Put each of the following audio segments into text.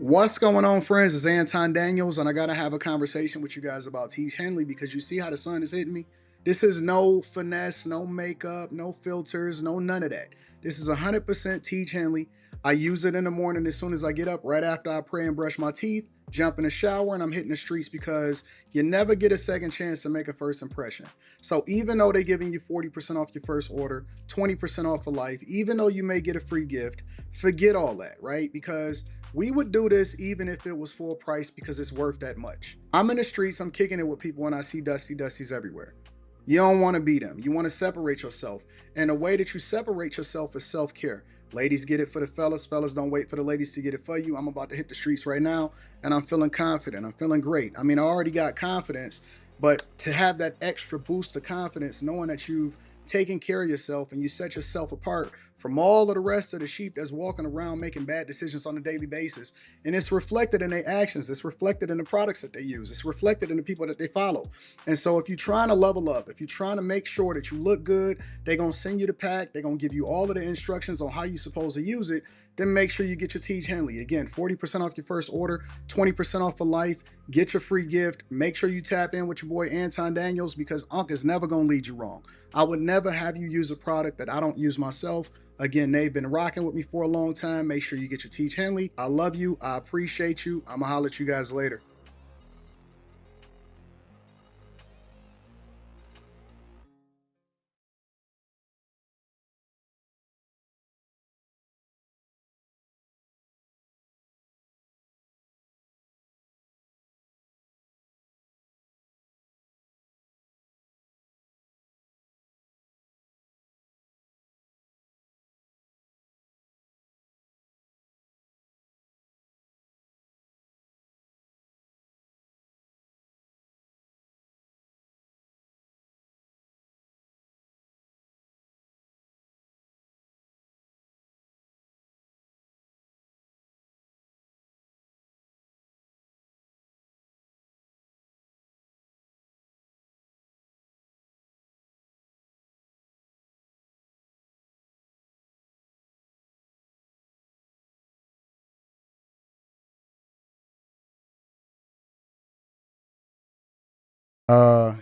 What's going on, friends? It's Anton Daniels, and I gotta have a conversation with you guys about Tiege Hanley because you see how the sun is hitting me. This is no finesse, no makeup, no filters, no none of that. This is 100% Tiege Hanley. I use it in the morning as soon as I get up, right after I pray and brush my teeth, jump in the shower, and I'm hitting the streets because you never get a second chance to make a first impression. So even though they're giving you 40% off your first order, 20% off for life, even though you may get a free gift, forget all that, right? Because we would do this even if it was full price because it's worth that much. I'm in the streets, I'm kicking it with people when I see Dusties everywhere. You don't want to be them. You want to separate yourself. And the way that you separate yourself is self care. Ladies get it for the fellas. Fellas don't wait for the ladies to get it for you. I'm about to hit the streets right now and I'm feeling confident. I'm feeling great. I mean, I already got confidence, but to have that extra boost of confidence, knowing that you've taken care of yourself and you set yourself apart from all of the rest of the sheep that's walking around making bad decisions on a daily basis. And it's reflected in their actions. It's reflected in the products that they use. It's reflected in the people that they follow. And so if you're trying to level up, if you're trying to make sure that you look good, they're going to send you the pack. They're going to give you all of the instructions on how you're supposed to use it. Then make sure you get your Tiege Hanley. Again, 40% off your first order, 20% off for life. Get your free gift. Make sure you tap in with your boy Anton Daniels because Unc is never going to lead you wrong. I would never have you use a product that I don't use myself. Again, they've been rocking with me for a long time. Make sure you get your Tiege Hanley. I love you. I appreciate you. I'm going to holler at you guys later.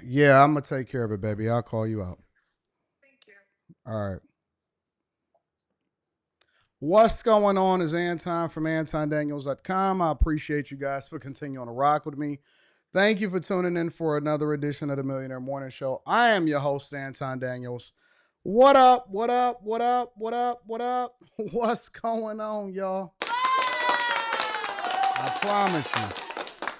Yeah, I'm gonna take care of it, baby. I'll call you out. All right. What's going on is Anton from AntonDaniels.com. I appreciate you guys for continuing to rock with me. Thank you for tuning in for another edition of the Millionaire Morning Show. I am your host, Anton Daniels. What up? What up? What up? What up? What up? What's going on, y'all? I promise you,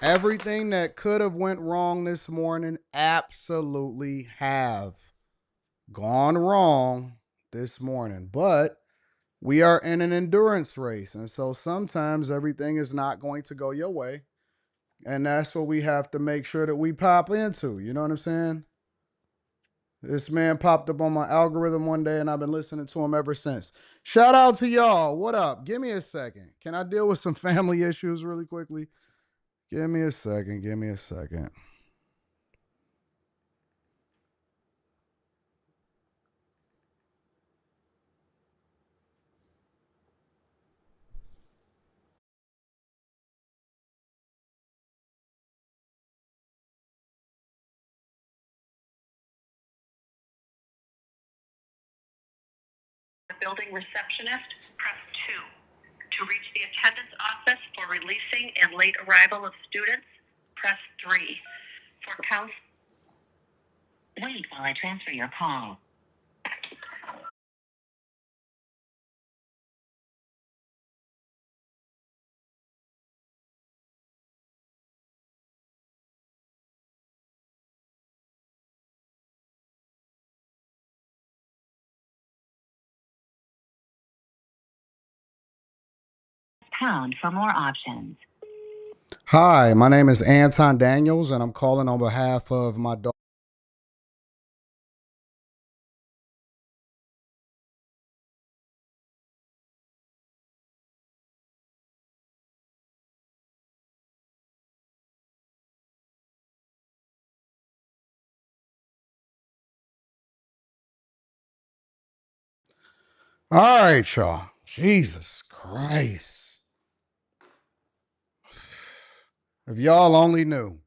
everything that could have went wrong this morning absolutely have gone wrong this morning. But we are in an endurance race. And so sometimes everything is not going to go your way. And that's what we have to make sure that we pop into. You know what I'm saying? This man popped up on my algorithm one day and I've been listening to him ever since. Shout out to y'all. What up? Give me a second. Can I deal with some family issues really quickly? Give me a second. Give me a second. Building receptionist, press 2. To reach the attendance office for releasing and late arrival of students, press 3. For counsel, wait while I transfer your call. Pound for more options. Hi, my name is Anton Daniels, and I'm calling on behalf of my daughter. All right, y'all. Jesus Christ. If y'all only knew.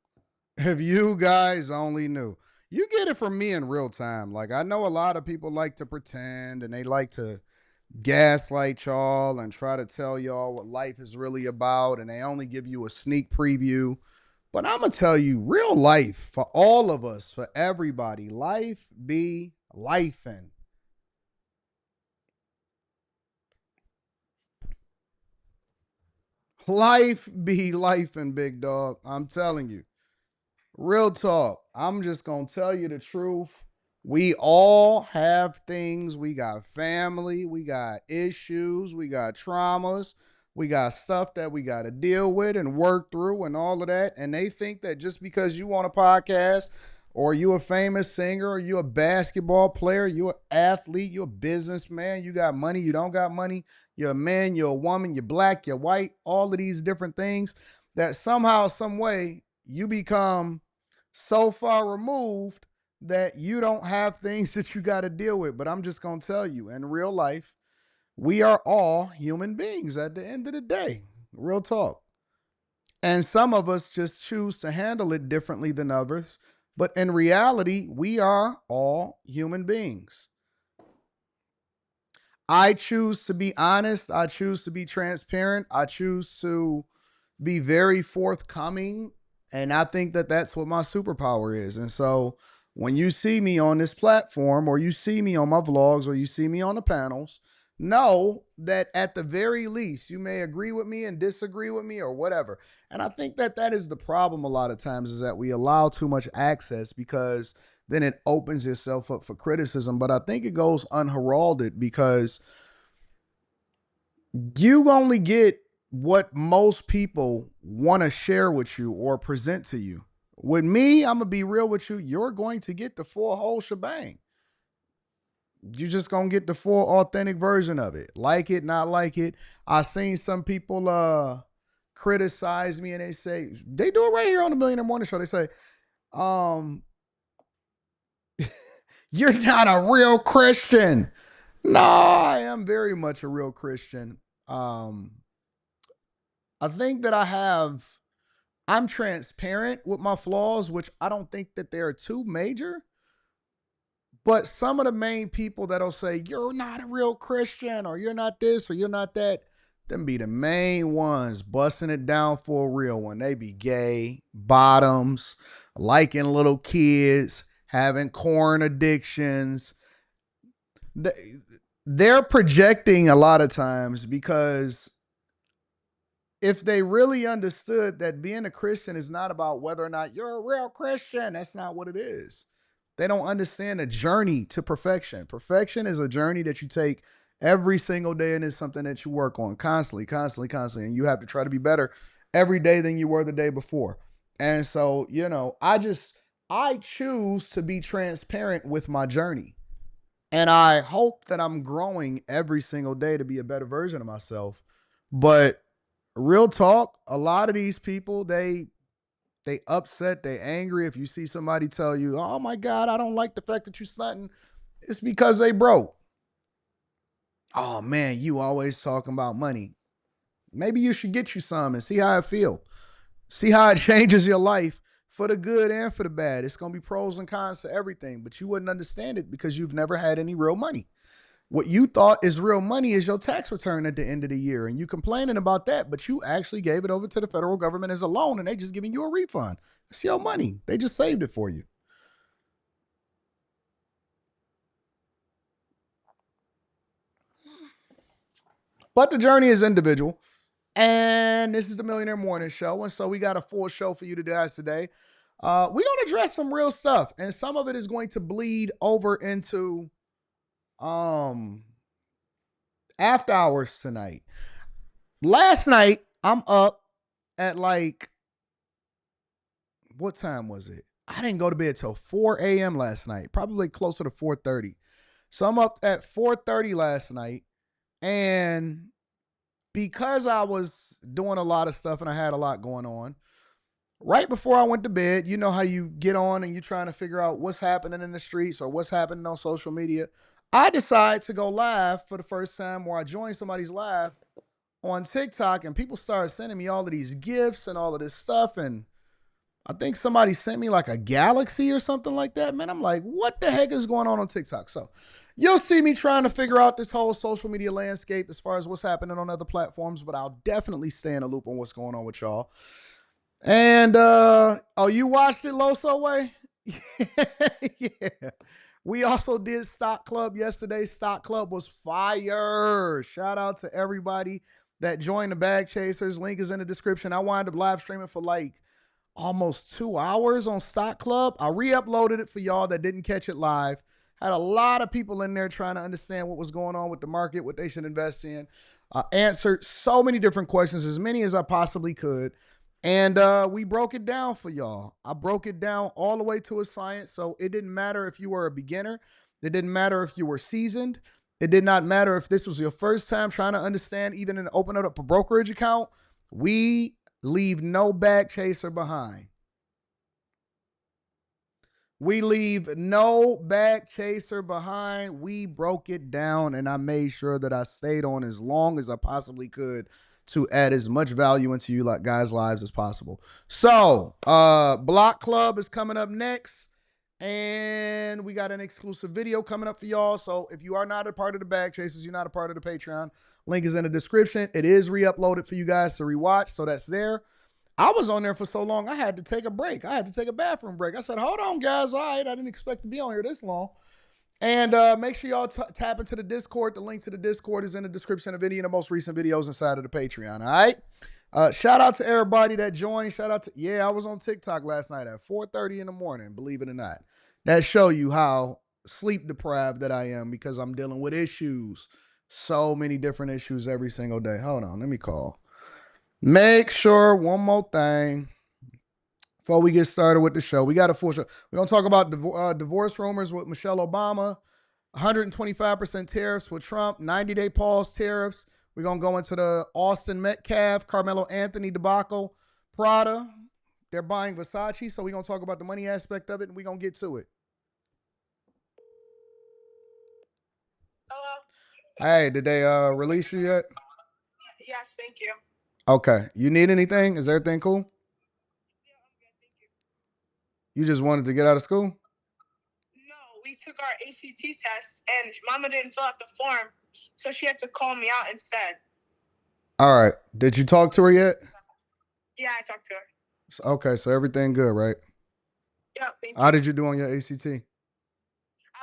If you guys only knew. You get it from me in real time. Like, I know a lot of people like to pretend and they like to gaslight y'all and try to tell y'all what life is really about, and they only give you a sneak preview. But I'm going to tell you, real life for all of us, for everybody, life be lifing. Life be lifing, big dog. I'm telling you. Real talk. I'm just going to tell you the truth. We all have things. We got family. We got issues. We got traumas. We got stuff that we got to deal with and work through and all of that. And they think that just because you on a podcast or you a famous singer or you a basketball player, you an athlete, you a businessman, you got money, you don't got money, you're a man, you're a woman, you're black, you're white, all of these different things, that somehow, some way, you become so far removed that you don't have things that you got to deal with. But I'm just going to tell you, in real life, we are all human beings at the end of the day. Real talk. And some of us just choose to handle it differently than others. But in reality, we are all human beings. I choose to be honest. I choose to be transparent. I choose to be very forthcoming. And I think that that's what my superpower is. And so when you see me on this platform, or you see me on my vlogs, or you see me on the panels, know that at the very least, you may agree with me and disagree with me or whatever. And I think that that is the problem a lot of times, is that we allow too much access, because then it opens yourself up for criticism. But I think it goes unheralded, because you only get what most people want to share with you or present to you. With me, I'm gonna be real with you. You're going to get the full whole shebang. You're just gonna get the full authentic version of it. Like it, not like it. I seen some people criticize me, and they say, they do it right here on the Millionaire Morning Show. They say, um, you're not a real Christian. No, I am very much a real Christian. Um, I think that I'm transparent with my flaws, which I don't think that they're too major. But some of the main people that'll say, you're not a real Christian, or you're not this, or you're not that, them be the main ones busting it down for a real one. They be gay, bottoms, liking little kids, having corn addictions. They're projecting a lot of times, because if they really understood that being a Christian is not about whether or not you're a real Christian, that's not what it is. They don't understand the journey to perfection. Perfection is a journey that you take every single day, and it's something that you work on constantly, constantly, constantly. And you have to try to be better every day than you were the day before. And so, I choose to be transparent with my journey. And I hope that I'm growing every single day to be a better version of myself. But real talk, a lot of these people, they upset, they angry if you see somebody tell you, oh my God, I don't like the fact that you stunting. It's because they broke. Oh man, you always talking about money. Maybe you should get you some and see how it feel. See how it changes your life for the good and for the bad. It's gonna be pros and cons to everything, but you wouldn't understand it because you've never had any real money. What you thought is real money is your tax return at the end of the year, and you complaining about that, but you actually gave it over to the federal government as a loan, and they just giving you a refund. It's your money. They just saved it for you. But the journey is individual. And this is the Millionaire Morning Show. And so we got a full show for you guys today. We're going to address some real stuff. And some of it is going to bleed over into um after hours tonight. Last night, I'm up at like, what time was it? I didn't go to bed till 4 a.m. last night, probably closer to 4:30. So I'm up at 4:30 last night. And because I was doing a lot of stuff and I had a lot going on, right before I went to bed, you know how you get on and you're trying to figure out what's happening in the streets or what's happening on social media. I decided to go live for the first time, where I joined somebody's live on TikTok, and people started sending me all of these gifts and all of this stuff, and I think somebody sent me like a galaxy or something like that. Man, I'm like, what the heck is going on TikTok? So you'll see me trying to figure out this whole social media landscape as far as what's happening on other platforms, but I'll definitely stay in a loop on what's going on with y'all. And oh, you watched it, Loso Way? Yeah. We also did Stock Club yesterday. Stock Club was fire. Shout out to everybody that joined the Bag Chasers. Link is in the description. I wound up live streaming for like almost 2 hours on Stock Club. I re-uploaded it for y'all that didn't catch it live. Had a lot of people in there trying to understand what was going on with the market, what they should invest in. Answered so many different questions, as many as I possibly could. And we broke it down for y'all. I broke it down all the way to a science. So it didn't matter if you were a beginner. It didn't matter if you were seasoned. It did not matter if this was your first time trying to understand, even in opening up a brokerage account. We leave no bag chaser behind. We leave no bag chaser behind. We broke it down, and I made sure that I stayed on as long as I possibly could to add as much value into you like guys' lives as possible. So, Block Club is coming up next, and we got an exclusive video coming up for y'all. So if you are not a part of the Bag Chasers, you're not a part of the Patreon, link is in the description. It is re-uploaded for you guys to rewatch, so that's there. I was on there for so long, I had to take a break. I had to take a bathroom break. I said, hold on, guys. All right, I didn't expect to be on here this long. And make sure y'all tap into the Discord. The link to the Discord is in the description of any of the most recent videos inside of the Patreon, all right? Shout out to everybody that joined. Shout out to, yeah, I was on TikTok last night at 4:30 in the morning, believe it or not. That show you how sleep deprived that I am because I'm dealing with issues. So many different issues every single day. Hold on, let me call. Make sure, one more thing, before we get started with the show. We got a full show. We're going to talk about divorce rumors with Michelle Obama, 125% tariffs with Trump, 90-day pause tariffs. We're going to go into the Austin Metcalf, Karmelo Anthony debacle, Prada. They're buying Versace, so we're going to talk about the money aspect of it, and we're going to get to it. Hello? Hey, did they release you yet? Yes, thank you. Okay. You need anything? Is everything cool? Yeah, I'm good, thank you. You just wanted to get out of school? No, we took our ACT test, and Mama didn't fill out the form, so she had to call me out instead. All right. Did you talk to her yet? Yeah, I talked to her. Okay, so everything good, right? Yeah, thank you. How did you do on your ACT? I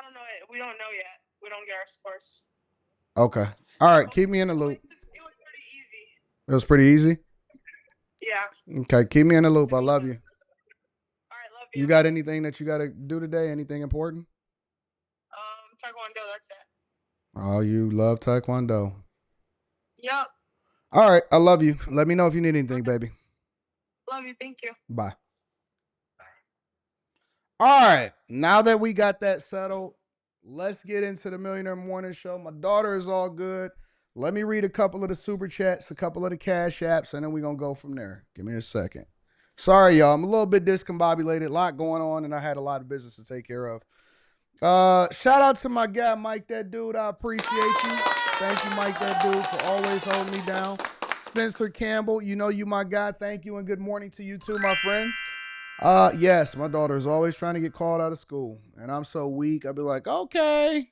don't know it. We don't know yet. We don't get our scores. Okay. All right, keep me in the loop. It was pretty easy. It was pretty easy? Yeah. Okay, keep me in the loop. I love you. All right, love you. You got anything that you got to do today? Anything important? Taekwondo, that's it. Oh, you love Taekwondo. Yep. All right, I love you. Let me know if you need anything, baby. Love you, thank you. Bye. All right, now that we got that settled, let's get into the Millionaire Morning Show. My daughter is all good. Let me read a couple of the super chats, a couple of the cash apps, and then we're going to go from there. Give me a second. Sorry, y'all. I'm a little bit discombobulated. A lot going on, and I had a lot of business to take care of. Shout out to my guy, Mike, that dude. I appreciate you. Thank you, Mike, that dude, for always holding me down. Spencer Campbell, you know you my guy. Thank you, and good morning to you too, my friends. Yes, my daughter is always trying to get called out of school, and I'm so weak. I'll be like, okay.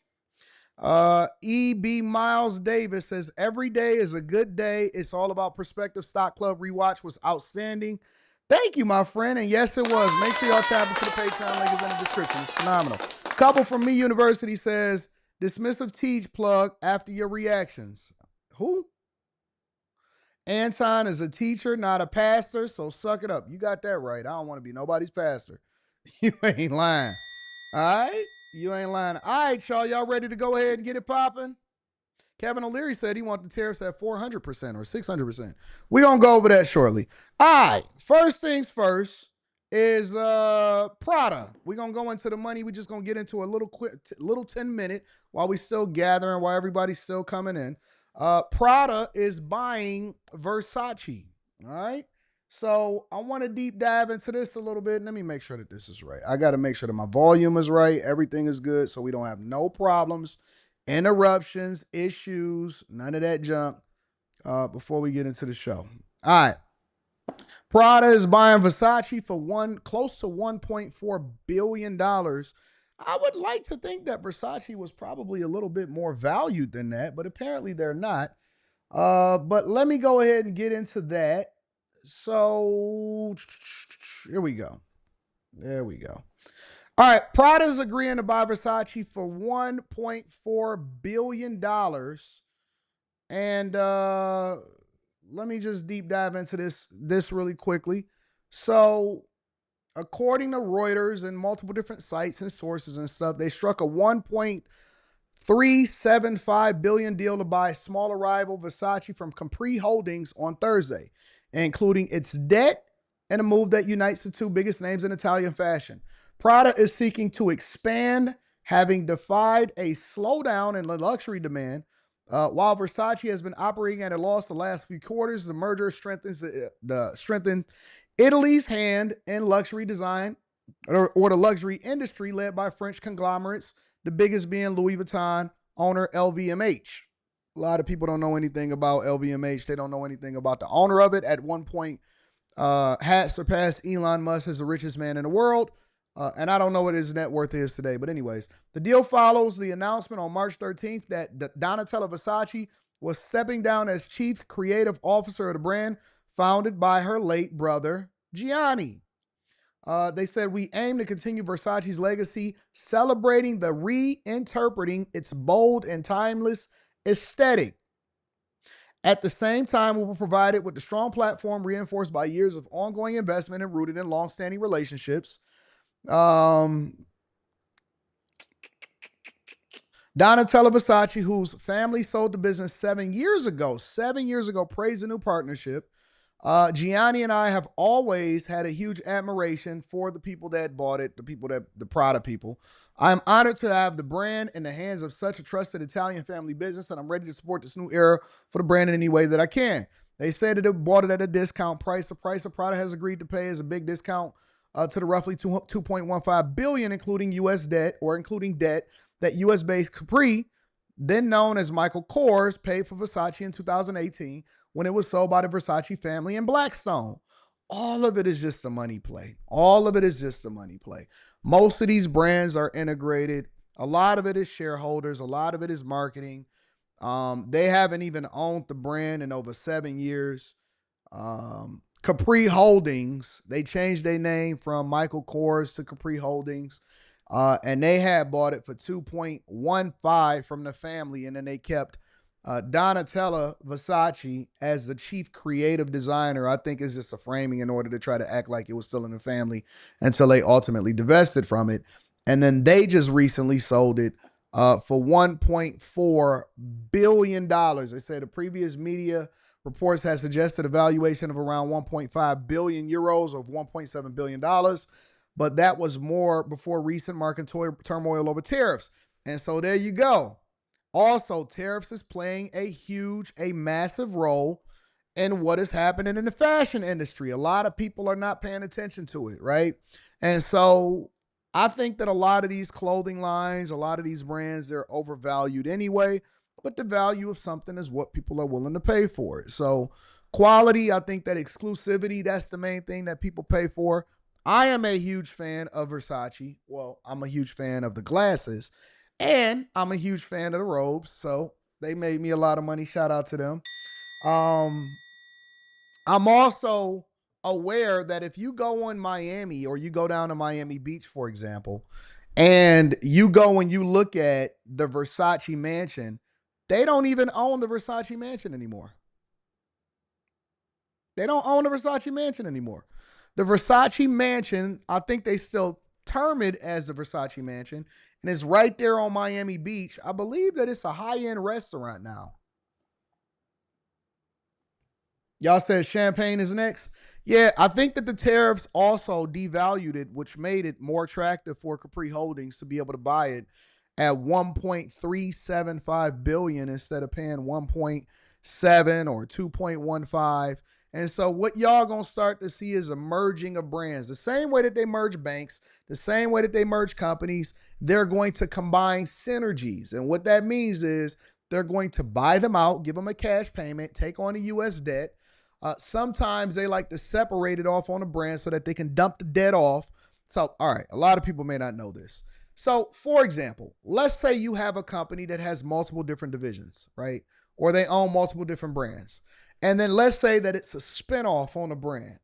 E.B. Miles Davis says, every day is a good day. It's all about perspective. Stock Club rewatch was outstanding. Thank you, my friend. And yes, it was. Make sure y'all tap into the Patreon link is in the description. It's phenomenal. Couple from Me University says, dismissive Tiege plug after your reactions. Who? Anton is a teacher, not a pastor, so suck it up. You got that right. I don't want to be nobody's pastor. You ain't lying. All right? You ain't lying. All right, y'all. Y'all ready to go ahead and get it popping? Kevin O'Leary said he wanted the tariffs at 400% or 600%. We're going to go over that shortly. All right. First things first is Prada. We're going to go into the money. We're just going to get into a little 10-minute while we still gathering, while everybody's still coming in. Prada is buying Versace. All right. So I want to deep dive into this a little bit. Let me make sure that this is right. I got to make sure that my volume is right. Everything is good. So we don't have no problems, interruptions, issues, none of that junk. before we get into the show. All right. Prada is buying Versace for close to $1.4 billion. I would like to think that Versace was probably a little bit more valued than that, but apparently they're not. But let me go ahead and get into that. So here we go. There we go. All right, Prada's agreeing to buy Versace for $1.4 billion. And let me just deep dive into this really quickly. So, according to Reuters and multiple different sites and sources and stuff, they struck a $1.375 billion deal to buy smaller rival Versace from Capri Holdings on Thursday, including its debt and a move that unites the two biggest names in Italian fashion. Prada is seeking to expand, having defied a slowdown in luxury demand. While Versace has been operating at a loss the last few quarters, the merger strengthened Italy's hand in luxury design or the luxury industry led by French conglomerates, the biggest being Louis Vuitton owner LVMH. A lot of people don't know anything about LVMH. They don't know anything about the owner of it. At one point, had surpassed Elon Musk as the richest man in the world. And I don't know what his net worth is today. But anyways, the deal follows the announcement on March 13th that Donatella Versace was stepping down as chief creative officer of the brand, founded by her late brother, Gianni. They said, we aim to continue Versace's legacy, celebrating the reinterpreting its bold and timeless aesthetic. At the same time, we will provide it with a strong platform reinforced by years of ongoing investment and rooted in long-standing relationships. Donatella Versace, whose family sold the business 7 years ago, praised the new partnership. Gianni and I have always had a huge admiration for the people that bought it, the Prada people. I'm honored to have the brand in the hands of such a trusted Italian family business, and I'm ready to support this new era for the brand in any way that I can. They said that they bought it at a discount price. The price that Prada has agreed to pay is a big discount to the roughly $2.15 billion, including debt that U.S.-based Capri, then known as Michael Kors, paid for Versace in 2018 when it was sold by the Versace family in Blackstone. All of it is just a money play. Most of these brands are integrated. A lot of it is shareholders. A lot of it is marketing. They haven't even owned the brand in over 7 years. Capri Holdings, they changed their name from Michael Kors to Capri Holdings. And they had bought it for $2.15 from the family, and then they kept Donatella Versace as the chief creative designer. I think it's just a framing in order to try to act like it was still in the family until they ultimately divested from it. And then they just recently sold it for $1.4 billion. They said the previous media reports has suggested a valuation of around 1.5 billion euros or $1.7 billion. But that was more before recent market turmoil over tariffs. And so there you go. Also, tariffs is playing a massive role in what is happening in the fashion industry. A lot of people are not paying attention to it, right? And so I think that a lot of these clothing lines, a lot of these brands, they're overvalued anyway, but the value of something is what people are willing to pay for it. So quality, I think that exclusivity, that's the main thing that people pay for. I am a huge fan of Versace. Well, I'm a huge fan of the glasses, and I'm a huge fan of the robes. So they made me a lot of money. Shout out to them. I'm also aware that if you go in Miami or you go down to Miami Beach, for example, and you go and you look at the Versace mansion, they don't even own the Versace mansion anymore. They don't own the Versace mansion anymore. The Versace mansion, I think they still term it as the Versace mansion, and it's right there on Miami Beach. I believe that it's a high-end restaurant now. Y'all said champagne is next? Yeah, I think that the tariffs also devalued it, which made it more attractive for Capri Holdings to be able to buy it at $1.375 billion instead of paying 1.7 or 2.15. And so what y'all gonna start to see is a merging of brands. The same way that they merge banks, the same way that they merge companies, they're going to combine synergies. And what that means is They're going to buy them out, give them a cash payment, take on the U.S. debt. Sometimes they like to separate it off on a brand so that they can dump the debt off. So, all right, a lot of people may not know this. So, for example, let's say you have a company that has multiple different divisions, right? Or they own multiple different brands. And then let's say that it's a spinoff on a brand.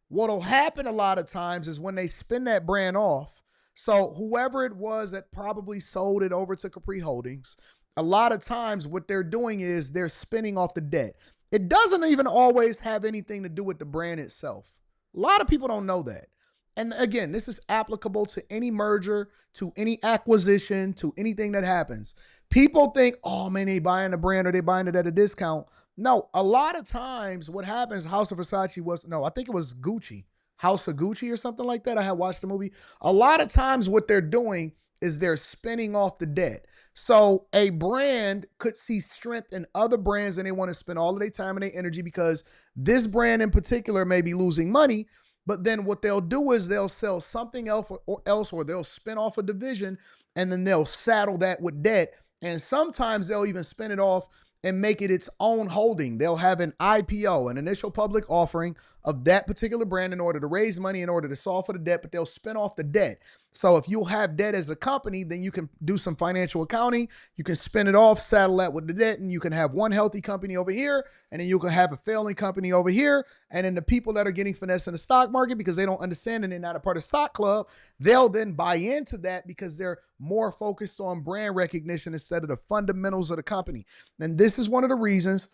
What'll happen a lot of times is when they spin that brand off, so whoever it was that probably sold it over to Capri Holdings, a lot of times what they're doing is they're spinning off the debt. It doesn't even always have anything to do with the brand itself. A lot of people don't know that. And again, this is applicable to any merger, to any acquisition, to anything that happens. People think, oh man, they buying a brand or they buying it at a discount. No, a lot of times what happens, House of Versace was, no, I think it was Gucci, House of Gucci or something like that. I had watched the movie. A lot of times what they're doing is they're spinning off the debt. So a brand could see strength in other brands and they want to spend all of their time and their energy because this brand in particular may be losing money. But then what they'll do is they'll sell something else or they'll spin off a division and then they'll saddle that with debt. And sometimes they'll even spin it off and make it its own holding. They'll have an IPO, an initial public offering of that particular brand in order to raise money, in order to solve for the debt, but they'll spin off the debt. So if you'll have debt as a company, then you can do some financial accounting. You can spin it off, saddle that with the debt, and you can have one healthy company over here, and then you can have a failing company over here. And then the people that are getting finessed in the stock market because they don't understand and they're not a part of stock club, they'll then buy into that because they're more focused on brand recognition instead of the fundamentals of the company. And this is one of the reasons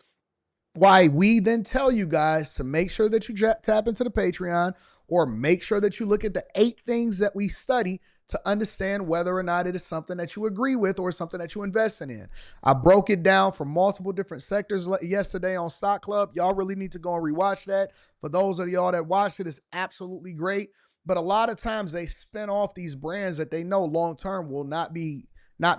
why we then tell you guys to make sure that you tap into the Patreon or make sure that you look at the 8 things that we study to understand whether or not it is something that you agree with or something that you invest in. I broke it down for multiple different sectors yesterday on Stock Club. Y'all really need to go and rewatch that. For those of y'all that watched it, it's absolutely great. But a lot of times they spin off these brands that they know long-term will not be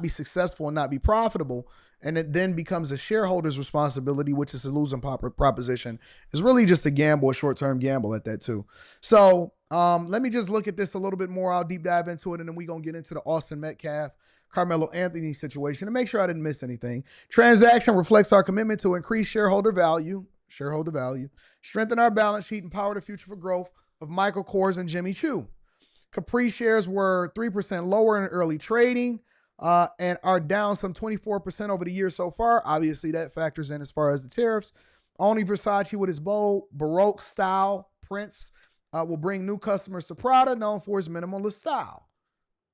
successful and not be profitable. And it then becomes a shareholder's responsibility, which is a losing proposition. It's really just a gamble, a short-term gamble at that too. So let me just look at this a little bit more. I'll deep dive into it, and then we're going to get into the Austin Metcalf, Karmelo Anthony situation and make sure I didn't miss anything. Transaction reflects our commitment to increase shareholder value, strengthen our balance sheet, and power the future for growth of Michael Kors and Jimmy Choo. Capri shares were 3% lower in early trading. And are down some 24% over the year so far. Obviously, that factors in as far as the tariffs. Only Versace with his bold Baroque style prints will bring new customers to Prada, known for its minimalist style.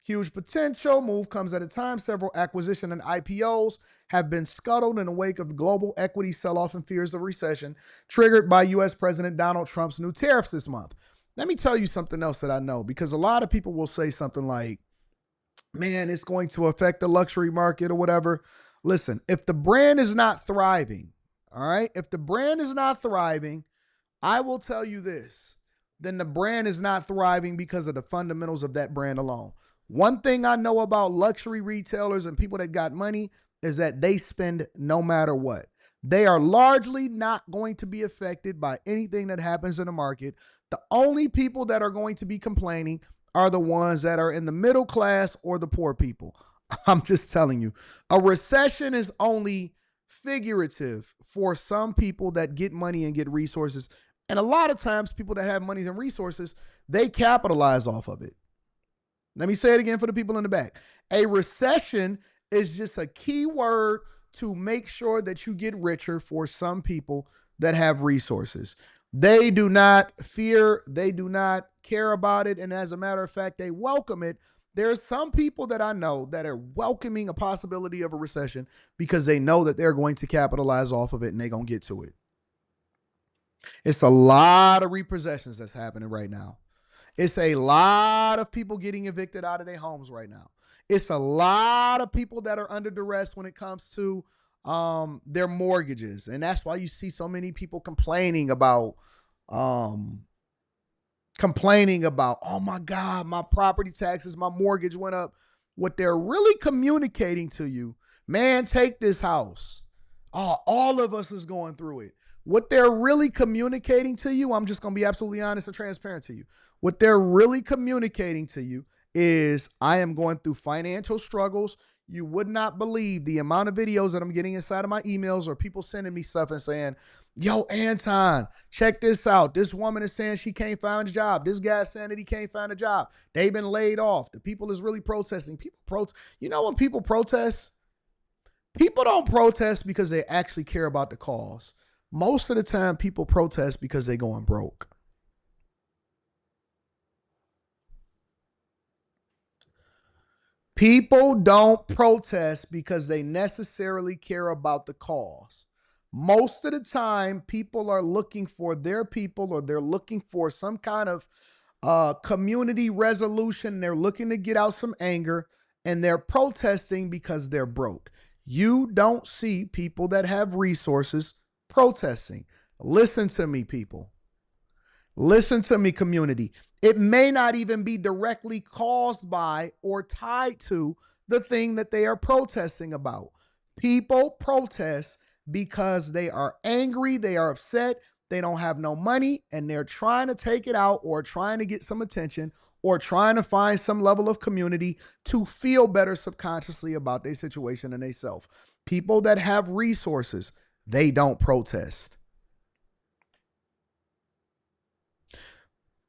Huge potential. Move comes at a time several acquisition and IPOs have been scuttled in the wake of global equity sell-off and fears of recession triggered by U.S. President Donald Trump's new tariffs this month. Let me tell you something else that I know, because a lot of people will say something like, man, it's going to affect the luxury market or whatever. Listen, if the brand is not thriving, all right, if the brand is not thriving, I will tell you this, then the brand is not thriving because of the fundamentals of that brand alone. One thing I know about luxury retailers and people that got money is that they spend no matter what. They are largely not going to be affected by anything that happens in the market. The only people that are going to be complaining are the ones that are in the middle class or the poor people. I'm just telling you, a recession is only figurative for some people that get money and get resources. And a lot of times people that have money and resources, they capitalize off of it. Let me say it again for the people in the back. A recession is just a key word to make sure that you get richer for some people that have resources. They do not fear, they do not care about it, and as a matter of fact, they welcome it. There's some people that I know that are welcoming a possibility of a recession because they know that they're going to capitalize off of it and they're going to get to it. It's a lot of repossessions that's happening right now. It's a lot of people getting evicted out of their homes right now. It's a lot of people that are under duress when it comes to their mortgages. And that's why you see so many people complaining about, oh my God, my property taxes, my mortgage went up. What they're really communicating to you, man, take this house. Oh, all of us is going through it. What they're really communicating to you, I'm just going to be absolutely honest and transparent to you. What they're really communicating to you is, I am going through financial struggles. You would not believe the amount of videos that I'm getting inside of my emails or people sending me stuff and saying, yo, Anton, check this out. This woman is saying she can't find a job. This guy's saying that he can't find a job. They've been laid off. The people is really protesting. You know when people protest? People don't protest because they actually care about the cause. Most of the time, people protest because they're going broke. People don't protest because they necessarily care about the cause. Most of the time, people are looking for their people, or they're looking for some kind of community resolution. They're looking to get out some anger, and they're protesting because they're broke. You don't see people that have resources protesting. Listen to me, people. Listen to me, community. It may not even be directly caused by or tied to the thing that they are protesting about. People protest because they are angry, they are upset, they don't have no money, and they're trying to take it out, or trying to get some attention, or trying to find some level of community to feel better subconsciously about their situation and themselves. People that have resources, they don't protest.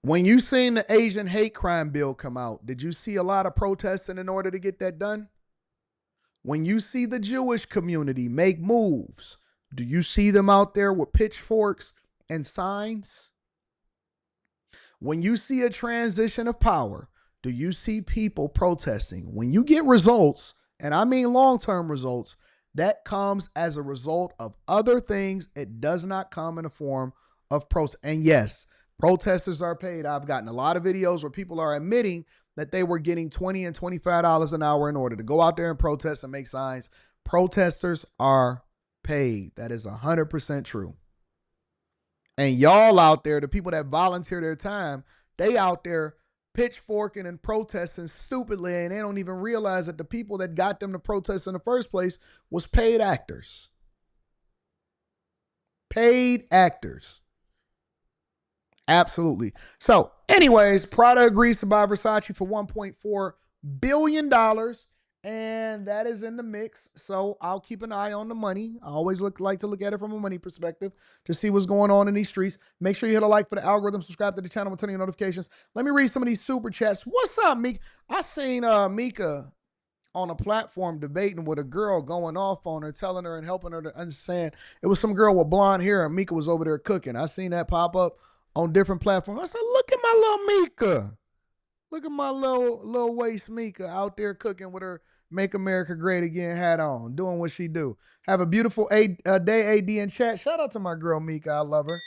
When you seen the Asian hate crime bill come out, did you see a lot of protesting in order to get that done? When you see the Jewish community make moves, do you see them out there with pitchforks and signs? When you see a transition of power, do you see people protesting? When you get results, and I mean long-term results, that comes as a result of other things. It does not come in the form of protest. And yes, protesters are paid. I've gotten a lot of videos where people are admitting that they were getting $20 and $25 an hour in order to go out there and protest and make signs. Protesters are paid. That is 100% true. And y'all out there, the people that volunteer their time, they out there pitchforking and protesting stupidly, and they don't even realize that the people that got them to protest in the first place was paid actors. Paid actors. Absolutely. So, anyways, Prada agrees to buy Versace for $1.4 billion, and that is in the mix. So I'll keep an eye on the money. I always like to look at it from a money perspective to see what's going on in these streets. Make sure you hit a like for the algorithm, subscribe to the channel, and turn on your notifications. Let me read some of these super chats. What's up, Mika? I seen Mika on a platform debating with a girl, going off on her, telling her and helping her to understand. It was some girl with blonde hair, and Mika was over there cooking. I seen that pop up on different platforms. I said, look at my little Mika. Look at my little waist Mika out there cooking with her Make America Great Again hat on, doing what she do. Have a beautiful day, AD, in chat. Shout out to my girl Mika. I love her.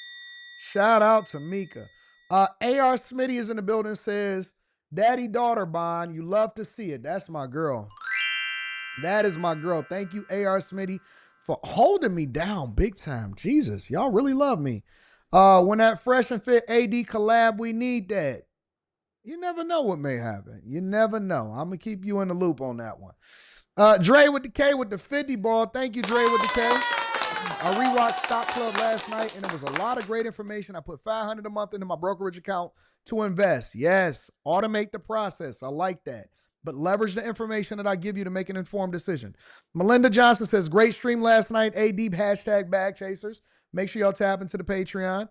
Shout out to Mika. AR Smitty is in the building, says, daddy-daughter bond, you love to see it. That's my girl. That is my girl. Thank you, AR Smitty, for holding me down big time. Jesus, y'all really love me. When that Fresh and Fit AD collab, we need that. You never know what may happen. You never know. I'm going to keep you in the loop on that one. Dre with the K with the 50 ball. Thank you, Dre with the K. I rewatched Stock Club last night, and it was a lot of great information. I put $500 a month into my brokerage account to invest. Yes, automate the process. I like that. But leverage the information that I give you to make an informed decision. Melinda Johnson says, great stream last night. AD hashtag bag chasers. Make sure y'all tap into the Patreon.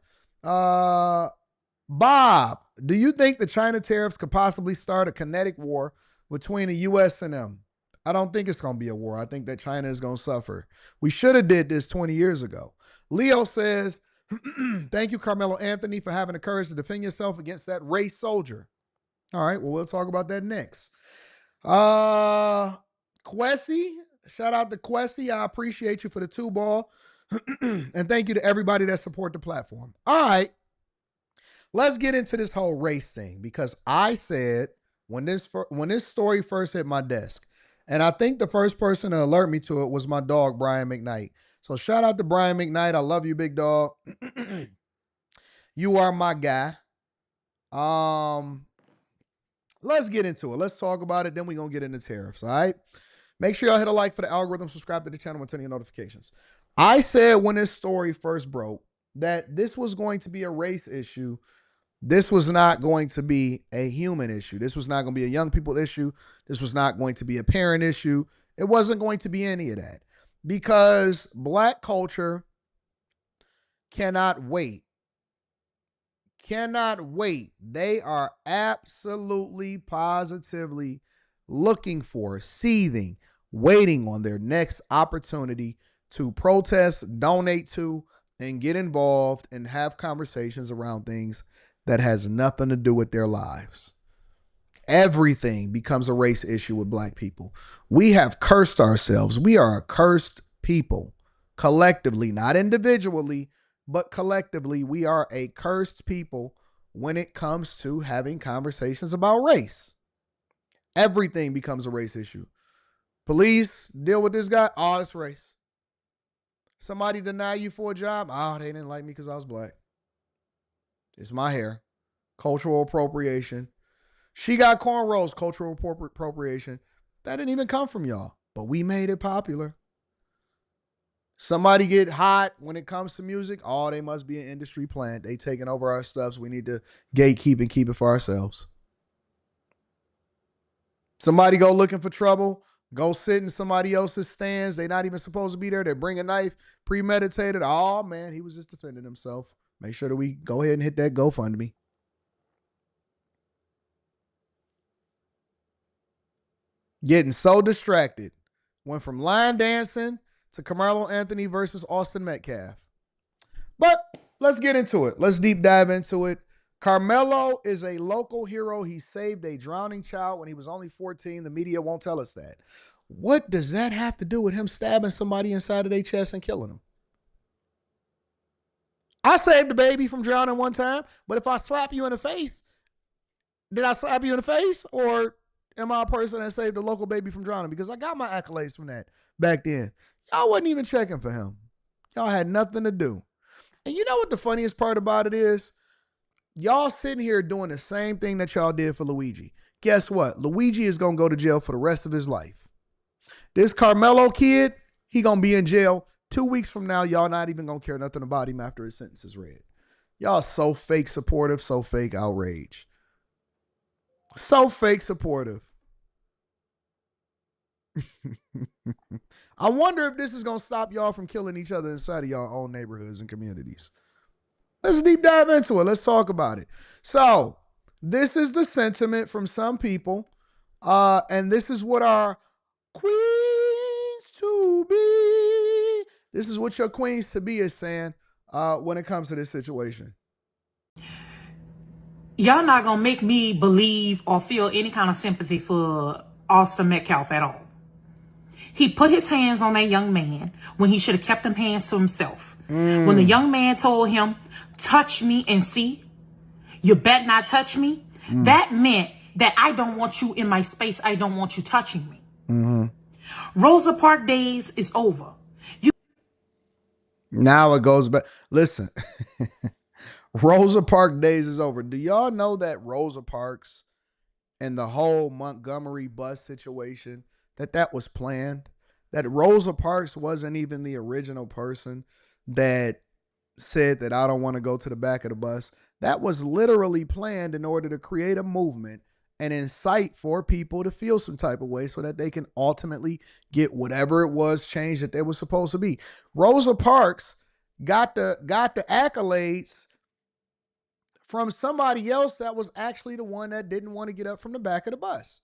Bob, do you think the China tariffs could possibly start a kinetic war between the U.S. and them? I don't think it's going to be a war. I think that China is going to suffer. We should have did this 20 years ago. Leo says, thank you, Karmelo Anthony, for having the courage to defend yourself against that race soldier. All right, well, we'll talk about that next. Quessy, shout out to Quessy. I appreciate you for the 2-ball. And thank you to everybody that support the platform. All right, let's get into this whole race thing, because I said when this story first hit my desk, and I think the first person to alert me to it was my dog, Brian McKnight. So shout out to Brian McKnight. I love you, big dog. You are my guy. Let's get into it. Let's talk about it. Then we're going to get into tariffs, all right? Make sure y'all hit a like for the algorithm, subscribe to the channel, and turn on your notifications. I said when this story first broke that this was going to be a race issue. This was not going to be a human issue. This was not going to be a young people issue. This was not going to be a parent issue. It wasn't going to be any of that because black culture cannot wait. Cannot wait. They are absolutely, positively looking for, seething, waiting on their next opportunity to protest, donate to, and get involved and have conversations around things that has nothing to do with their lives. Everything becomes a race issue with black people. We have cursed ourselves. We are a cursed people. Collectively, not individually, but collectively, we are a cursed people when it comes to having conversations about race. Everything becomes a race issue. Police deal with this guy. Oh, it's race. Somebody deny you for a job. Oh, they didn't like me because I was black. It's my hair. Cultural appropriation. She got cornrows. Cultural appropriation. That didn't even come from y'all, but we made it popular. Somebody get hot when it comes to music. Oh, they must be an industry plant. They taking over our stuff, so we need to gatekeep and keep it for ourselves. Somebody go looking for trouble, go sit in somebody else's stands. They're not even supposed to be there. They bring a knife, premeditated. Oh, man, he was just defending himself. Make sure that we go ahead and hit that GoFundMe. Getting so distracted. Went from line dancing to Karmelo Anthony versus Austin Metcalf. But let's get into it. Let's deep dive into it. Karmelo is a local hero. He saved a drowning child when he was only 14. The media won't tell us that. What does that have to do with him stabbing somebody inside of their chest and killing them? I saved a baby from drowning one time, but if I slap you in the face, did I slap you in the face, or am I a person that saved a local baby from drowning? Because I got my accolades from that back then. Y'all wasn't even checking for him. Y'all had nothing to do. And you know what the funniest part about it is? Y'all sitting here doing the same thing that y'all did for Luigi. Guess what? Luigi is going to go to jail for the rest of his life. This Karmelo kid, he going to be in jail 2 weeks from now. Y'all not even going to care nothing about him after his sentence is read. Y'all so fake supportive, so fake outrage. So fake supportive. I wonder if this is going to stop y'all from killing each other inside of y'all own neighborhoods and communities. Let's deep dive into it. Let's talk about it. So, this is the sentiment from some people, and this is what our queens to be. This is what your queens to be is saying when it comes to this situation. Y'all not gonna make me believe or feel any kind of sympathy for Austin Metcalf at all. He put his hands on that young man when he should have kept them hands to himself. When the young man told him, touch me and see, you bet not touch me. That meant that I don't want you in my space. I don't want you touching me. Rosa Parks days is over. Now it goes back. Listen, Rosa Parks days is over. Do y'all know that Rosa Parks and the whole Montgomery bus situation, that was planned? That Rosa Parks wasn't even the original person that said that I don't want to go to the back of the bus. That was literally planned in order to create a movement and incite for people to feel some type of way so that they can ultimately get whatever it was changed that they were supposed to be. Rosa Parks got the accolades from somebody else that was actually the one that didn't want to get up from the back of the bus.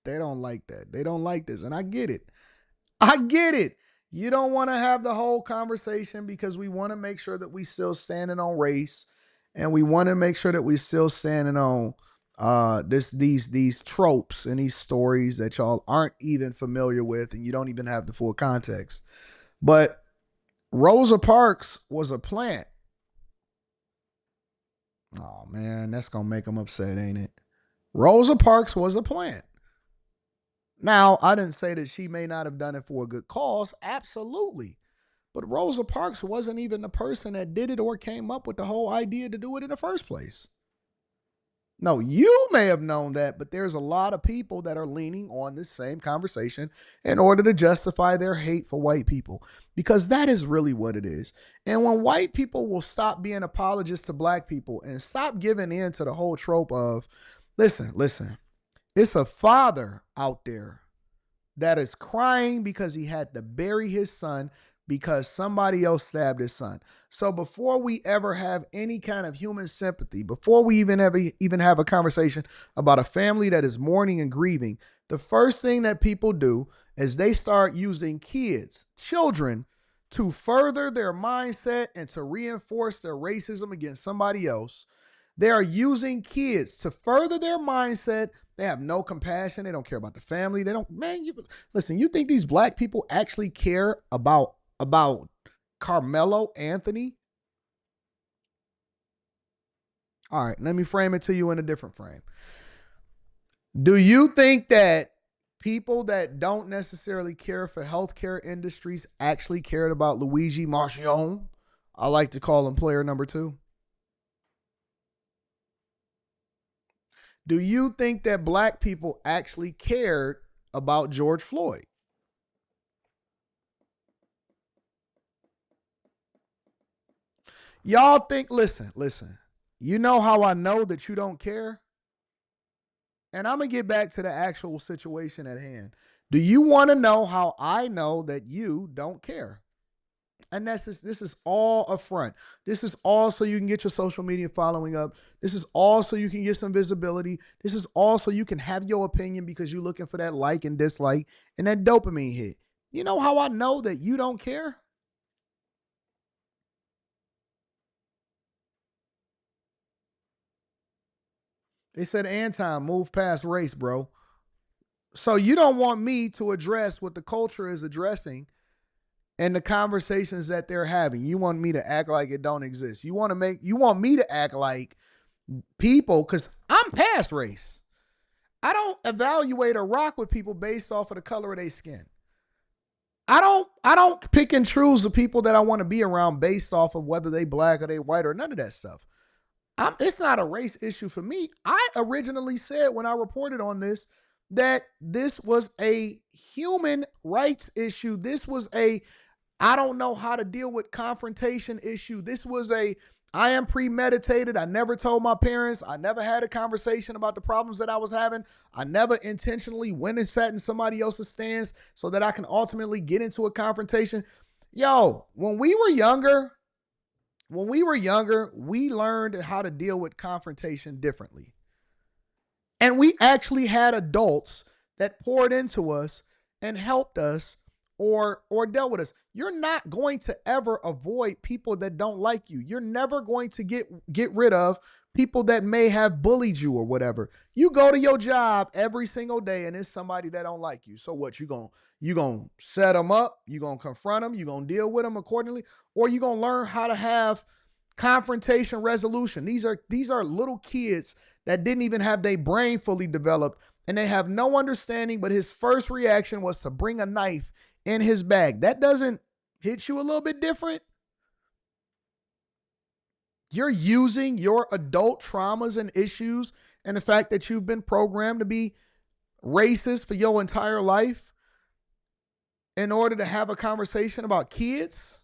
They don't like that. They don't like this. And I get it. I get it. You don't want to have the whole conversation because we want to make sure that we still standing on race, and we want to make sure that we still standing on these tropes and these stories that y'all aren't even familiar with, and you don't even have the full context. But Rosa Parks was a plant. Oh man, that's gonna make them upset, ain't it? Rosa Parks was a plant. Now, I didn't say that she may not have done it for a good cause. Absolutely. But Rosa Parks wasn't even the person that did it or came up with the whole idea to do it in the first place. No, you may have known that, but there's a lot of people that are leaning on this same conversation in order to justify their hate for white people, because that is really what it is. And when white people will stop being apologists to black people and stop giving in to the whole trope of, listen, It's a father out there that is crying because he had to bury his son because somebody else stabbed his son. So before we ever have any kind of human sympathy, before we even have a conversation about a family that is mourning and grieving, the first thing that people do is they start using kids, children, to further their mindset and to reinforce their racism against somebody else. They are using kids to further their mindset. They have no compassion. They don't care about the family. They don't, man, listen, you think these black people actually care about Karmelo Anthony? All right, let me frame it to you in a different frame. Do you think that people that don't necessarily care for healthcare industries actually cared about Luigi Marchione? I like to call him player number 2. Do you think that black people actually cared about George Floyd? Y'all think, listen. You know how I know that you don't care? And I'm going to get back to the actual situation at hand. Do you want to know how I know that you don't care? And this is all a front. This is all so you can get your social media following up. This is all so you can get some visibility. This is all so you can have your opinion because you're looking for that like and dislike and that dopamine hit. You know how I know that you don't care? They said, Anton, move past race, bro. So you don't want me to address what the culture is addressing and the conversations that they're having. You want me to act like it don't exist. You want me to act like people, because I'm past race. I don't evaluate or rock with people based off of the color of their skin. I don't pick and choose the people that I want to be around based off of whether they black or they white or none of that stuff. It's not a race issue for me. I originally said when I reported on this that this was a human rights issue. This was a I don't know how to deal with confrontation issue. This was I am premeditated. I never told my parents. I never had a conversation about the problems that I was having. I never intentionally went and sat in somebody else's stands so that I can ultimately get into a confrontation. Yo, when we were younger, we learned how to deal with confrontation differently. And we actually had adults that poured into us and helped us or dealt with us. You're not going to ever avoid people that don't like you. You're never going to get rid of people that may have bullied you or whatever. You go to your job every single day and it's somebody that don't like you. So what, you going to set them up, you going to confront them, you going to deal with them accordingly, or you going to learn how to have confrontation resolution. These are little kids that didn't even have their brain fully developed and they have no understanding, but his first reaction was to bring a knife in his bag. That doesn't hit you a little bit different? You're using your adult traumas and issues and the fact that you've been programmed to be racist for your entire life in order to have a conversation about kids.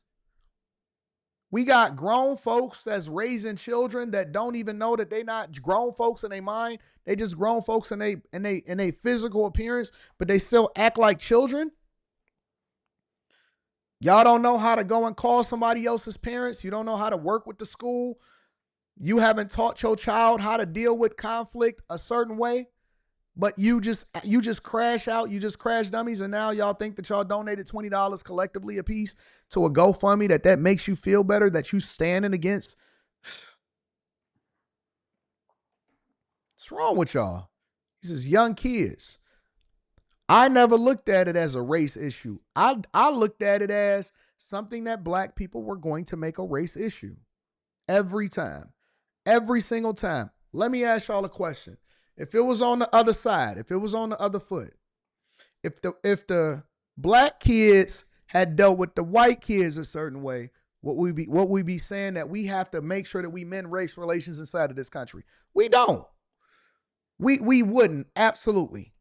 We got grown folks that's raising children that don't even know that they not grown folks in their mind. They just grown folks in they physical appearance, but they still act like children. Y'all don't know how to go and call somebody else's parents. You don't know how to work with the school. You haven't taught your child how to deal with conflict a certain way, but you just crash out. You just crash dummies, and now y'all think that y'all donated $20 collectively a piece to a GoFundMe that makes you feel better, that you standing against. What's wrong with y'all? These is young kids. I never looked at it as a race issue. I looked at it as something that black people were going to make a race issue. Every time. Every single time. Let me ask y'all a question. If it was on the other side, if it was on the other foot, if the black kids had dealt with the white kids a certain way, what we be saying that we have to make sure that we mend race relations inside of this country? We don't. We wouldn't, absolutely.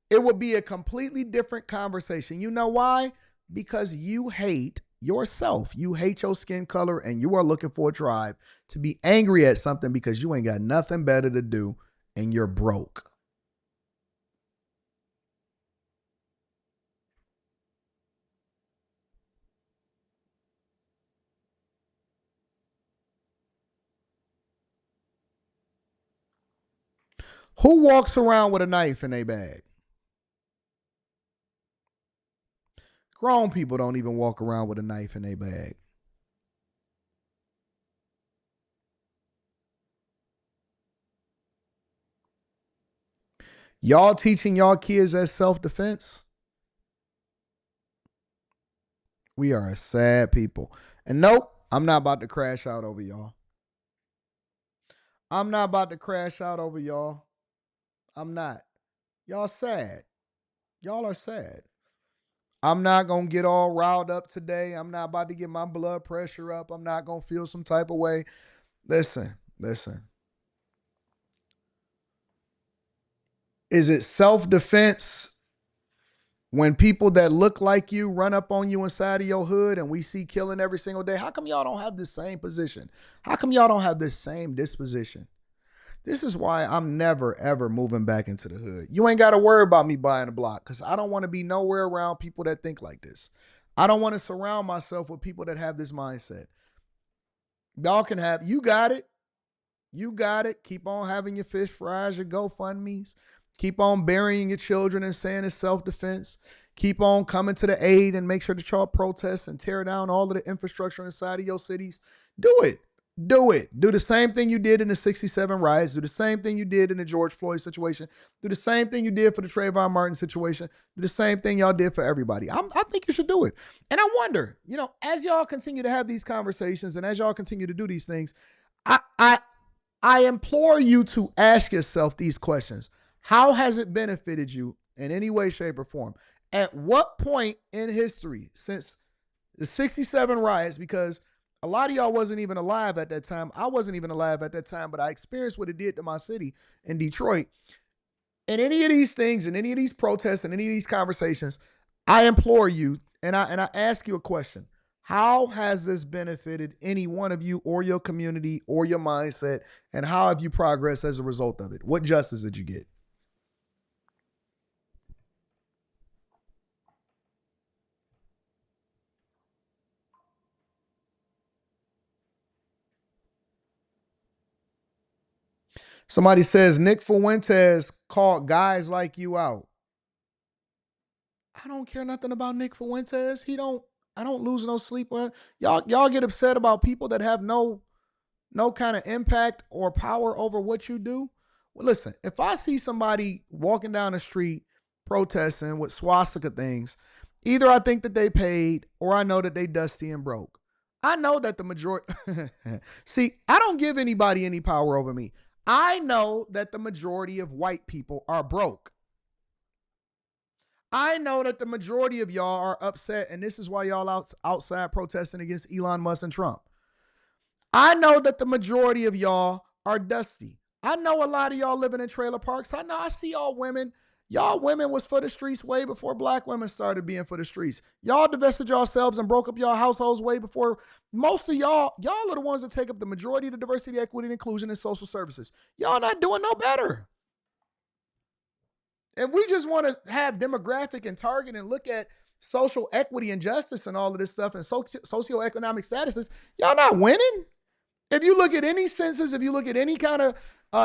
It would be a completely different conversation. You know why? Because you hate yourself. You hate your skin color and you are looking for a tribe to be angry at something because you ain't got nothing better to do and you're broke. Who walks around with a knife in their bag? Grown people don't even walk around with a knife in their bag. Y'all teaching y'all kids as self-defense? We are a sad people. And nope, I'm not about to crash out over y'all. I'm not about to crash out over y'all. I'm not. Y'all sad. Y'all are sad. I'm not going to get all riled up today. I'm not about to get my blood pressure up. I'm not going to feel some type of way. Listen. Is it self-defense when people that look like you run up on you inside of your hood and we see killing every single day? How come y'all don't have the same position? How come y'all don't have the same disposition? This is why I'm never, ever moving back into the hood. You ain't got to worry about me buying a block because I don't want to be nowhere around people that think like this. I don't want to surround myself with people that have this mindset. Y'all can have, you got it. You got it. Keep on having your fish fries, your GoFundMes. Keep on burying your children and saying it's self-defense. Keep on coming to the aid and make sure that y'all protest and tear down all of the infrastructure inside of your cities. Do it. Do it. Do the same thing you did in the 67 riots. Do the same thing you did in the George Floyd situation. Do the same thing you did for the Trayvon Martin situation. Do the same thing y'all did for everybody. I think you should do it. And I wonder, as y'all continue to have these conversations and as y'all continue to do these things, I implore you to ask yourself these questions. How has it benefited you in any way, shape, or form? At what point in history, since the 67 riots, because a lot of y'all wasn't even alive at that time. I wasn't even alive at that time, but I experienced what it did to my city in Detroit. In any of these things, in any of these protests, in any of these conversations, I implore you, and I ask you a question. How has this benefited any one of you or your community or your mindset? And how have you progressed as a result of it? What justice did you get? Somebody says Nick Fuentes called guys like you out. I don't care nothing about Nick Fuentes. I don't lose no sleep on y'all get upset about people that have no kind of impact or power over what you do. Well, listen, if I see somebody walking down the street protesting with swastika things, either I think that they paid or I know that they dusty and broke. I know that the majority see, I don't give anybody any power over me. I know that the majority of white people are broke. I know that the majority of y'all are upset, and this is why y'all outside protesting against Elon Musk and Trump. I know that the majority of y'all are dusty. I know a lot of y'all living in trailer parks. I see y'all women. Y'all women was for the streets way before black women started being for the streets. Y'all divested yourselves and broke up your households way before most of y'all are the ones that take up the majority of the diversity, equity, and inclusion in social services. Y'all not doing no better. If we just want to have demographic and target and look at social equity and justice and all of this stuff and socioeconomic statuses, y'all not winning. If you look at any census, if you look at any kind of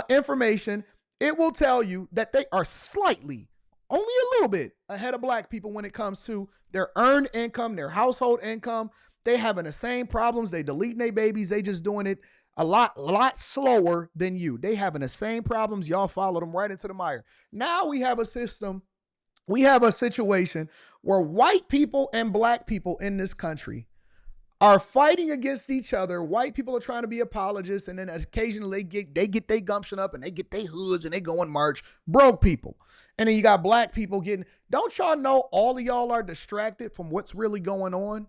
information, it will tell you that they are slightly, only a little bit ahead of black people when it comes to their earned income, their household income. They having the same problems. They deleting their babies. They just doing it a lot slower than you. They having the same problems. Y'all follow them right into the mire. Now we have a system. We have a situation where white people and black people in this country are fighting against each other. White people are trying to be apologists, and then occasionally they get their gumption up and they get their hoods and they go and march. Broke people. And then you got black people getting, don't y'all know all of y'all are distracted from what's really going on?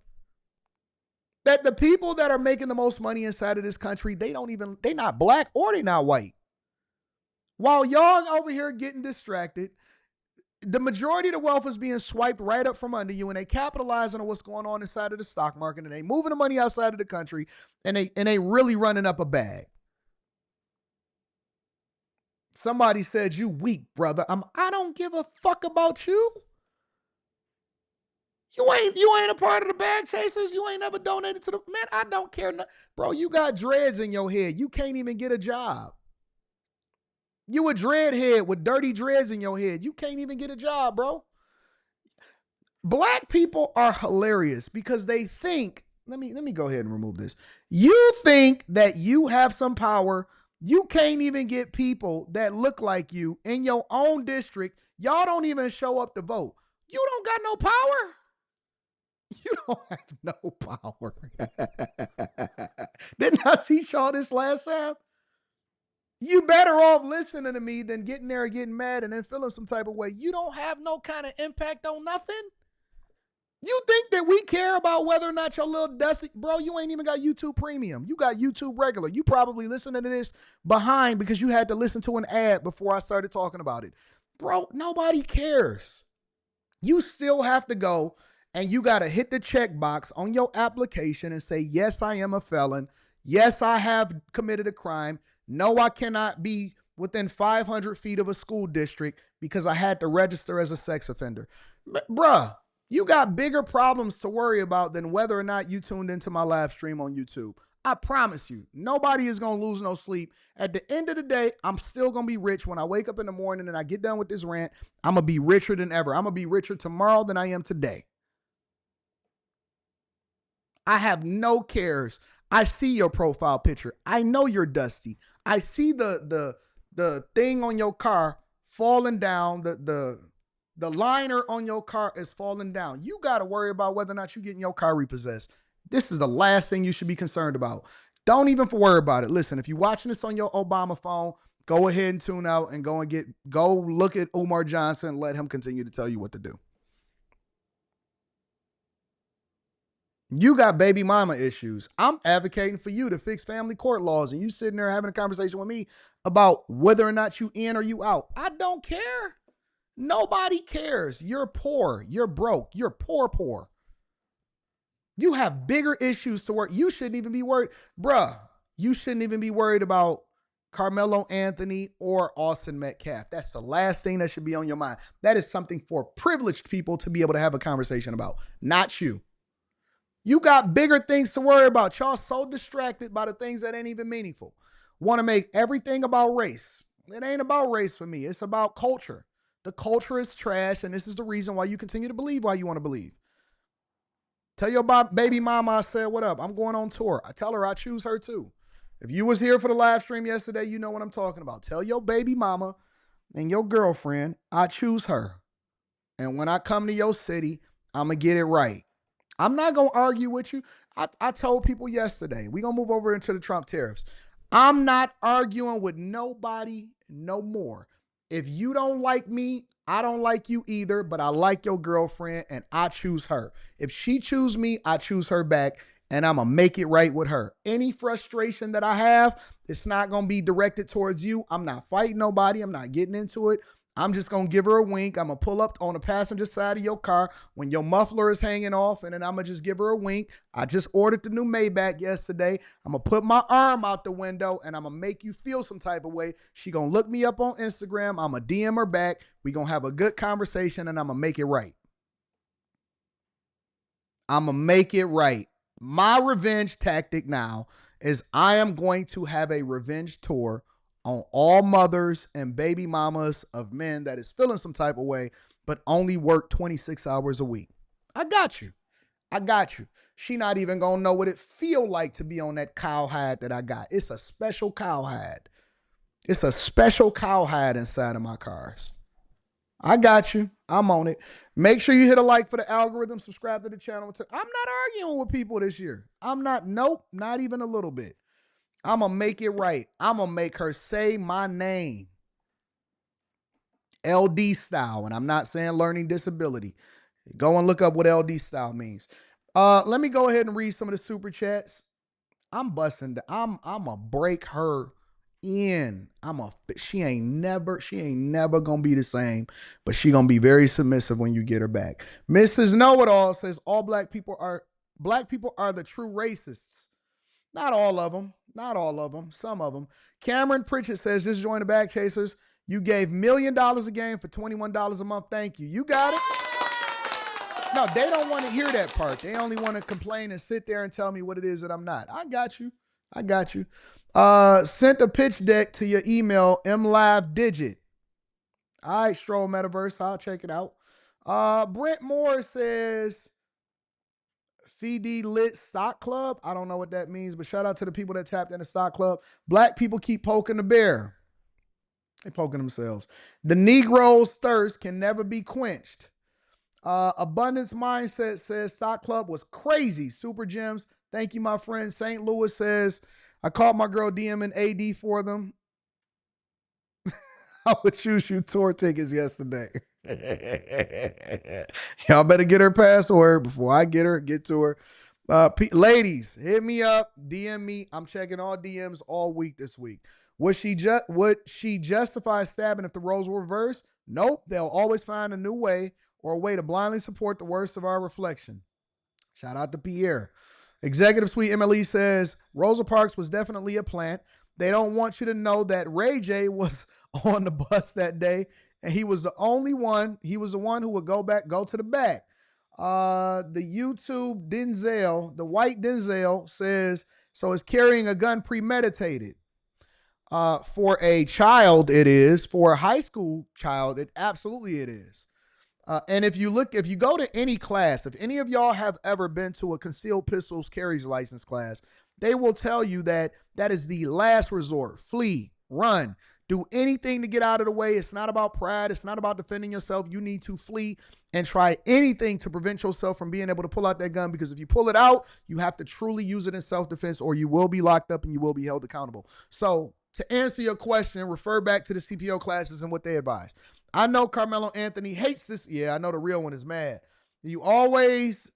That the people that are making the most money inside of this country, they not black or they not white. While y'all over here getting distracted, the majority of the wealth is being swiped right up from under you, and they capitalizing on what's going on inside of the stock market, and they moving the money outside of the country, and they really running up a bag. Somebody said you weak, brother. I don't give a fuck about you. You ain't a part of the bag chasers. You ain't never donated to the man. I don't care, bro. You got dreads in your head. You can't even get a job. You a dreadhead with dirty dreads in your head. You can't even get a job, bro. Black people are hilarious because they think, let me go ahead and remove this. You think that you have some power. You can't even get people that look like you in your own district. Y'all don't even show up to vote. You don't got no power. You don't have no power. Didn't I teach y'all this last time? You better off listening to me than getting there and getting mad and then feeling some type of way. You don't have no kind of impact on nothing. You think that we care about whether or not your little dusty, bro, you ain't even got YouTube Premium. You got YouTube regular. You probably listening to this behind because you had to listen to an ad before I started talking about it. Bro, nobody cares. You still have to go and you got to hit the check box on your application and say, yes, I am a felon. Yes, I have committed a crime. No, I cannot be within 500 feet of a school district because I had to register as a sex offender. Bruh, you got bigger problems to worry about than whether or not you tuned into my live stream on YouTube. I promise you, nobody is going to lose no sleep. At the end of the day, I'm still going to be rich. When I wake up in the morning and I get done with this rant, I'm going to be richer than ever. I'm going to be richer tomorrow than I am today. I have no cares. I see your profile picture. I know you're dusty. I see the thing on your car falling down. The liner on your car is falling down. You got to worry about whether or not you're getting your car repossessed. This is the last thing you should be concerned about. Don't even worry about it. Listen, if you're watching this on your Obama phone, go ahead and tune out and go look at Umar Johnson and let him continue to tell you what to do. You got baby mama issues. I'm advocating for you to fix family court laws, and you sitting there having a conversation with me about whether or not you in or you out. I don't care. Nobody cares. You're poor. You're broke. You're poor. You have bigger issues to work. You shouldn't even be worried. Bruh, you shouldn't even be worried about Karmelo Anthony or Austin Metcalf. That's the last thing that should be on your mind. That is something for privileged people to be able to have a conversation about, not you. You got bigger things to worry about. Y'all so distracted by the things that ain't even meaningful. Want to make everything about race. It ain't about race for me. It's about culture. The culture is trash, and this is the reason why you continue to believe why you want to believe. Tell your baby mama I said what up. I'm going on tour. I tell her I choose her too. If you was here for the live stream yesterday, you know what I'm talking about. Tell your baby mama and your girlfriend I choose her. And when I come to your city, I'm going to get it right. I'm not going to argue with you. I told people yesterday, we're going to move over into the Trump tariffs. I'm not arguing with nobody no more. If you don't like me, I don't like you either, but I like your girlfriend and I choose her. If she choose me, I choose her back and I'm going to make it right with her. Any frustration that I have, it's not going to be directed towards you. I'm not fighting nobody. I'm not getting into it. I'm just going to give her a wink. I'm going to pull up on the passenger side of your car when your muffler is hanging off, and then I'm going to just give her a wink. I just ordered the new Maybach yesterday. I'm going to put my arm out the window, and I'm going to make you feel some type of way. She going to look me up on Instagram. I'm going to DM her back. We going to have a good conversation, and I'm going to make it right. I'm going to make it right. My revenge tactic now is I am going to have a revenge tour on all mothers and baby mamas of men that is feeling some type of way, but only work 26 hours a week. I got you. She not even gonna know what it feel like to be on that cowhide that I got. It's a special cowhide. It's a special cowhide inside of my cars. I got you. I'm on it. Make sure you hit a like for the algorithm. Subscribe to the channel. I'm not arguing with people this year. Nope, not even a little bit. I'm going to make it right. I'm going to make her say my name. LD style. And I'm not saying learning disability. Go and look up what LD style means. Let me go ahead and read some of the super chats. I'm busting. I'm going to break her in. She ain't never going to be the same, but she going to be very submissive when you get her back. Mrs. Know-It-All says all black people are the true racists. Not all of them. Some of them. Cameron Pritchett says, just join the Bag Chasers. You gave $1 million a game for $21 a month. Thank you. You got it. No, they don't want to hear that part. They only want to complain and sit there and tell me what it is that I'm not. I got you. I got you. Sent a pitch deck to your email, mlivedigit. All right, Stroll Metaverse. I'll check it out. Brent Moore says, FD Lit Stock Club. I don't know what that means, but shout out to the people that tapped in the stock club. Black people keep poking the bear. They poking themselves. The Negro's thirst can never be quenched. Abundance Mindset says stock club was crazy. Super gems. Thank you, my friend. St. Louis says, I called my girl DM and AD for them. I would choose you tour tickets yesterday. Y'all better get her password before I get to her. Ladies, hit me up, DM me. I'm checking all DMs all week this week. Would she justify stabbing if the roles were reversed? Nope. They'll always find a new way or a way to blindly support the worst of our reflection. Shout out to Pierre. Executive Suite MLE says Rosa Parks was definitely a plant. They don't want you to know that Ray J was on the bus that day, and he was the only one. He was the one who would go to the back. The YouTube Denzel, the white Denzel says, so is carrying a gun premeditated? For a child, it is. For a high school child, it is. And if you go to any class, if any of y'all have ever been to a concealed pistols carries license class, they will tell you that is the last resort. Flee, run, do anything to get out of the way. It's not about pride. It's not about defending yourself. You need to flee and try anything to prevent yourself from being able to pull out that gun, because if you pull it out, you have to truly use it in self-defense, or you will be locked up and you will be held accountable. So to answer your question, refer back to the CPO classes and what they advise. I know Karmelo Anthony hates this. Yeah, I know the real one is mad. You always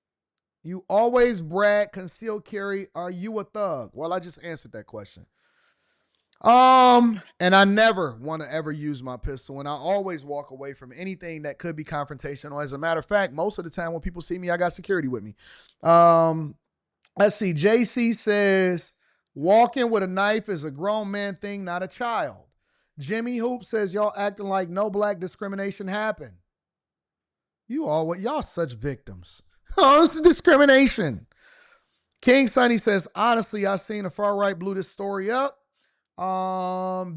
brag concealed carry. Are you a thug? Well, I just answered that question. And I never want to ever use my pistol, and I always walk away from anything that could be confrontational. As a matter of fact, most of the time when people see me, I got security with me. Let's see. JC says walking with a knife is a grown man thing, not a child. Jimmy Hoop says y'all acting like no black discrimination happened. Y'all such victims. Oh, this is discrimination. King Sonny says, honestly, I seen a far right blew this story up.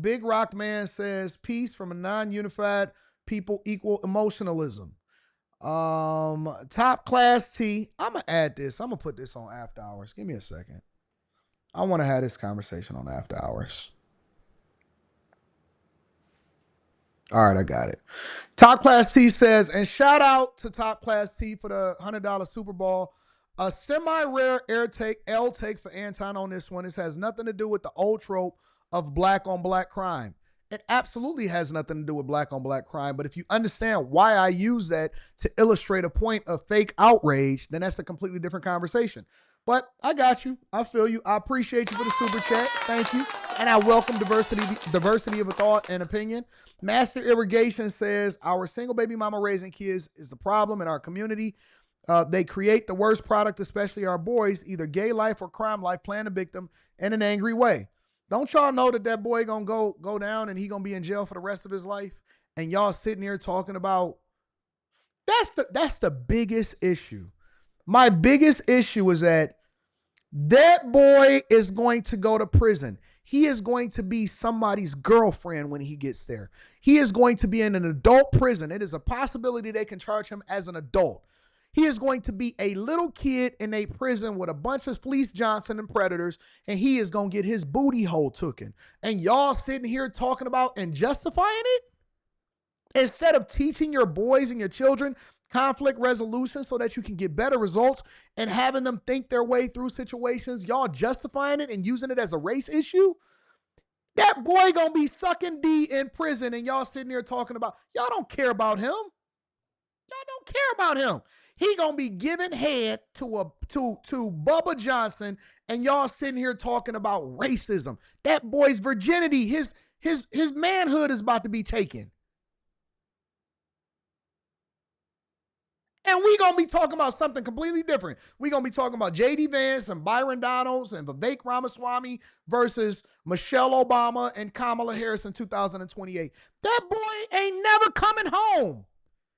Big Rock Man says peace from a non-unified people equal emotionalism. Top Class T. I'm gonna add this. I'm gonna put this on After Hours. Give me a second. I want to have this conversation on After Hours. All right, I got it. Top Class T says, and shout out to Top Class T for the $100 Super Bowl. A semi-rare L take for Anton on this one. This has nothing to do with the old trope of black on black crime. It absolutely has nothing to do with black on black crime. But if you understand why I use that to illustrate a point of fake outrage, then that's a completely different conversation. But I got you. I feel you. I appreciate you for the super chat. Thank you. And I welcome diversity of thought and opinion. Master Irrigation says, our single baby mama raising kids is the problem in our community. They create the worst product, especially our boys, either gay life or crime life, playing the victim in an angry way. Don't y'all know that boy gonna go down and he gonna be in jail for the rest of his life? And y'all sitting here talking about, that's the biggest issue. My biggest issue is that boy is going to go to prison. He is going to be somebody's girlfriend when he gets there. He is going to be in an adult prison. It is a possibility they can charge him as an adult. He is going to be a little kid in a prison with a bunch of Fleece Johnson and predators, and he is going to get his booty hole taken. And y'all sitting here talking about and justifying it? Instead of teaching your boys and your children conflict resolution so that you can get better results and having them think their way through situations, y'all justifying it and using it as a race issue? That boy gonna be sucking D in prison, and y'all sitting here talking about, y'all don't care about him. Y'all don't care about him. He gonna be giving head to Bubba Johnson, and y'all sitting here talking about racism. That boy's virginity, his manhood is about to be taken. And we going to be talking about something completely different. We going to be talking about J.D. Vance and Byron Donalds and Vivek Ramaswamy versus Michelle Obama and Kamala Harris in 2028. That boy ain't never coming home.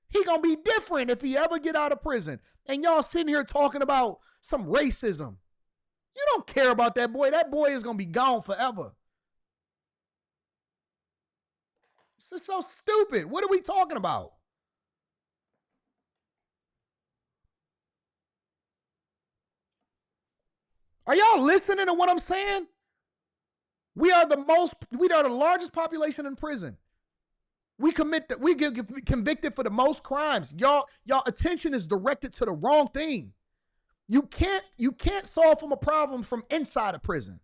He going to be different if he ever get out of prison. And y'all sitting here talking about some racism. You don't care about that boy. That boy is going to be gone forever. This is so stupid. What are we talking about? Are y'all listening to what I'm saying? We are the largest population in prison. We get convicted for the most crimes. Y'all attention is directed to the wrong thing. You can't solve a problem from inside a prison.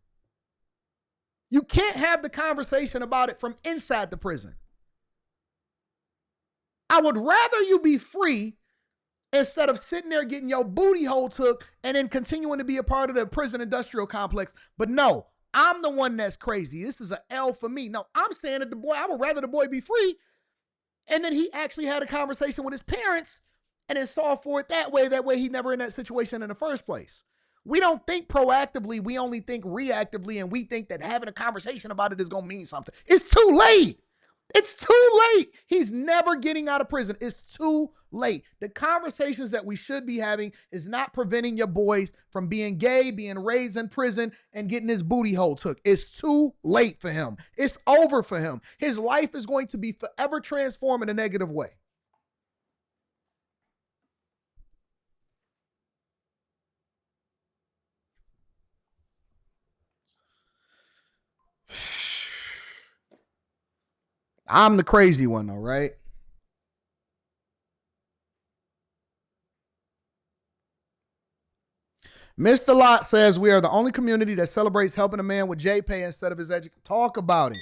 You can't have the conversation about it from inside the prison. I would rather you be free instead of sitting there getting your booty hole took and then continuing to be a part of the prison industrial complex. But no, I'm the one that's crazy. This is an L for me. No, I'm saying that I would rather the boy be free. And then he actually had a conversation with his parents and then saw for it that way. That way he never in that situation in the first place. We don't think proactively. We only think reactively, and we think that having a conversation about it is going to mean something. It's too late. It's too late. He's never getting out of prison. It's too late. The conversations that we should be having is not preventing your boys from being gay, being raised in prison, and getting his booty hole took. It's too late for him. It's over for him. His life is going to be forever transformed in a negative way. I'm the crazy one, though, right? Mr. Lot says we are the only community that celebrates helping a man with J-Pay instead of his education. Talk about it.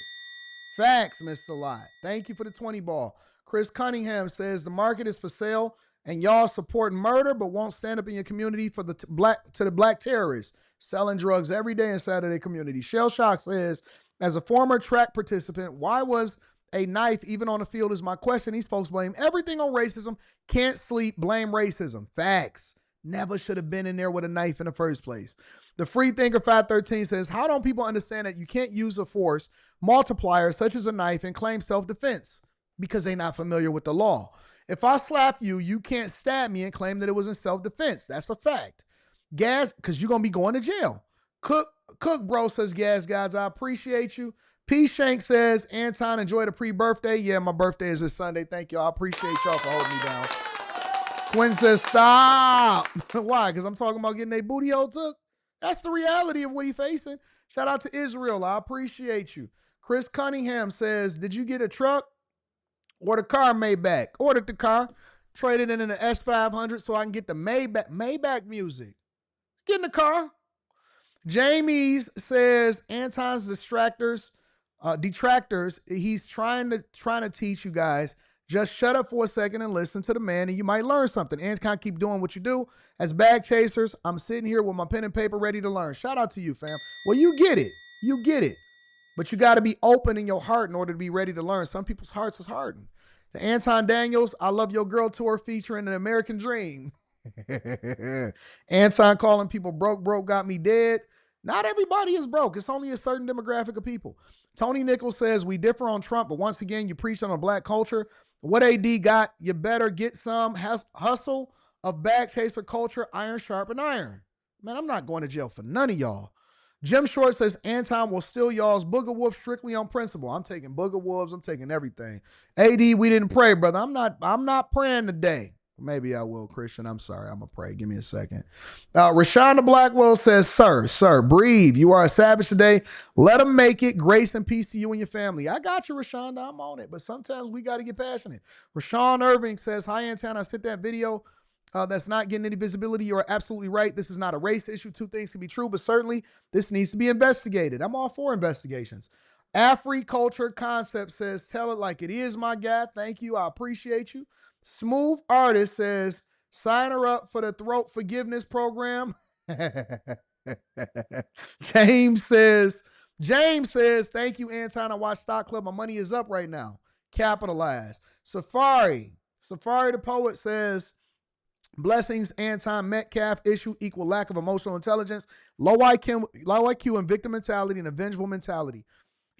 Facts, Mr. Lot. Thank you for the 20 ball. Chris Cunningham says the market is for sale and y'all support murder but won't stand up in your community for the black terrorists selling drugs every day inside of their community. Shell Shock says, as a former track participant, why was a knife even on the field is my question. These folks blame everything on racism. Can't sleep, blame racism. Facts. Never should have been in there with a knife in the first place. The Free Thinker 513 says, how don't people understand that you can't use a force multiplier such as a knife and claim self-defense? Because they're not familiar with the law. If I slap you, you can't stab me and claim that it was in self-defense. That's a fact. Gas, because you're going to be going to jail. Cook bro says, Gas guys, I appreciate you. P. Shank says, Anton, enjoy the pre-birthday. Yeah, my birthday is this Sunday. Thank y'all. I appreciate y'all for holding me down. Quinn says, stop. Why? Because I'm talking about getting a booty hole took? That's the reality of what he's facing. Shout out to Israel. I appreciate you. Chris Cunningham says, did you get a truck or the car Maybach? Ordered the car. Traded it in an S500 so I can get the Maybach music. Get in the car. Jamie's says, Anton's detractors, he's trying to teach you guys. Just shut up for a second and listen to the man, and you might learn something. Anton, keep doing what you do. As bag chasers, I'm sitting here with my pen and paper ready to learn. Shout out to you, fam. Well, you get it. You get it. But you got to be open in your heart in order to be ready to learn. Some people's hearts is hardened. The Anton Daniels, I Love Your Girl tour featuring An American Dream. Anton calling people broke got me dead. Not everybody is broke. It's only a certain demographic of people. Tony Nichols says, we differ on Trump, but once again, you preach on a black culture. What AD got, you better get some hustle of bag chaser culture, iron sharpen iron. Man, I'm not going to jail for none of y'all. Jim Short says, Anton will steal y'all's Booger Wolf strictly on principle. I'm taking Booger Wolves. I'm taking everything. AD, we didn't pray, brother. I'm not praying today. Maybe I will, Christian. I'm sorry. I'm going to pray. Give me a second. Rashonda Blackwell says, sir, breathe. You are a savage today. Let them make it. Grace and peace to you and your family. I got you, Rashonda. I'm on it. But sometimes we got to get passionate. Rashawn Irving says, hi, Anton. I sent that video that's not getting any visibility. You are absolutely right. This is not a race issue. Two things can be true, but certainly this needs to be investigated. I'm all for investigations. Afri Culture Concept says, tell it like it is, my guy. Thank you. I appreciate you. Smooth Artist says, sign her up for the throat forgiveness program. James says, thank you, Anton. I watched Stock Club. My money is up right now. Capitalize. Safari the Poet says, blessings, Anton. Metcalf issue equal lack of emotional intelligence, low IQ and victim mentality and a vengeful mentality.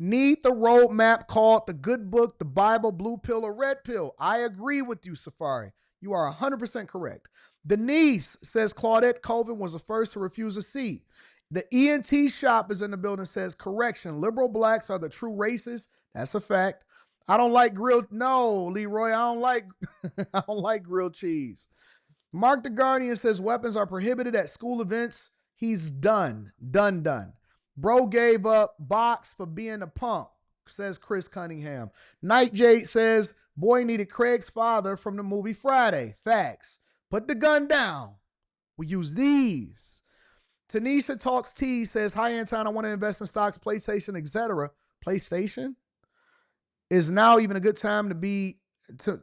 Need the roadmap called the Good Book, the Bible, Blue Pill, or Red Pill. I agree with you, Safari. You are 100% correct. Denise says Claudette Colvin was the first to refuse a seat. The ENT shop is in the building, says, correction, liberal blacks are the true racists. That's a fact. I don't like grilled. No, Leroy, I don't like I don't like grilled cheese. Mark the Guardian says weapons are prohibited at school events. He's done. Done. Bro gave up box for being a punk, says Chris Cunningham. Nightjade says boy needed Craig's father from the movie Friday. Facts. Put the gun down. We use these. Tanisha Talks T says, hi, Anton, I want to invest in stocks, PlayStation, etc. PlayStation? Is now even a good time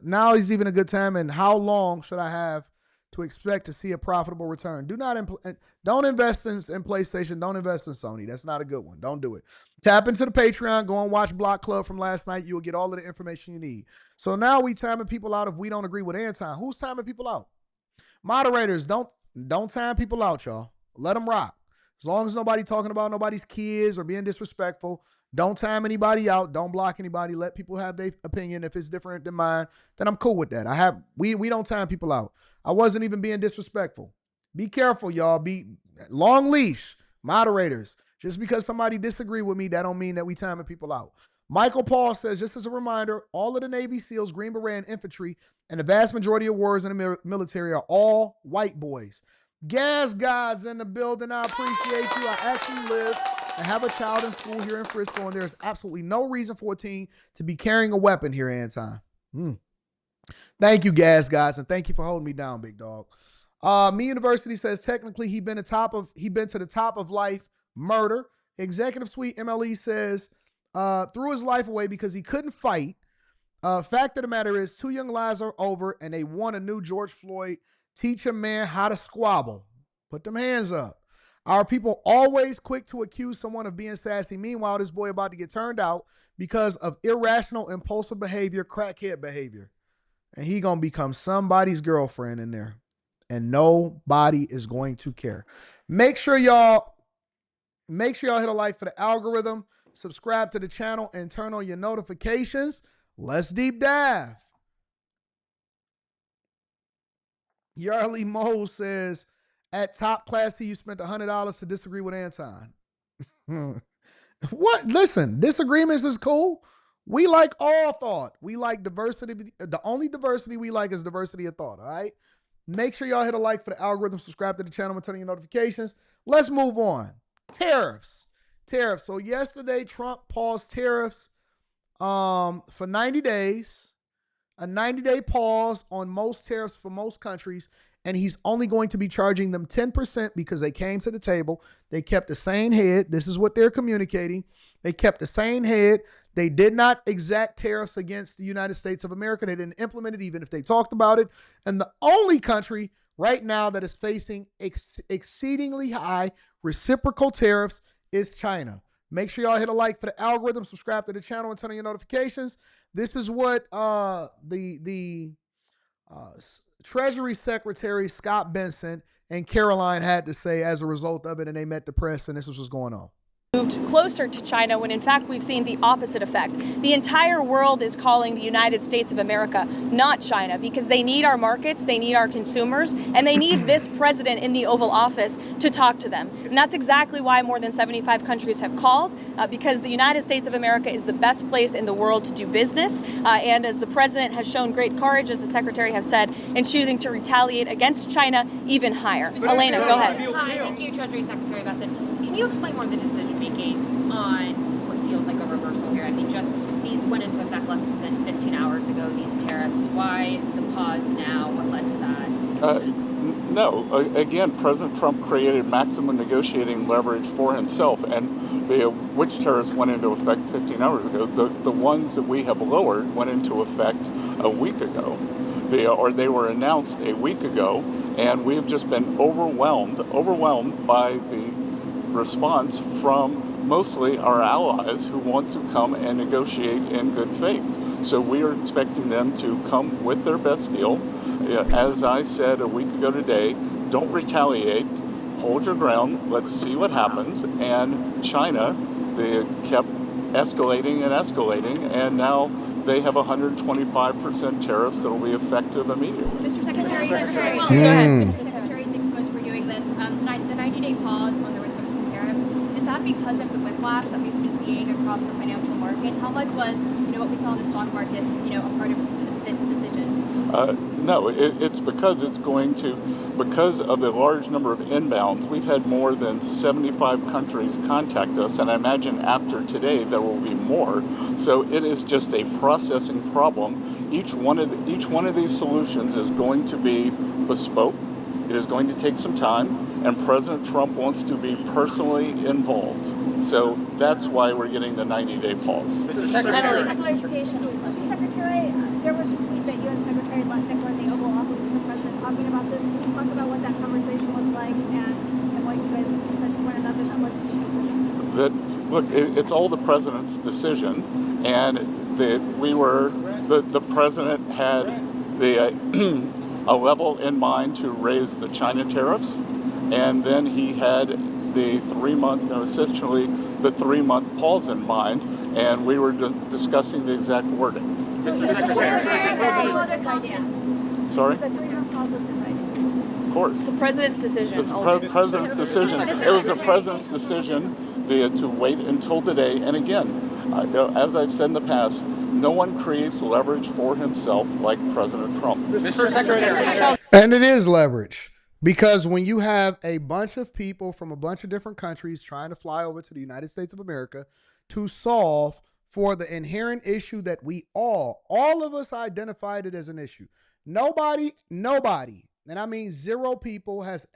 now is even a good time, and how long should I have to expect to see a profitable return? Don't invest in PlayStation. Don't invest in Sony. That's not a good one. Don't do it. Tap into the Patreon. Go and watch Block Club from last night. You will get all of the information you need. So now we timing people out if we don't agree with Anton. Who's timing people out? Moderators, don't time people out, y'all. Let them rock. As long as nobody talking about nobody's kids or being disrespectful, don't time anybody out. Don't block anybody. Let people have their opinion. If it's different than mine, then I'm cool with that. We don't time people out. I wasn't even being disrespectful. Be careful, y'all. Be long leash. Moderators. Just because somebody disagree with me, that don't mean that we timing people out. Michael Paul says, just as a reminder, all of the Navy SEALs, Green Beret, and infantry, and the vast majority of warriors in the military are all white boys. Gas guys in the building. I appreciate you. I actually live and have a child in school here in Frisco, and there's absolutely no reason for a teen to be carrying a weapon here, Anton. Thank you, gas guys, and thank you for holding me down, big dog. Me University says technically he been to the top of life murder. Executive Suite MLE says threw his life away because he couldn't fight. Fact of the matter is, 2 young lives are over, and they want a new George Floyd. Teach a man how to squabble. Put them hands up. Our people always quick to accuse someone of being sassy. Meanwhile, this boy about to get turned out because of irrational, impulsive behavior, crackhead behavior. And he going to become somebody's girlfriend in there. And nobody is going to care. Make sure y'all hit a like for the algorithm. Subscribe to the channel and turn on your notifications. Let's deep dive. Yarly Mo says, at Top Class T, you spent $100 to disagree with Anton. What? Listen, disagreements is cool. We like all thought. We like diversity. The only diversity we like is diversity of thought, all right? Make sure y'all hit a like for the algorithm, subscribe to the channel, and turn on your notifications. Let's move on. Tariffs. So yesterday, Trump paused tariffs for 90 days. A 90-day pause on most tariffs for most countries, and he's only going to be charging them 10% because they came to the table. They kept the same head. This is what they're communicating. They kept the same head. They did not exact tariffs against the United States of America. They didn't implement it even if they talked about it. And the only country right now that is facing exceedingly high reciprocal tariffs is China. Make sure y'all hit a like for the algorithm, subscribe to the channel, and turn on your notifications. This is what the Treasury Secretary Scott Bessent and Caroline had to say as a result of it, and they met the press, and this was what's going on. Moved closer to China when in fact we've seen the opposite effect. The entire world is calling the United States of America not China because they need our markets, they need our consumers, and they need this president in the Oval Office to talk to them. And that's exactly why more than 75 countries have called, because the United States of America is the best place in the world to do business. And as the president has shown great courage, as the secretary has said, in choosing to retaliate against China even higher. Elena, go ahead. Hi, thank you, Treasury Secretary Bessent. Can you explain more of the decision making on what feels like a reversal here? I mean, just these went into effect less than 15 hours ago, these tariffs. Why the pause now? What led to that? No. Again, President Trump created maximum negotiating leverage for himself. And which tariffs went into effect 15 hours ago? The ones that we have lowered went into effect a week ago. They were announced a week ago. And we have just been overwhelmed by the response from mostly our allies who want to come and negotiate in good faith. So we are expecting them to come with their best deal. As I said a week ago today, don't retaliate, hold your ground, let's see what happens. And China, they kept escalating, and now they have 125% tariffs that will be effective immediately. Mr. Secretary, go ahead. Mr. Secretary, thanks so much for doing this. The 90-day pause on the reciprocal tariffs, that because of the whiplash that we've been seeing across the financial markets? How much was, what we saw in the stock markets, a part of this decision? No, it's because because of the large number of inbounds. We've had more than 75 countries contact us, and I imagine after today there will be more. So it is just a processing problem. Each one of these solutions is going to be bespoke. It is going to take some time, and President Trump wants to be personally involved. So that's why we're getting the 90-day pause. Mr. Secretary, Mr. Secretary, there was a tweet that you and Secretary Lutnick were in the Oval Office with the president talking about this. Can you talk about what that conversation was like and what you guys said to one another that led to this decision? It's all the president's decision, and the president had a level in mind to raise the China tariffs, and then he had the 3-month pause in mind, and we were discussing the exact wording. Sorry? Of course. It's the president's decision. It's the president's decision. It was the president's decision to wait until today. And again, as I've said in the past, no one creates leverage for himself like President Trump. Mr. Secretary. And it is leverage, because when you have a bunch of people from a bunch of different countries trying to fly over to the United States of America to solve for the inherent issue that we all of us identified it as an issue. Nobody, and I mean 0 people has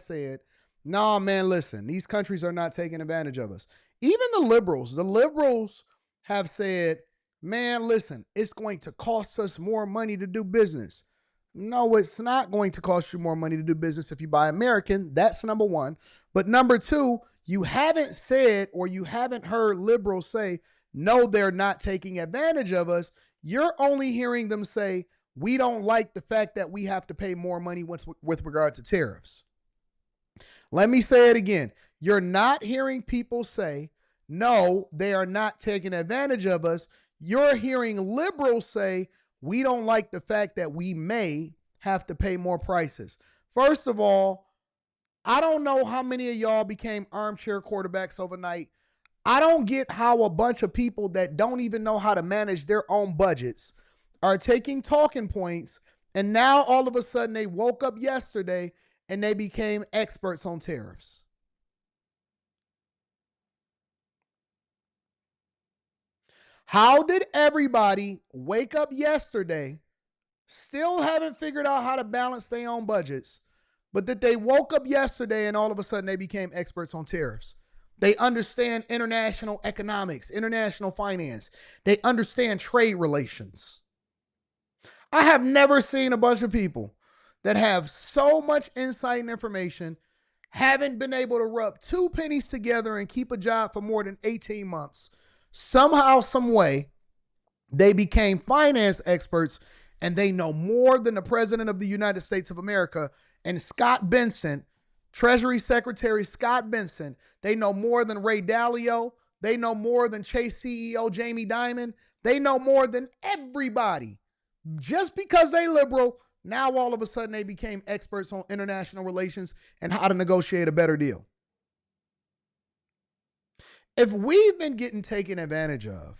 said, nah, man, listen, these countries are not taking advantage of us. Even the liberals have said, man, listen, it's going to cost us more money to do business. No, it's not going to cost you more money to do business if you buy American. That's number one. But number two, you haven't said, or you haven't heard liberals say, no, they're not taking advantage of us. You're only hearing them say, we don't like the fact that we have to pay more money with regard to tariffs. Let me say it again. You're not hearing people say, no, they are not taking advantage of us. You're hearing liberals say, we don't like the fact that we may have to pay more prices. First of all, I don't know how many of y'all became armchair quarterbacks overnight. I don't get how a bunch of people that don't even know how to manage their own budgets are taking talking points, and now all of a sudden they woke up yesterday and they became experts on tariffs. How did everybody wake up yesterday, still haven't figured out how to balance their own budgets, but that they woke up yesterday and all of a sudden they became experts on tariffs? They understand international economics, international finance. They understand trade relations. I have never seen a bunch of people that have so much insight and information, haven't been able to rub 2 pennies together and keep a job for more than 18 months. Somehow, some way, they became finance experts, and they know more than the President of the United States of America and Scott Bessent, Treasury Secretary Scott Bessent. They know more than Ray Dalio. They know more than Chase CEO Jamie Dimon. They know more than everybody. Just because they liberal, now all of a sudden they became experts on international relations and how to negotiate a better deal. If we've been getting taken advantage of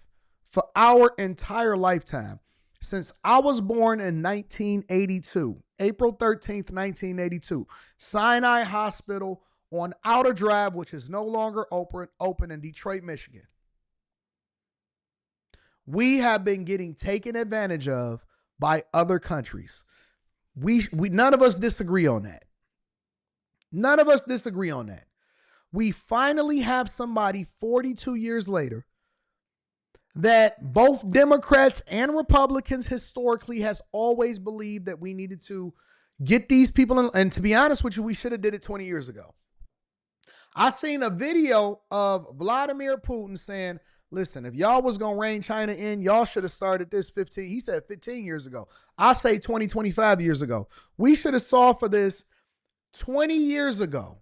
for our entire lifetime, since I was born in 1982, April 13th, 1982, Sinai Hospital on Outer Drive, which is no longer open in Detroit, Michigan. We have been getting taken advantage of by other countries. We none of us disagree on that. None of us disagree on that. We finally have somebody 42 years later that both Democrats and Republicans historically has always believed that we needed to get these people in. And to be honest with you, we should have did it 20 years ago. I seen a video of Vladimir Putin saying, listen, if y'all was going to rein China in, y'all should have started this 15 years ago. I say 20, 25 years ago. We should have solved for this 20 years ago.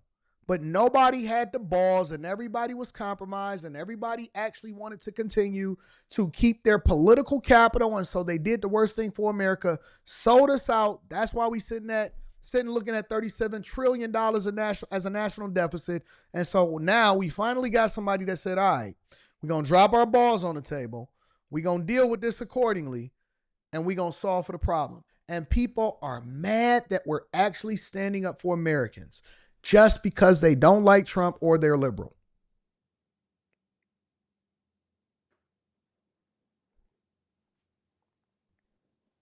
But nobody had the balls, and everybody was compromised, and everybody actually wanted to continue to keep their political capital. And so they did the worst thing for America, sold us out. That's why we sitting at sitting looking at $37 trillion as a national deficit. And so now we finally got somebody that said, all right, we're going to drop our balls on the table. We're going to deal with this accordingly, and we're going to solve for the problem. And people are mad that we're actually standing up for Americans just because they don't like Trump or they're liberal.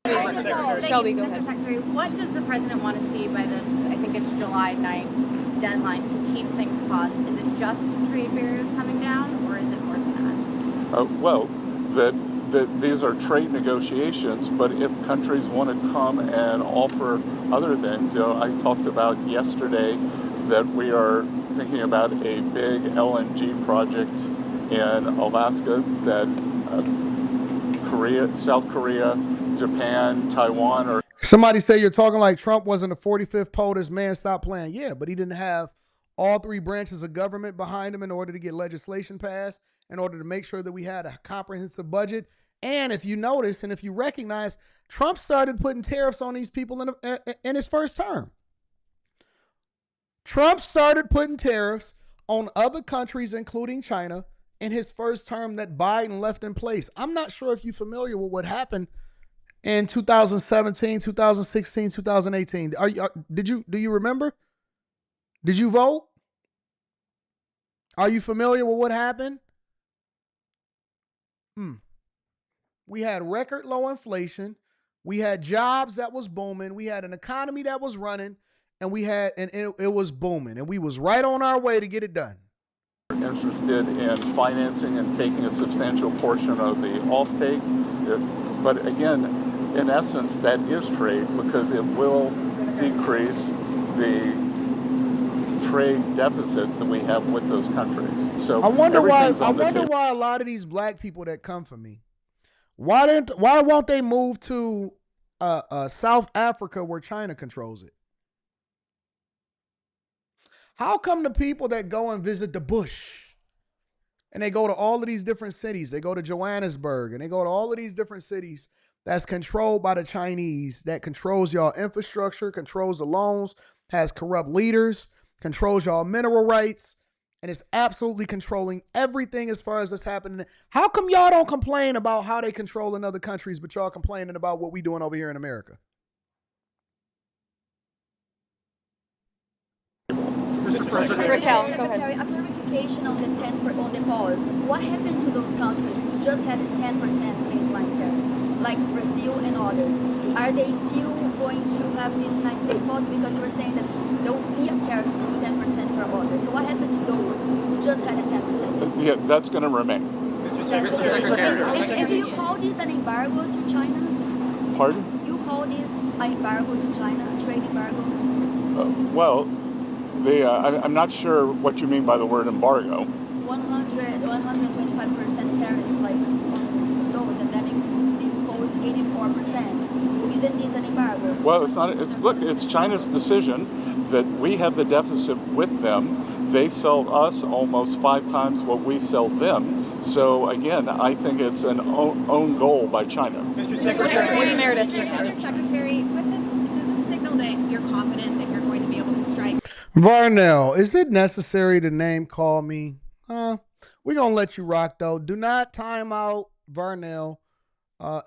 Shelby, go ahead. Mr. Secretary, what does the president want to see by this, I think it's July 9th deadline, to keep things paused? Is it just trade barriers coming down, or is it more than that? Well, these are trade negotiations, but if countries want to come and offer other things, I talked about yesterday that we are thinking about a big LNG project in Alaska that South Korea, Japan, Taiwan, or somebody say you're talking like Trump wasn't the 45th POTUS, man, stop playing. Yeah, but he didn't have all three branches of government behind him in order to get legislation passed, in order to make sure that we had a comprehensive budget. And if you notice and if you recognize, Trump started putting tariffs on these people in his first term. Trump started putting tariffs on other countries, including China, in his first term that Biden left in place. I'm not sure if you're familiar with what happened in 2017, 2016, 2018. Do you remember? Did you vote? Are you familiar with what happened? We had record low inflation. We had jobs that was booming. We had an economy that was running, and it was booming, and we was right on our way to get it done. Interested in financing and taking a substantial portion of the offtake. But again, in essence, that is trade, because it will decrease the trade deficit that we have with those countries. So I wonder why a lot of these black people that come for me, why won't they move to South Africa where China controls it? How come the people that go and visit the bush and they go to all of these different cities, they go to Johannesburg and they go to all of these different cities that's controlled by the Chinese, that controls y'all infrastructure, controls the loans, has corrupt leaders, controls y'all mineral rights, and it's absolutely controlling everything as far as that's happening? How come y'all don't complain about how they control in other countries, but y'all complaining about what we doing over here in America? Raquel, go ahead. Secretary, a clarification on the pause. What happened to those countries who just had 10% baseline tariffs, like Brazil and others? Are they still going to have this 90-day pause? Because you were saying that there will be a tariff of 10% for others. So what happened to those who just had a 10%? Yeah, that's going to remain. Mr. Secretary. And do you call this an embargo to China? Pardon? You call this an embargo to China, a trade embargo? I'm not sure what you mean by the word embargo. 125% tariffs, like on those, and then impose 84%. Isn't this an embargo? Well, it's not. It's China's decision that we have the deficit with them. They sell us almost 5 times what we sell them. So again, I think it's an own goal by China. Mr. Secretary, Mr. Secretary, does this signal that you're confident that you're going to be able to strike? Varnell, is it necessary to name call me? We're going to let you rock, though. Do not time out Varnell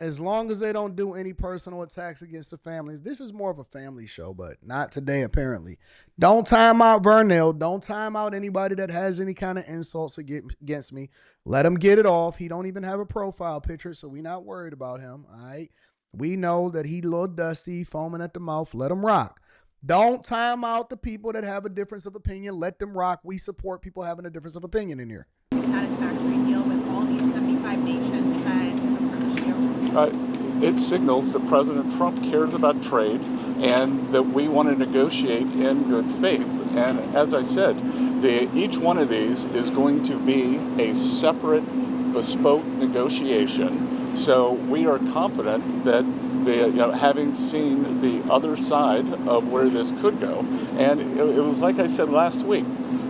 as long as they don't do any personal attacks against the families. This is more of a family show, but not today, apparently. Don't time out Varnell. Don't time out anybody that has any kind of insults against me. Let him get it off. He don't even have a profile picture, so we're not worried about him, all right? We know that he a little dusty, foaming at the mouth. Let him rock. Don't time out the people that have a difference of opinion. Let them rock. We support people having a difference of opinion in here. Satisfactory deal with all these 75 nations that approach you? It signals that President Trump cares about trade and that we want to negotiate in good faith. And as I said, each one of these is going to be a separate, bespoke negotiation. So we are confident that having seen the other side of where this could go, and it was like I said last week,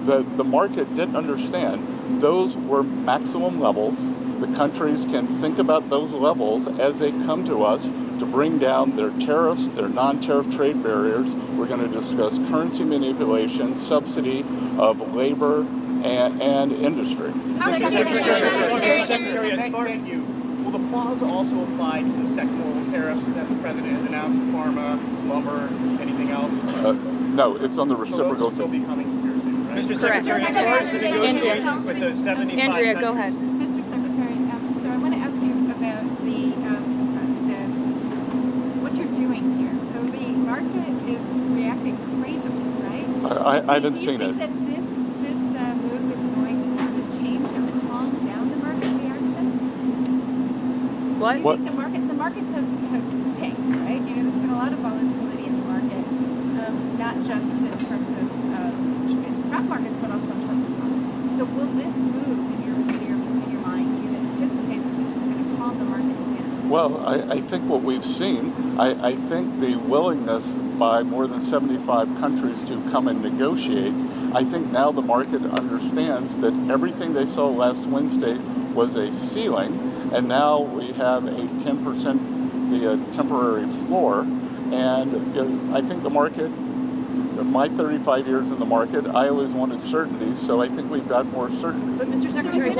the market didn't understand. Those were maximum levels. the countries can think about those levels as they come to us to bring down their tariffs, their non-tariff trade barriers. We're going to discuss currency manipulation, subsidy of labor and industry. Secretary, as far as you, will the pause also apply to the sectoral tariffs that the president has announced, pharma, lumber, anything else? No, it's on the reciprocal. So those will still be coming here soon, right? Mr. Correct. Secretary, as far as the negotiations with the 75 Andrea, go countries- ahead. Mr. Secretary, so I want to ask you about the what you're doing here. So the market is reacting crazily, right? I haven't seen it. Do you think that this move is going to sort of change and calm down the market reaction? What? Do you think the markets have tanked, right? You know, there's been a lot of volatility in the market, not just in terms of stock markets, but also in terms of bonds. So will this move, in your mind, do you anticipate that this is going to calm the markets down? Well, I think what we've seen, I think the willingness by more than 75 countries to come and negotiate, I think now the market understands that everything they saw last Wednesday was a ceiling, and now we have a 10% temporary floor, and I think the market, my 35 years in the market, I always wanted certainty, so I think we've got more certainty. But Mr. Secretary,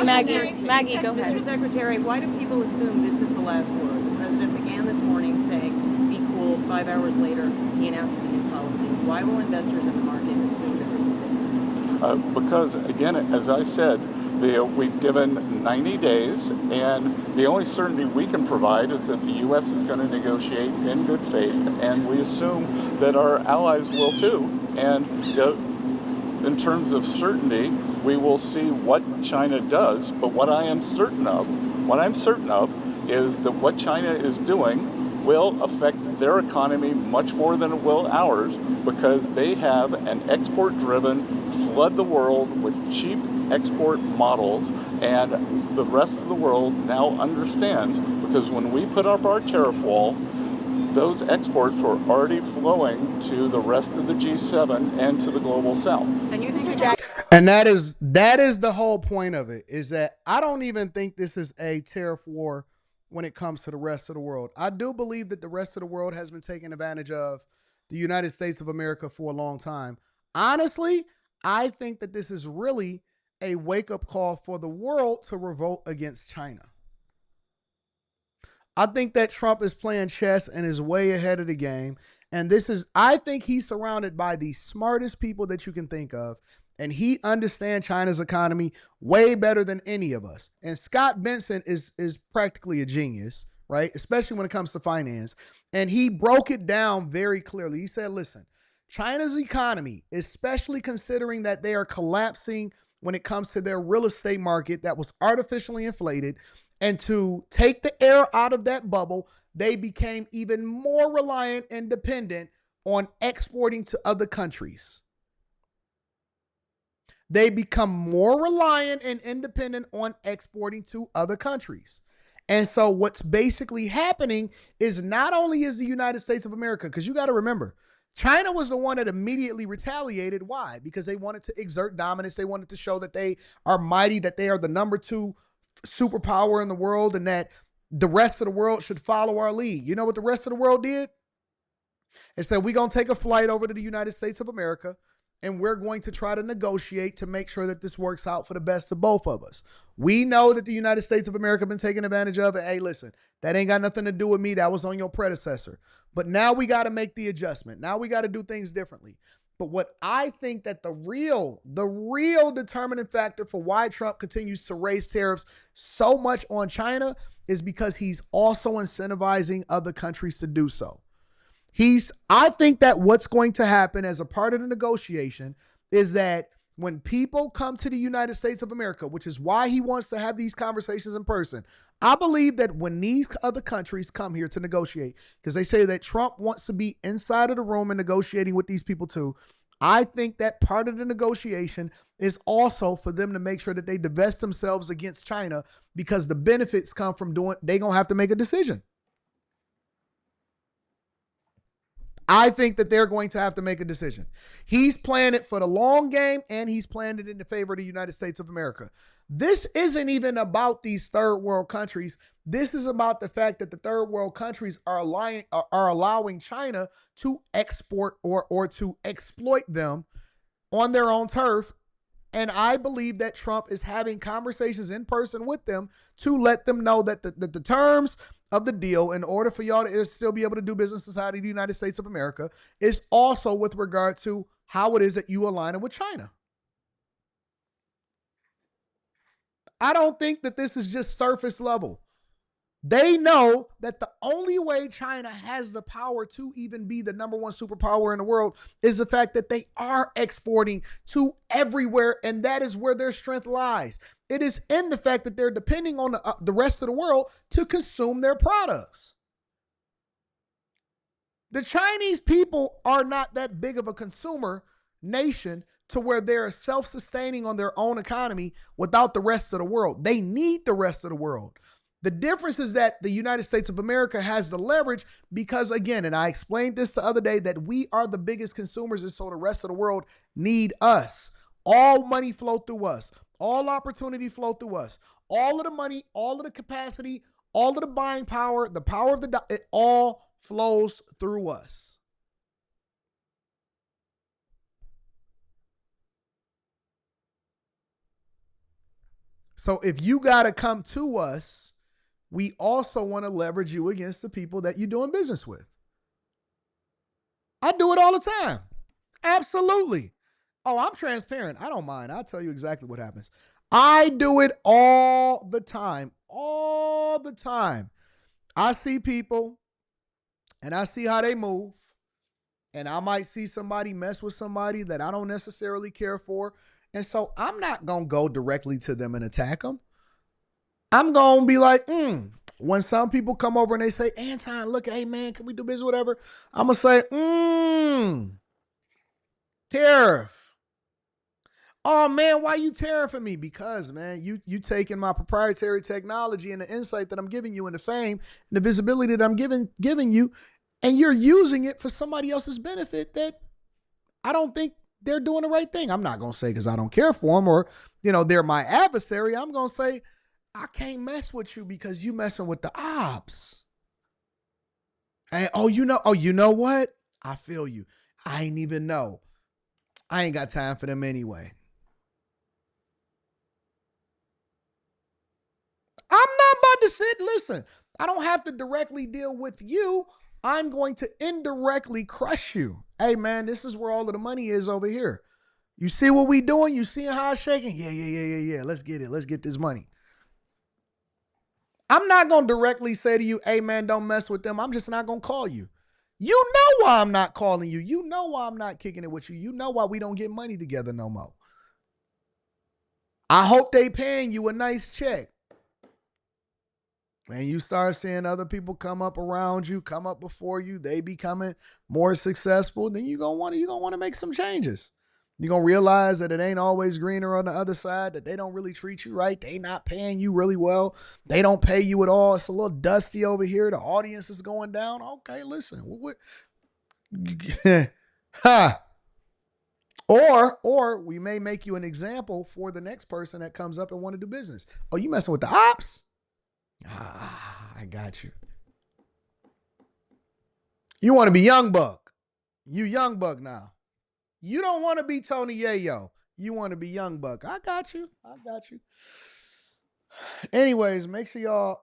Maggie, go ahead. Mr. Secretary, why do people assume this is the last word? The president began this morning saying, be cool. 5 hours later, he announces a new policy. Why will investors in the market assume that this is it? Because, again, as I said, we've given 90 days, and the only certainty we can provide is that the U.S. is going to negotiate in good faith, and we assume that our allies will too. And in terms of certainty, we will see what China does. But what I'm certain of is that what China is doing will affect their economy much more than it will ours, because they have an export-driven, flood the world with cheap export models, and the rest of the world now understands, because when we put up our tariff wall, those exports were already flowing to the rest of the G7 and to the global South. And you think And that is the whole point of it, is that I don't even think this is a tariff war when it comes to the rest of the world. I do believe that the rest of the world has been taking advantage of the United States of America for a long time. Honestly, I think that this is really a wake-up call for the world to revolt against China. I think that Trump is playing chess and is way ahead of the game. And I think he's surrounded by the smartest people that you can think of. And he understands China's economy way better than any of us. And Scott Benson is practically a genius, right? Especially when it comes to finance. And he broke it down very clearly. He said, listen, China's economy, especially considering that they are collapsing when it comes to their real estate market that was artificially inflated, and to take the air out of that bubble, they became even more reliant and dependent on exporting to other countries. They become more reliant and independent on exporting to other countries. And so what's basically happening is, not only is the United States of America, because you got to remember, China was the one that immediately retaliated. Why? Because they wanted to exert dominance. They wanted to show that they are mighty, that they are the #2 superpower in the world, and that the rest of the world should follow our lead. You know what the rest of the world did? It said, we're going to take a flight over to the United States of America, and we're going to try to negotiate to make sure that this works out for the best of both of us. We know that the United States of America been taken advantage of, and hey, listen, that ain't got nothing to do with me. That was on your predecessor. But now we got to make the adjustment. Now we got to do things differently. But what I think that the real determining factor for why Trump continues to raise tariffs so much on China is because he's also incentivizing other countries to do so. I think that what's going to happen as a part of the negotiation is that when people come to the United States of America, which is why he wants to have these conversations in person, I believe that when these other countries come here to negotiate, because they say that Trump wants to be inside of the room and negotiating with these people too, I think that part of the negotiation is also for them to make sure that they divest themselves against China, because the benefits come from they're going to have to make a decision. I think that they're going to have to make a decision. He's playing it for the long game, and he's playing it in the favor of the United States of America. This isn't even about these third world countries. This is about the fact that the third world countries are allowing China to export or to exploit them on their own turf. And I believe that Trump is having conversations in person with them to let them know that the terms of the deal, in order for y'all to still be able to do business inside of the United States of America, is also with regard to how it is that you align it with China. I don't think that this is just surface level. They know that the only way China has the power to even be the number one superpower in the world is the fact that they are exporting to everywhere, and that is where their strength lies. It is in the fact that they're depending on the rest of the world to consume their products. The Chinese people are not that big of a consumer nation to where they're self-sustaining on their own economy without the rest of the world. They need the rest of the world. The difference is that the United States of America has the leverage because, again, and I explained this the other day, that we are the biggest consumers, and so the rest of the world need us. All money flow through us. All opportunity flow through us. All of the money, all of the capacity, all of the buying power, the power of it all flows through us. So if you got to come to us, we also want to leverage you against the people that you're doing business with. I do it all the time. Absolutely. Oh, I'm transparent. I don't mind. I'll tell you exactly what happens. I do it all the time. All the time. I see people and I see how they move. And I might see somebody mess with somebody that I don't necessarily care for. And so I'm not going to go directly to them and attack them. I'm going to be like, when some people come over and they say, Anton, look, hey, man, can we do business, whatever? I'm going to say, tariff. Oh, man, why you tariffing me? Because, man, you taking my proprietary technology and the insight that I'm giving you and the fame and the visibility that I'm giving you, and you're using it for somebody else's benefit that I don't think they're doing the right thing. I'm not going to say because I don't care for them or, they're my adversary. I'm going to say, I can't mess with you because you messing with the ops. And you know what? I feel you. I ain't even know. I ain't got time for them anyway. I'm not about to listen, I don't have to directly deal with you. I'm going to indirectly crush you. Hey, man, this is where all of the money is over here. You see what we doing? You seeing how it's shaking? Yeah. Let's get it. Let's get this money. I'm not going to directly say to you, hey, man, don't mess with them. I'm just not going to call you. You know why I'm not calling you. You know why I'm not kicking it with you. You know why we don't get money together no more. I hope they paying you a nice check. And you start seeing other people come up around you, come up before you, they becoming more successful, then you're going to want to make some changes. You're going to realize that it ain't always greener on the other side, that they don't really treat you right. They not paying you really well. They don't pay you at all. It's a little dusty over here. The audience is going down. Okay, listen. Or we may make you an example for the next person that comes up and want to do business. Oh, you messing with the ops? I got you. You want to be Young Buck. You Young Buck now. You don't want to be Tony Yayo. You want to be Young Buck. I got you. Anyways, make sure y'all.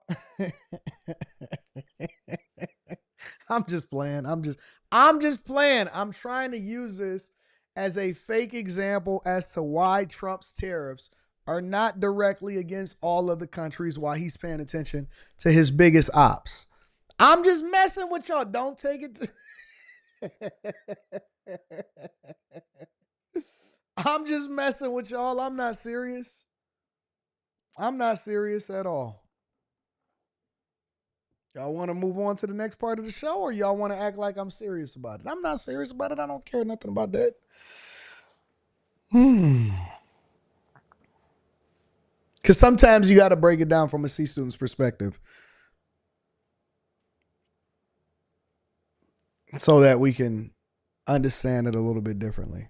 I'm just playing. I'm just playing. I'm trying to use this as a fake example as to why Trump's tariffs are not directly against all of the countries while he's paying attention to his biggest ops. I'm just messing with y'all. Don't take it. I'm just messing with y'all. I'm not serious. I'm not serious at all. Y'all want to move on to the next part of the show, or y'all want to act like I'm serious about it? I'm not serious about it. I don't care nothing about that. Because sometimes you got to break it down from a C student's perspective so that we can understand it a little bit differently.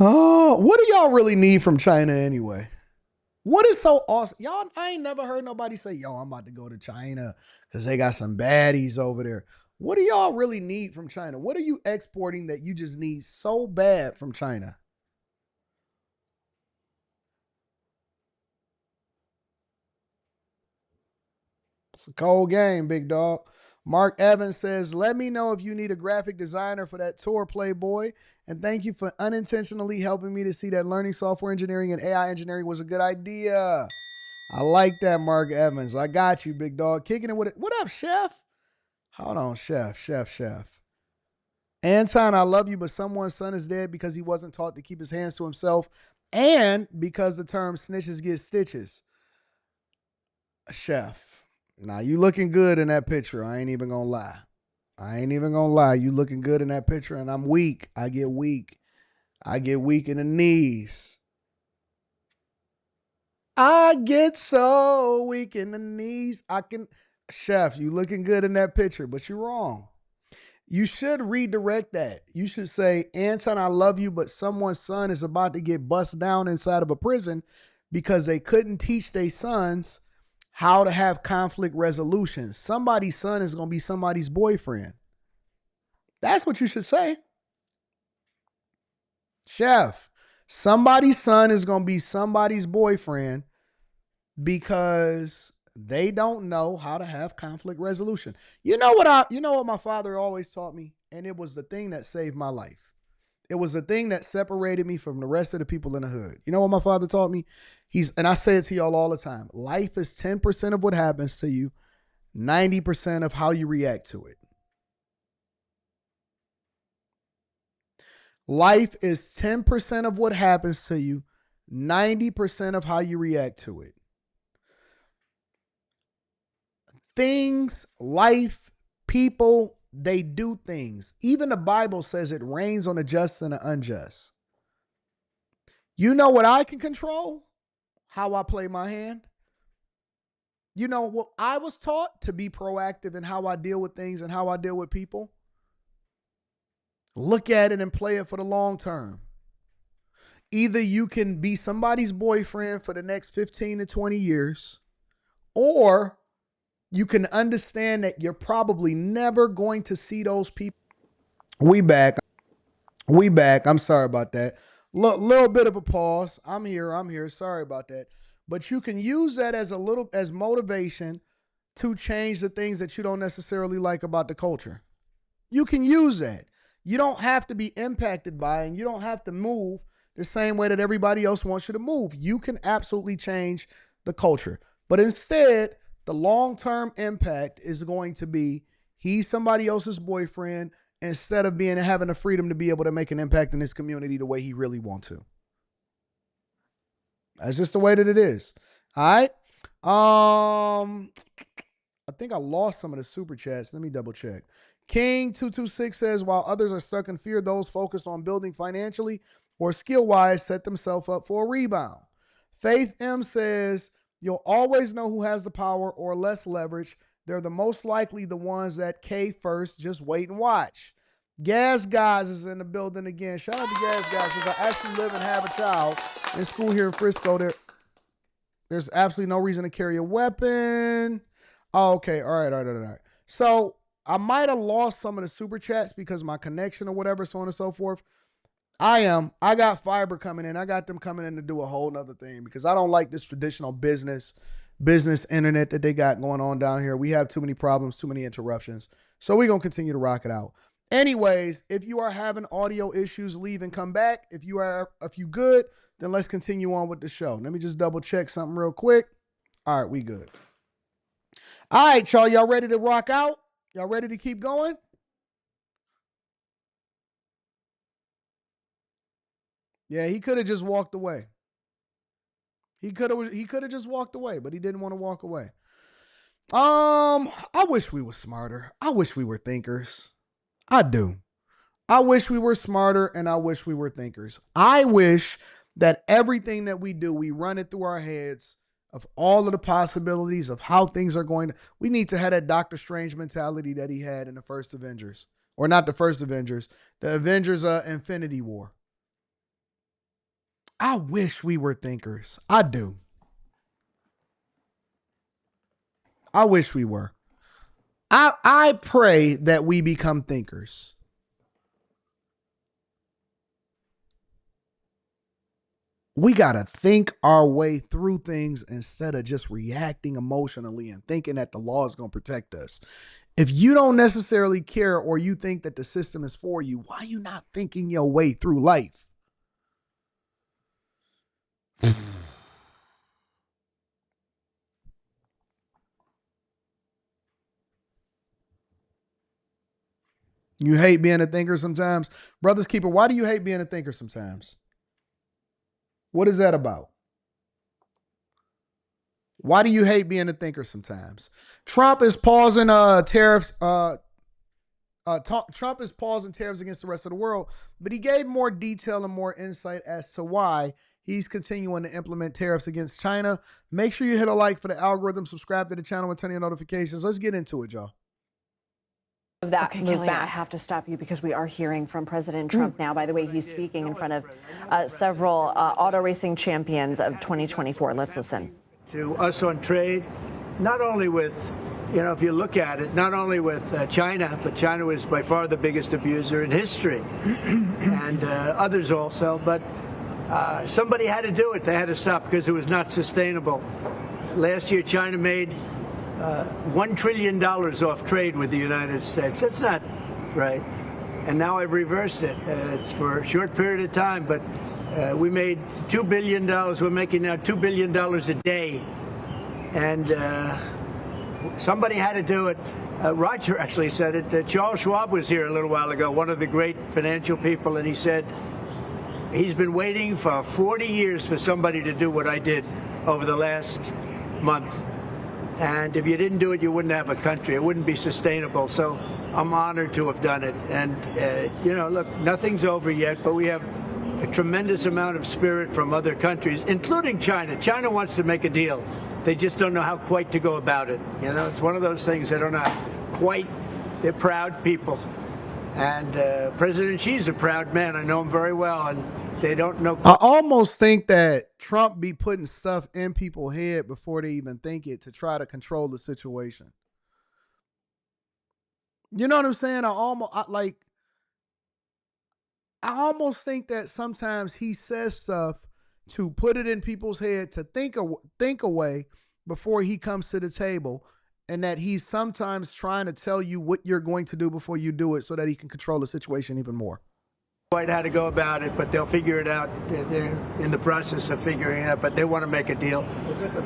Oh, what do y'all really need from China anyway? What is so awesome? Y'all, I ain't never heard nobody say, yo, I'm about to go to China because they got some baddies over there. What do y'all really need from China? What are you exporting that you just need so bad from China? It's a cold game, big dog. Mark Evans says, let me know if you need a graphic designer for that tour, Playboy. And thank you for unintentionally helping me to see that learning software engineering and AI engineering was a good idea. I like that, Mark Evans. I got you, big dog. Kicking it with it. What up, Chef? Hold on, Chef. Anton, I love you, but someone's son is dead because he wasn't taught to keep his hands to himself and because the term snitches get stitches. Chef, now you looking good in that picture. I ain't even gonna lie. You looking good in that picture, and I'm weak. I get weak in the knees. I get so weak in the knees. Chef, you looking good in that picture, but you're wrong. You should redirect that. You should say, Anton, I love you, but someone's son is about to get bust down inside of a prison because they couldn't teach their sons how to have conflict resolution. Somebody's son is going to be somebody's boyfriend. That's what you should say. Chef, somebody's son is going to be somebody's boyfriend because they don't know how to have conflict resolution. You know what my father always taught me? And it was the thing that saved my life. It was the thing that separated me from the rest of the people in the hood. You know what my father taught me? And I say it to y'all all the time. Life is 10% of what happens to you, 90% of how you react to it. Life is 10% of what happens to you, 90% of how you react to it. Things, life, people, they do things. Even the Bible says it rains on the just and the unjust. You know what I can control? How I play my hand. You know what I was taught? To be proactive in how I deal with things and how I deal with people. Look at it and play it for the long term. Either you can be somebody's boyfriend for the next 15 to 20 years, or you can understand that you're probably never going to see those people. We back. I'm sorry about that. Little bit of a pause. I'm here. Sorry about that. But you can use that as motivation to change the things that you don't necessarily like about the culture. You can use that. You don't have to be impacted by it, and you don't have to move the same way that everybody else wants you to move. You can absolutely change the culture. But instead, the long-term impact is going to be he's somebody else's boyfriend instead of having the freedom to be able to make an impact in this community the way he really wants to. That's just the way that it is. All right. I think I lost some of the super chats. Let me double check. King226 says, while others are stuck in fear, those focused on building financially or skill-wise set themselves up for a rebound. Faith M says, you'll always know who has the power or less leverage. They're the most likely the ones that K first. Just wait and watch. Gas Guys is in the building again. Shout out to Gas Guys because I actually live and have a child in school here in Frisco. There's absolutely no reason to carry a weapon. Oh, okay. All right. So I might have lost some of the super chats because my connection or whatever, so on and so forth. I got fiber coming in. I got them coming in to do a whole nother thing because I don't like this traditional business internet that they got going on down here. We have too many problems, too many interruptions. So we're going to continue to rock it out. Anyways, if you are having audio issues, leave and come back. If you good, then let's continue on with the show. Let me just double check something real quick. All right, we good. All right, y'all ready to rock out? Y'all ready to keep going? Yeah, he could have just walked away. He could have just walked away, but he didn't want to walk away. I wish we were smarter. I wish we were thinkers. I do. I wish we were smarter, and I wish we were thinkers. I wish that everything that we do, we run it through our heads of all of the possibilities of how things are going to. We need to have that Doctor Strange mentality that he had in the first Avengers. Or not the first Avengers, the Avengers Infinity War. I wish we were thinkers. I do. I wish we were. I pray that we become thinkers. We got to think our way through things instead of just reacting emotionally and thinking that the law is going to protect us. If you don't necessarily care or you think that the system is for you, why are you not thinking your way through life? You hate being a thinker sometimes? Brothers Keeper, why do you hate being a thinker sometimes? What is that about? Why do you hate being a thinker sometimes? Trump is pausing tariffs. Trump is pausing tariffs against the rest of the world, but he gave more detail and more insight as to why he's continuing to implement tariffs against China. Make sure you hit a like for the algorithm, subscribe to the channel, and turn on your notifications. Let's get into it, y'all. Of that Kelly, I have to stop you because we are hearing from President Trump now. By the way, he's speaking in front of several auto racing champions of 2024. Let's listen. To us on trade, not only with, if you look at it, not only with China, but China was by far the biggest abuser in history, and others also, but somebody had to do it. They had to stop because it was not sustainable. Last year, China made $1 trillion off trade with the United States. That's not right. And now I've reversed it. It's for a short period of time, but we made $2 billion. We're making now $2 billion a day. And somebody had to do it. Roger actually said it. Charles Schwab was here a little while ago, one of the great financial people, and he said he's been waiting for 40 years for somebody to do what I did over the last month. And if you didn't do it, you wouldn't have a country. It wouldn't be sustainable. So I'm honored to have done it. And, look, nothing's over yet, but we have a tremendous amount of spirit from other countries, including China. China wants to make a deal. They just don't know how quite to go about it. It's one of those things they don't know quite. They're proud people. And President Xi's a proud man. I know him very well. And they don't know. I almost think that Trump be putting stuff in people's head before they even think it to try to control the situation. You know what I'm saying? I almost think that sometimes he says stuff to put it in people's head to think away before he comes to the table, and that he's sometimes trying to tell you what you're going to do before you do it so that he can control the situation even more. Quite how to go about it, but they'll figure it out. They're in the process of figuring it out, but they want to make a deal.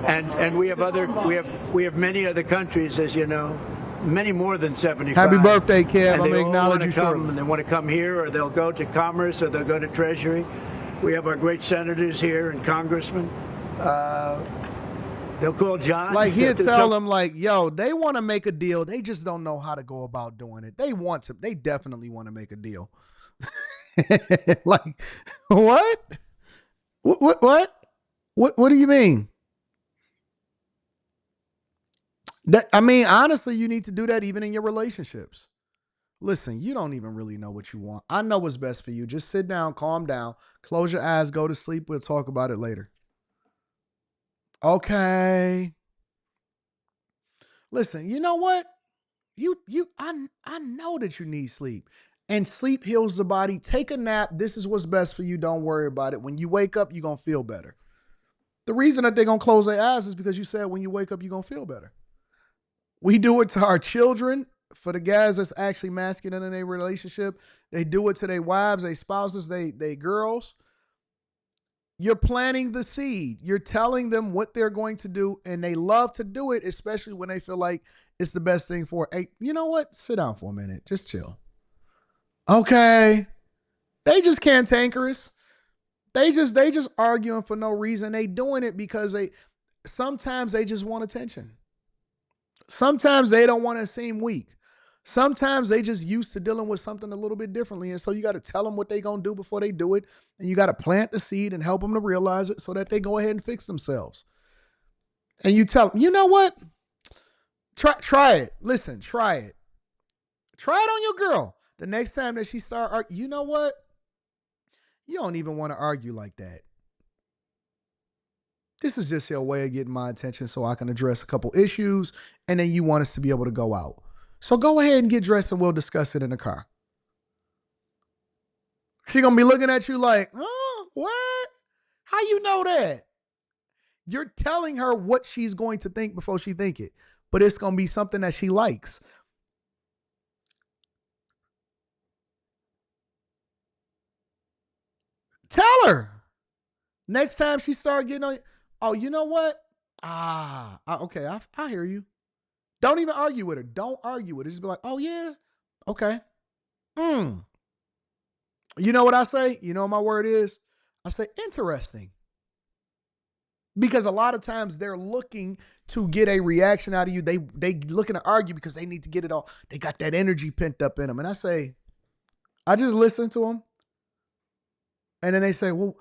And we have many other countries, as you know, many more than 75. Happy birthday, Kev. I'm going to acknowledge you shortly. And they want to come here, or they'll go to Commerce, or they'll go to Treasury. We have our great senators here and congressmen. They'll call John. Like, he'll tell them, yo, they want to make a deal. They just don't know how to go about doing it. They definitely want to make a deal. Like, what? What do you mean? Honestly, you need to do that even in your relationships. Listen, you don't even really know what you want. I know what's best for you. Just sit down, calm down, close your eyes, go to sleep. We'll talk about it later. Okay. Listen, you know what? I know that you need sleep. And sleep heals the body. Take a nap. This is what's best for you. Don't worry about it. When you wake up, you're going to feel better. The reason that they're going to close their eyes is because you said when you wake up, you're going to feel better. We do it to our children. For the guys that's actually masculine in a relationship, they do it to their wives, their spouses, they girls. You're planting the seed. You're telling them what they're going to do, and they love to do it, especially when they feel like it's the best thing for it. Hey, you know what? Sit down for a minute. Just chill. Okay. They just cantankerous. They just arguing for no reason. They doing it because sometimes they just want attention. Sometimes they don't want to seem weak. Sometimes they just used to dealing with something a little bit differently. And so you got to tell them what they're going to do before they do it. And you got to plant the seed and help them to realize it so that they go ahead and fix themselves. and you tell them, you know what? Try it. Listen, try it. Try it on your girl. The next time that she start, you know what? You don't even want to argue like that. This is just your way of getting my attention so I can address a couple issues, and then you want us to be able to go out. So go ahead and get dressed and we'll discuss it in the car. She's going to be looking at you like, oh, what? How you know that? You're telling her what she's going to think before she think it, but it's going to be something that she likes. Tell her. Next time she start getting on, oh, you know what? Okay, I hear you. Don't even argue with her. Don't argue with her. Just be like, oh, yeah, okay. You know what I say? You know what my word is? I say interesting. Because a lot of times they're looking to get a reaction out of you. They looking to argue because they need to get it all. They got that energy pent up in them. And I say, I just listen to them. And then they say, well,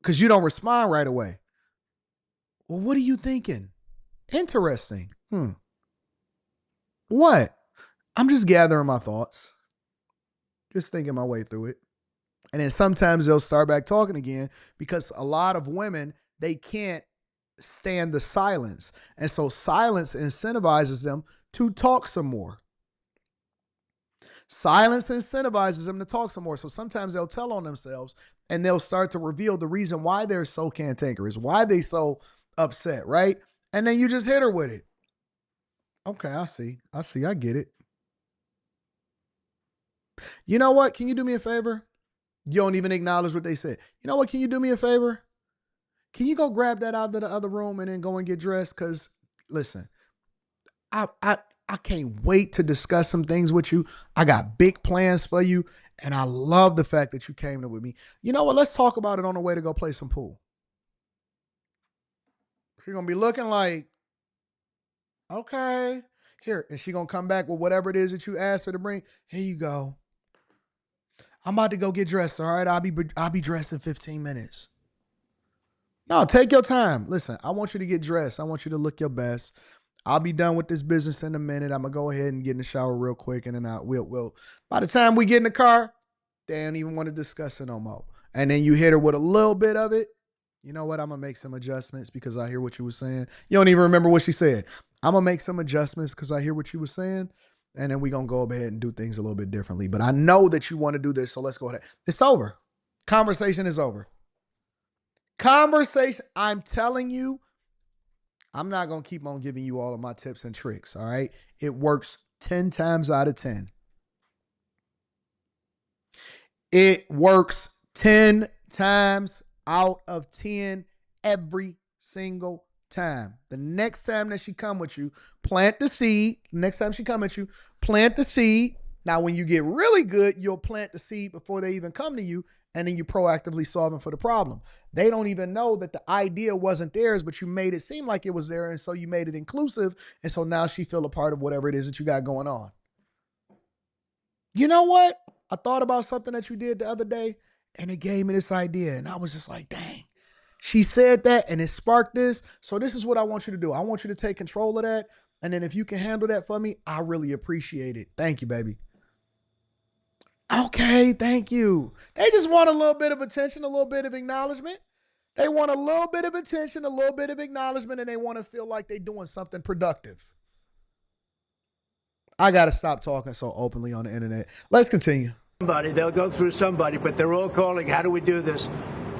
because you don't respond right away. Well, what are you thinking? Interesting. What? I'm just gathering my thoughts. Just thinking my way through it. And then sometimes they'll start back talking again because a lot of women, they can't stand the silence. And so silence incentivizes them to talk some more. Silence incentivizes them to talk some more. So sometimes they'll tell on themselves and they'll start to reveal the reason why they're so cantankerous, why they so upset, right? And then you just hit her with it. Okay, I see. I get it. You know what? Can you do me a favor? You don't even acknowledge what they said. You know what? Can you do me a favor? Can you go grab that out of the other room and then go and get dressed? Because listen, I can't wait to discuss some things with you. I got big plans for you. And I love the fact that you came in with me. You know what? Let's talk about it on the way to go play some pool. She's going to be looking like, okay, here. And she's going to come back with whatever it is that you asked her to bring. Here you go. I'm about to go get dressed, all right? I'll be dressed in 15 minutes. No, take your time. Listen, I want you to get dressed. I want you to look your best. I'll be done with this business in a minute. I'm going to go ahead and get in the shower real quick, and then we'll by the time we get in the car, they don't even want to discuss it no more. And then you hit her with a little bit of it. You know what? I'm going to make some adjustments because I hear what you were saying. You don't even remember what she said. I'm going to make some adjustments because I hear what you were saying. And then we're going to go ahead and do things a little bit differently. But I know that you want to do this, so let's go ahead. It's over. Conversation is over. Conversation, I'm telling you, I'm not going to keep on giving you all of my tips and tricks, all right? It works 10 times out of 10. It works 10 times out of 10 every single time. The next time that she come with you, plant the seed. Next time she come at you, plant the seed. Now, when you get really good, you'll plant the seed before they even come to you, and then you proactively solving for the problem. They don't even know that the idea wasn't theirs, but you made it seem like it was there, and so you made it inclusive, and so now she feel a part of whatever it is that you got going on. You know what? I thought about something that you did the other day, and it gave me this idea, and I was just like, dang. She said that, and it sparked this, so this is what I want you to do. I want you to take control of that, and then if you can handle that for me, I really appreciate it. Thank you, baby. Okay, thank you. They just want a little bit of attention, a little bit of acknowledgement. They want a little bit of attention, a little bit of acknowledgement, and they want to feel like they're doing something productive. I got to stop talking so openly on the internet. Let's continue. They'll go through somebody, but they're all calling, how do we do this?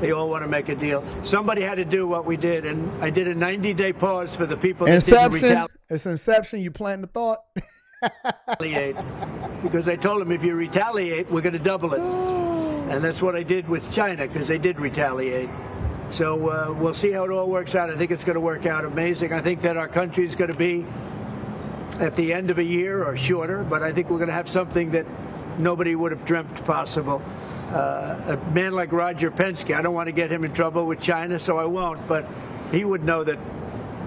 They all want to make a deal. Somebody had to do what we did, and I did a 90-day pause for the people that didn't retaliate. It's Inception. You plant the thought. Because I told them if you retaliate, we're going to double it. And that's what I did with China, because they did retaliate. So we'll see how it all works out. I think it's going to work out amazing. I think that our country is going to be at the end of a year or shorter, but I think we're going to have something that nobody would have dreamt possible. A man like Roger Penske, I don't want to get him in trouble with China, so I won't, but he would know that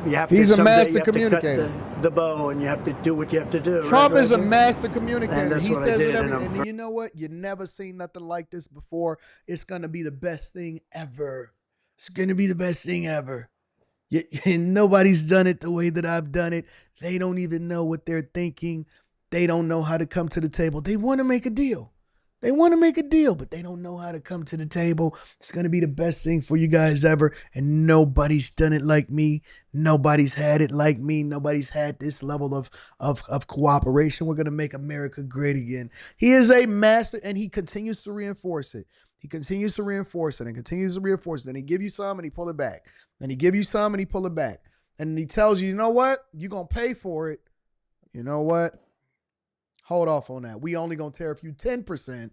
you have He's to a master you have communicator. To cut the bow, and you have to do what you have to do. Trump right, is a master communicator. And that's He what says I did, it every, and and you know what? You never seen nothing like this before. It's going to be the best thing ever. It's going to be the best thing ever. Nobody's done it the way that I've done it. They don't even know what they're thinking. They don't know how to come to the table. They want to make a deal. They want to make a deal, but they don't know how to come to the table. It's going to be the best thing for you guys ever. And nobody's done it like me. Nobody's had it like me. Nobody's had this level of cooperation. We're going to make America great again. He is a master, and he continues to reinforce it. He continues to reinforce it and continues to reinforce it. And he give you some and he pull it back. And he give you some and he pull it back. And he tells you, you know what? You're going to pay for it. You know what? Hold off on that. We only going to tariff you 10%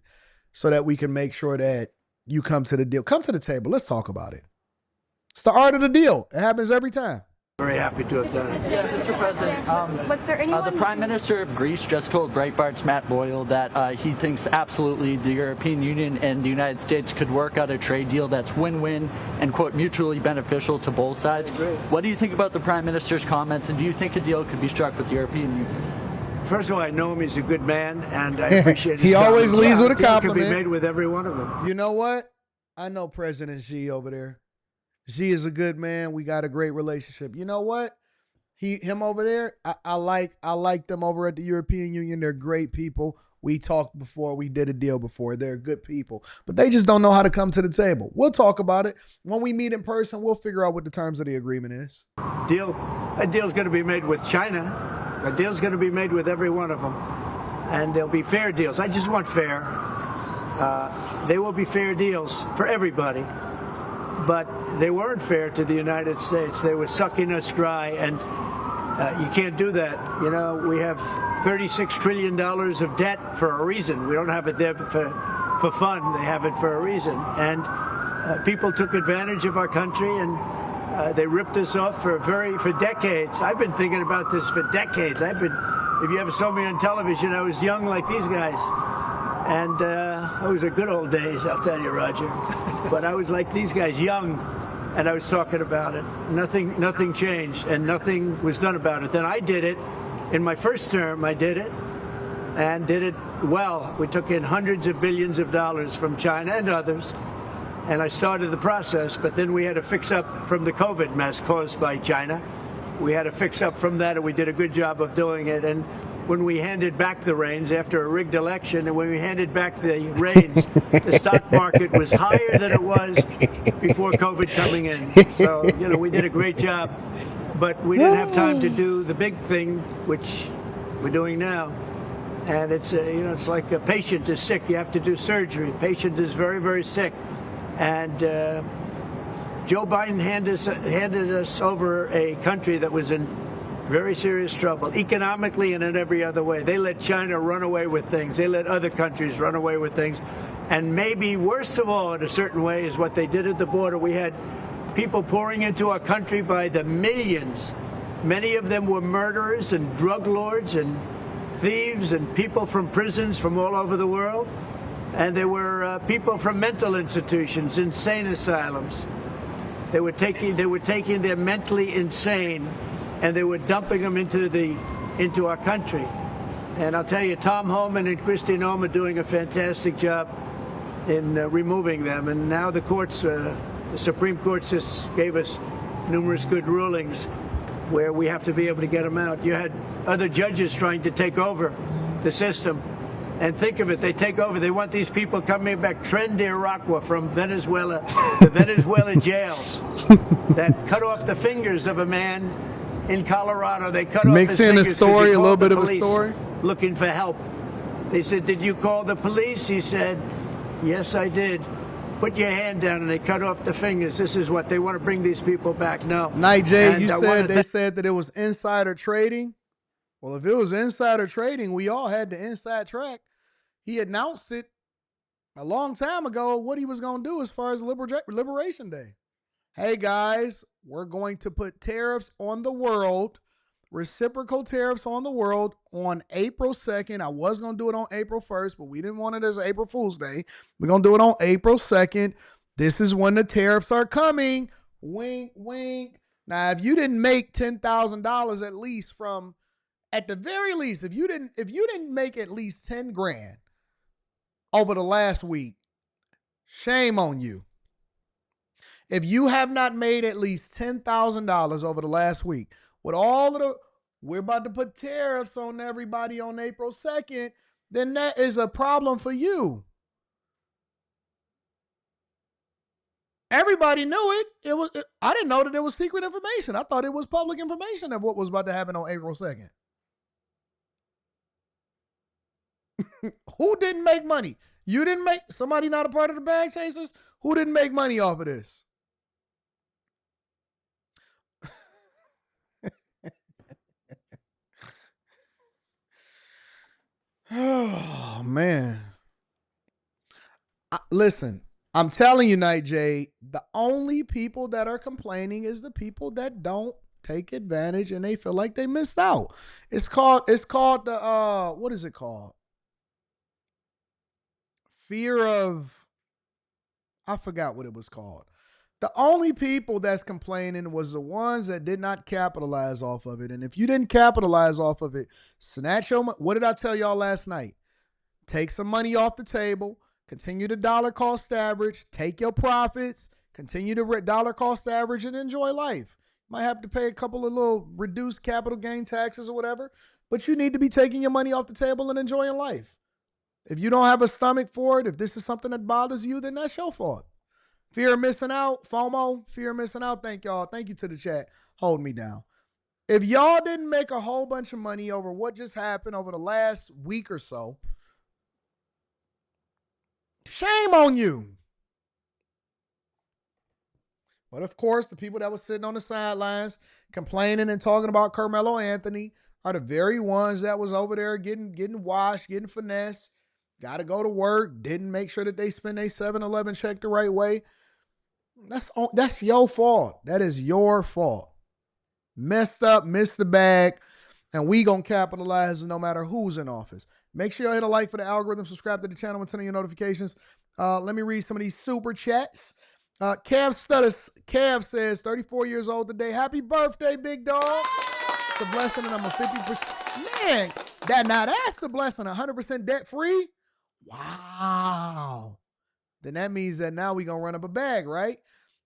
so that we can make sure that you come to the deal. Come to the table. Let's talk about it. It's the art of the deal. It happens every time. Very happy to have done it. Mr. President, was there anyone? The Prime Minister of Greece just told Breitbart's Matt Boyle that he thinks absolutely the European Union and the United States could work out a trade deal that's win-win and, quote, mutually beneficial to both sides. What do you think about the Prime Minister's comments, and do you think a deal could be struck with the European Union? First of all, I know him. He's a good man, and I appreciate his He always comments. leads with a Deal compliment. could be made with every one of them. You know what? I know President Xi over there. Xi is a good man. We got a great relationship. You know what? Him over there, I like them over at the European Union. They're great people. We talked before. We did a deal before. They're good people. But they just don't know how to come to the table. We'll talk about it. When we meet in person, we'll figure out what the terms of the agreement is. A deal's going to be made with China. A deal's going to be made with every one of them. And there'll be fair deals. I just want fair. They will be fair deals for everybody. But they weren't fair to the United States. They were sucking us dry, and you can't do that. You know, we have $36 trillion of debt for a reason. We don't have it there for fun. They have it for a reason. And people took advantage of our country, and they ripped us off for decades. I've been thinking about this for decades. If you ever saw me on television, I was young like these guys. And it was a good old days, I'll tell you, Roger. But I was like these guys, young, and I was talking about it. Nothing changed, and nothing was done about it. Then I did it. In my first term, I did it, and did it well. We took in hundreds of billions of dollars from China and others, and I started the process. But then we had to fix up from the COVID mess caused by China. We had to fix up from that, and we did a good job of doing it. And when we handed back the reins after a rigged election, and when we handed back the reins, the stock market was higher than it was before COVID coming in. So, you know, we did a great job, but we didn't have time to do the big thing, which we're doing now. And it's, you know, it's like a patient is sick, you have to do surgery. Patient is very, very sick. And Joe Biden handed us over a country that was in very serious trouble, economically and in every other way. They let China run away with things. They let other countries run away with things. And maybe worst of all, in a certain way, is what they did at the border. We had people pouring into our country by the millions. Many of them were murderers and drug lords and thieves and people from prisons from all over the world. And there were people from mental institutions, insane asylums. They were taking their mentally insane, and they were dumping them into our country. And I'll tell you, Tom Homan and Kristi Noem are doing a fantastic job in removing them. And now the courts, the Supreme Court just gave us numerous good rulings where we have to be able to get them out. You had other judges trying to take over the system. And think of it, they take over. They want these people coming back, Tren de Aragua from Venezuela, the Venezuela jails that cut off the fingers of a man in Colorado. They cut off his fingers. Mix in a story, a little bit of a story. Looking for help. They said, "Did you call the police?" He said, "Yes, I did." Put your hand down, and they cut off the fingers. This is what they want to bring these people back. No. Night Jay, they said that it was insider trading. Well, if it was insider trading, we all had the inside track. He announced it a long time ago what he was going to do as far as Liberation Day. Hey, guys, we're going to put tariffs on the world, reciprocal tariffs on the world on April 2nd. I was going to do it on April 1st, but we didn't want it as April Fool's Day. We're going to do it on April 2nd. This is when the tariffs are coming. Wink, wink. Now, if you didn't make $10,000 at least from, at the very least, if you didn't make at least 10 grand over the last week, shame on you. If you have not made at least $10,000 over the last week, with all of the, we're about to put tariffs on everybody on April 2nd, then that is a problem for you. Everybody knew it. I didn't know that it was secret information. I thought it was public information of what was about to happen on April 2nd. Who didn't make money? You didn't make, somebody not a part of the bag chasers? Who didn't make money off of this? Oh, man. Listen, I'm telling you, Night J, the only people that are complaining is the people that don't take advantage and they feel like they missed out. It's called the, what is it called? Fear of, I forgot what it was called. The only people that's complaining was the ones that did not capitalize off of it. And if you didn't capitalize off of it, snatch your money. What did I tell y'all last night? Take some money off the table. Continue to dollar cost average. Take your profits. Continue to dollar cost average and enjoy life. Might have to pay a couple of little reduced capital gain taxes or whatever, but you need to be taking your money off the table and enjoying life. If you don't have a stomach for it, if this is something that bothers you, then that's your fault. Fear of missing out, FOMO, fear of missing out. Thank y'all. Thank you to the chat. Hold me down. If y'all didn't make a whole bunch of money over what just happened over the last week or so, shame on you. But of course, the people that were sitting on the sidelines complaining and talking about Karmelo Anthony are the very ones that was over there getting washed, getting finessed, got to go to work, didn't make sure that they spend their 7-Eleven check the right way. That's your fault. That is your fault. Messed up, missed the bag, and we gonna capitalize no matter who's in office. Make sure you hit a like for the algorithm, subscribe to the channel, and turn on your notifications. Let me read some of these super chats. Cav says, 34 years old today. Happy birthday, big dog. It's a blessing, and I'm a 50%. Man, that's the blessing. 100% debt free. Wow. Then that means that now we gonna run up a bag, right?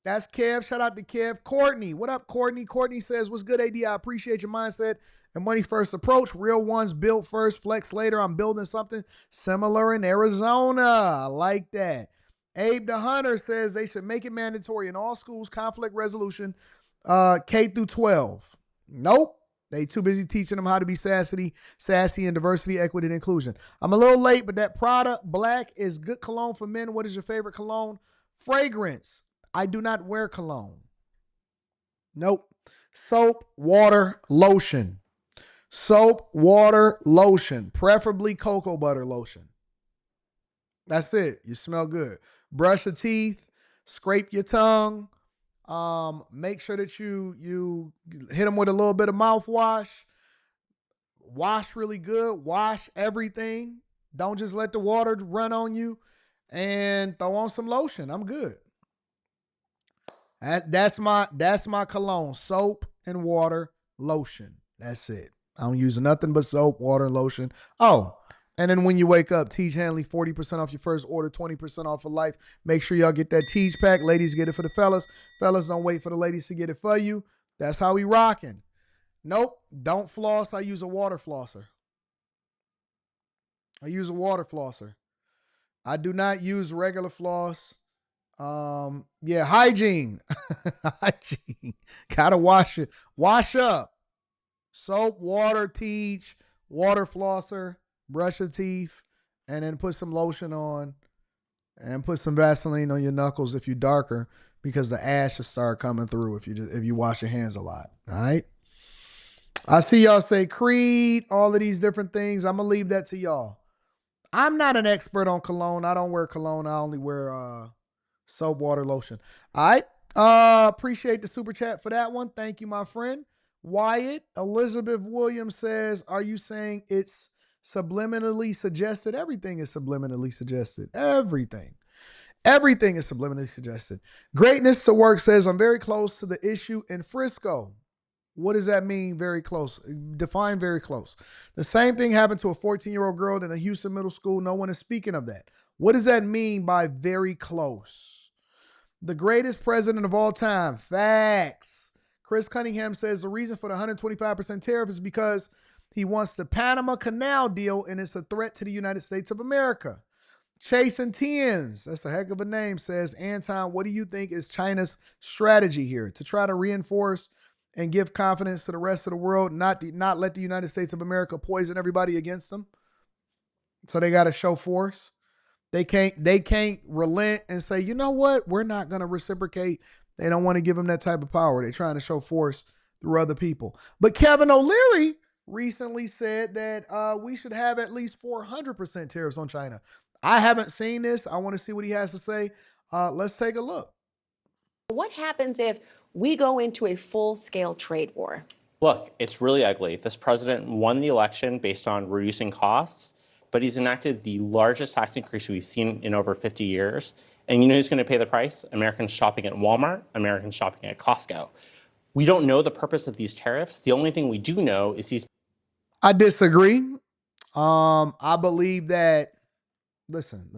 That's Kev. Shout out to Kev. Courtney. What up, Courtney? Courtney says, what's good, AD? I appreciate your mindset and money first approach. Real ones build first, flex later. I'm building something similar in Arizona. I like that. Abe the Hunter says they should make it mandatory in all schools, conflict resolution, K through 12. Nope. They too busy teaching them how to be sassy, and diversity, equity, and inclusion. I'm a little late, but that Prada Black is good cologne for men. What is your favorite cologne? Fragrance. I do not wear cologne. Nope. Soap, water, lotion. Soap, water, lotion. Preferably cocoa butter lotion. That's it. You smell good. Brush your teeth. Scrape your tongue. Make sure that you hit them with a little bit of mouthwash. Wash really good. Wash everything. Don't just let the water run on you. And throw on some lotion. I'm good. That's my cologne. Soap and water, lotion. That's it. I don't use nothing but soap, water, and lotion. Oh, and then when you wake up, Tiege Hanley, 40% off your first order, 20% off for life. Make sure y'all get that Tiege pack. Ladies, get it for the fellas. Fellas, don't wait for the ladies to get it for you. That's how we rocking. Nope, don't floss. I use a water flosser. I do not use regular floss. Yeah, hygiene. Hygiene. Gotta wash it. Wash up. Soap, water, Tiege, water flosser, brush your teeth, and then put some lotion on and put some Vaseline on your knuckles if you're darker, because the ash will start coming through if you wash your hands a lot. All right. I see y'all say Creed, all of these different things. I'm gonna leave that to y'all. I'm not an expert on cologne. I don't wear cologne. I only wear soap, water, lotion. All right. Appreciate the super chat for that one. Thank you, my friend. Wyatt Elizabeth Williams says, are you saying it's subliminally suggested? Everything is subliminally suggested. Everything is subliminally suggested. Greatness to Work says, I'm very close to the issue in Frisco. What does that mean, very close? Define very close. The same thing happened to a 14-year-old girl in a Houston middle school. No one is speaking of that. What does that mean by very close? The greatest president of all time. Facts. Chris Cunningham says the reason for the 125% tariff is because he wants the Panama Canal deal and it's a threat to the United States of America. Chase and Tens, that's a heck of a name, says, Anton, what do you think is China's strategy here? To try to reinforce and give confidence to the rest of the world, not let the United States of America poison everybody against them? So they got to show force. They can't relent and say, you know what, we're not going to reciprocate. They don't want to give them that type of power. They're trying to show force through other people. But Kevin O'Leary recently said that we should have at least 400% tariffs on China. I haven't seen this. I want to see what he has to say. Let's take a look. What happens if we go into a full-scale trade war? Look, it's really ugly. This president won the election based on reducing costs, but he's enacted the largest tax increase we've seen in over 50 years. And you know who's going to pay the price? Americans shopping at Walmart, Americans shopping at Costco. We don't know the purpose of these tariffs. The only thing we do know is he's... I disagree. I believe that, listen.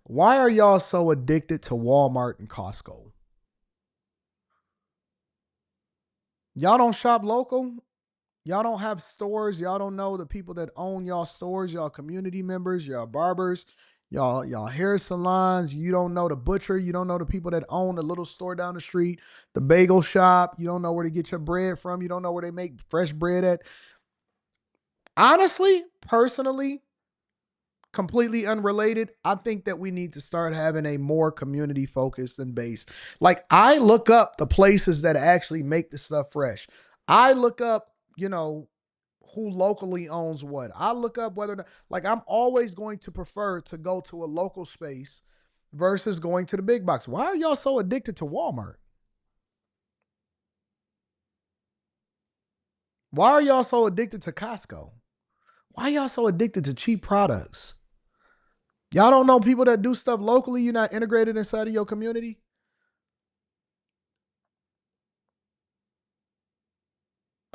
Why are y'all so addicted to Walmart and Costco? Y'all don't shop local? Y'all don't have stores? Y'all don't know the people that own y'all stores, y'all community members, y'all barbers, y'all hair salons. You don't know the butcher. You don't know the people that own the little store down the street, the bagel shop. You don't know where to get your bread from. You don't know where they make fresh bread at. Honestly, personally, completely unrelated, I think that we need to start having a more community focused and based. Like, I look up the places that actually make the stuff fresh. I look up, who locally owns what. I look up whether or not, like, I'm always going to prefer to go to a local space versus going to the big box. Why are y'all so addicted to Walmart? Why are y'all so addicted to Costco? Why are y'all so addicted to cheap products? Y'all don't know people that do stuff locally. You're not integrated inside of your community.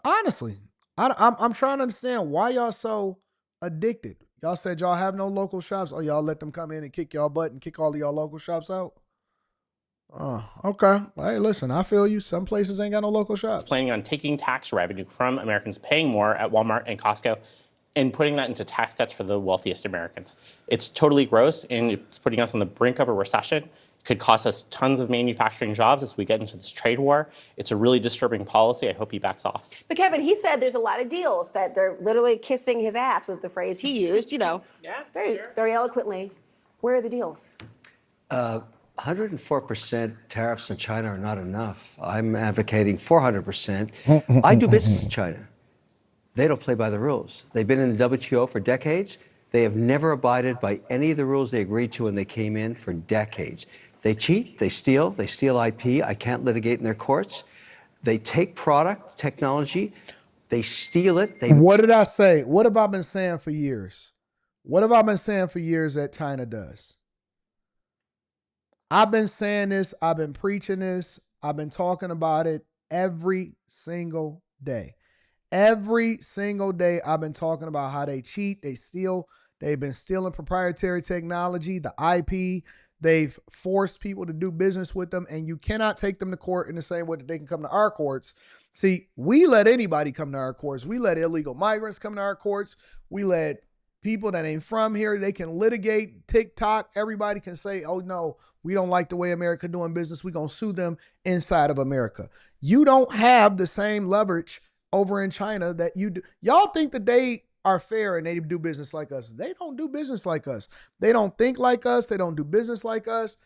Honestly, I'm trying to understand why y'all so addicted. Y'all said y'all have no local shops. Oh, y'all let them come in and kick y'all butt and kick all of y'all local shops out? Oh, okay. Hey, listen, I feel you. Some places ain't got no local shops. Planning on taking tax revenue from Americans paying more at Walmart and Costco and putting that into tax cuts for the wealthiest Americans. It's totally gross, and it's putting us on the brink of a recession. It could cost us tons of manufacturing jobs as we get into this trade war. It's a really disturbing policy. I hope he backs off. But Kevin, he said there's a lot of deals that they're literally kissing his ass, was the phrase he used, very eloquently. Where are the deals? 104% tariffs on China are not enough. I'm advocating 400%. I do business in China. They don't play by the rules. They've been in the WTO for decades. They have never abided by any of the rules they agreed to when they came in for decades. They cheat, they steal IP. I can't litigate in their courts. They take product, technology, they steal it. What did I say? What have I been saying for years? What have I been saying for years that China does? I've been saying this. I've been preaching this. I've been talking about it every single day. Every single day, I've been talking about how they cheat, they steal. They've been stealing proprietary technology, the IP. They've forced people to do business with them, and you cannot take them to court in the same way that they can come to our courts. See, we let anybody come to our courts. We let illegal migrants come to our courts. We let people that ain't from here, they can litigate. TikTok, everybody can say, oh, no, we don't like the way America doing business. We're going to sue them inside of America. You don't have the same leverage over in China that you do. Y'all think that they are fair and they do business like us. They don't do business like us. They don't think like us. They don't do business like us.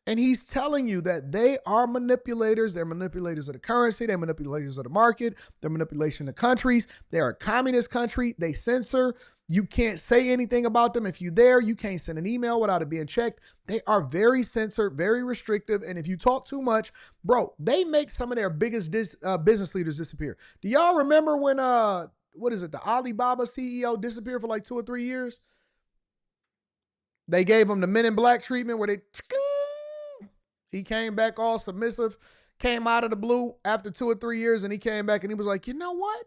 And he's telling you that they are manipulators. They're manipulators of the currency. They're manipulators of the market. They're manipulation of countries. They're a communist country. They censor. You can't say anything about them. If you're there, you can't send an email without it being checked. They are very censored, very restrictive. And if you talk too much, bro, they make some of their biggest business leaders disappear. Do y'all remember when, the Alibaba CEO disappeared for like 2 or 3 years? They gave him the Men in Black treatment where he came back all submissive, came out of the blue after 2 or 3 years, and he came back and he was like, you know what?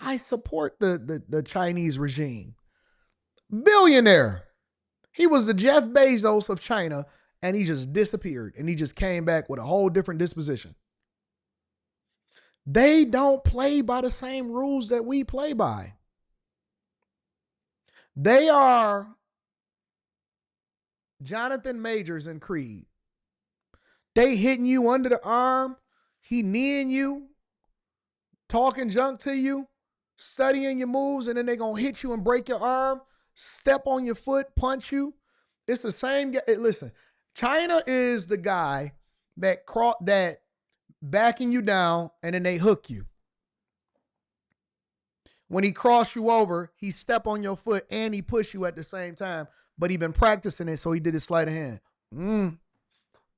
I support the Chinese regime. Billionaire. He was the Jeff Bezos of China, and he just disappeared, and he just came back with a whole different disposition. They don't play by the same rules that we play by. They are Jonathan Majors and Creed. They hitting you under the arm, he kneeing you, talking junk to you, studying your moves, and then they're going to hit you and break your arm, step on your foot, punch you. It's the same guy. Listen, China is the guy that backing you down and then they hook you. When he cross you over, he step on your foot and he push you at the same time, but he been practicing it, so he did his sleight of hand.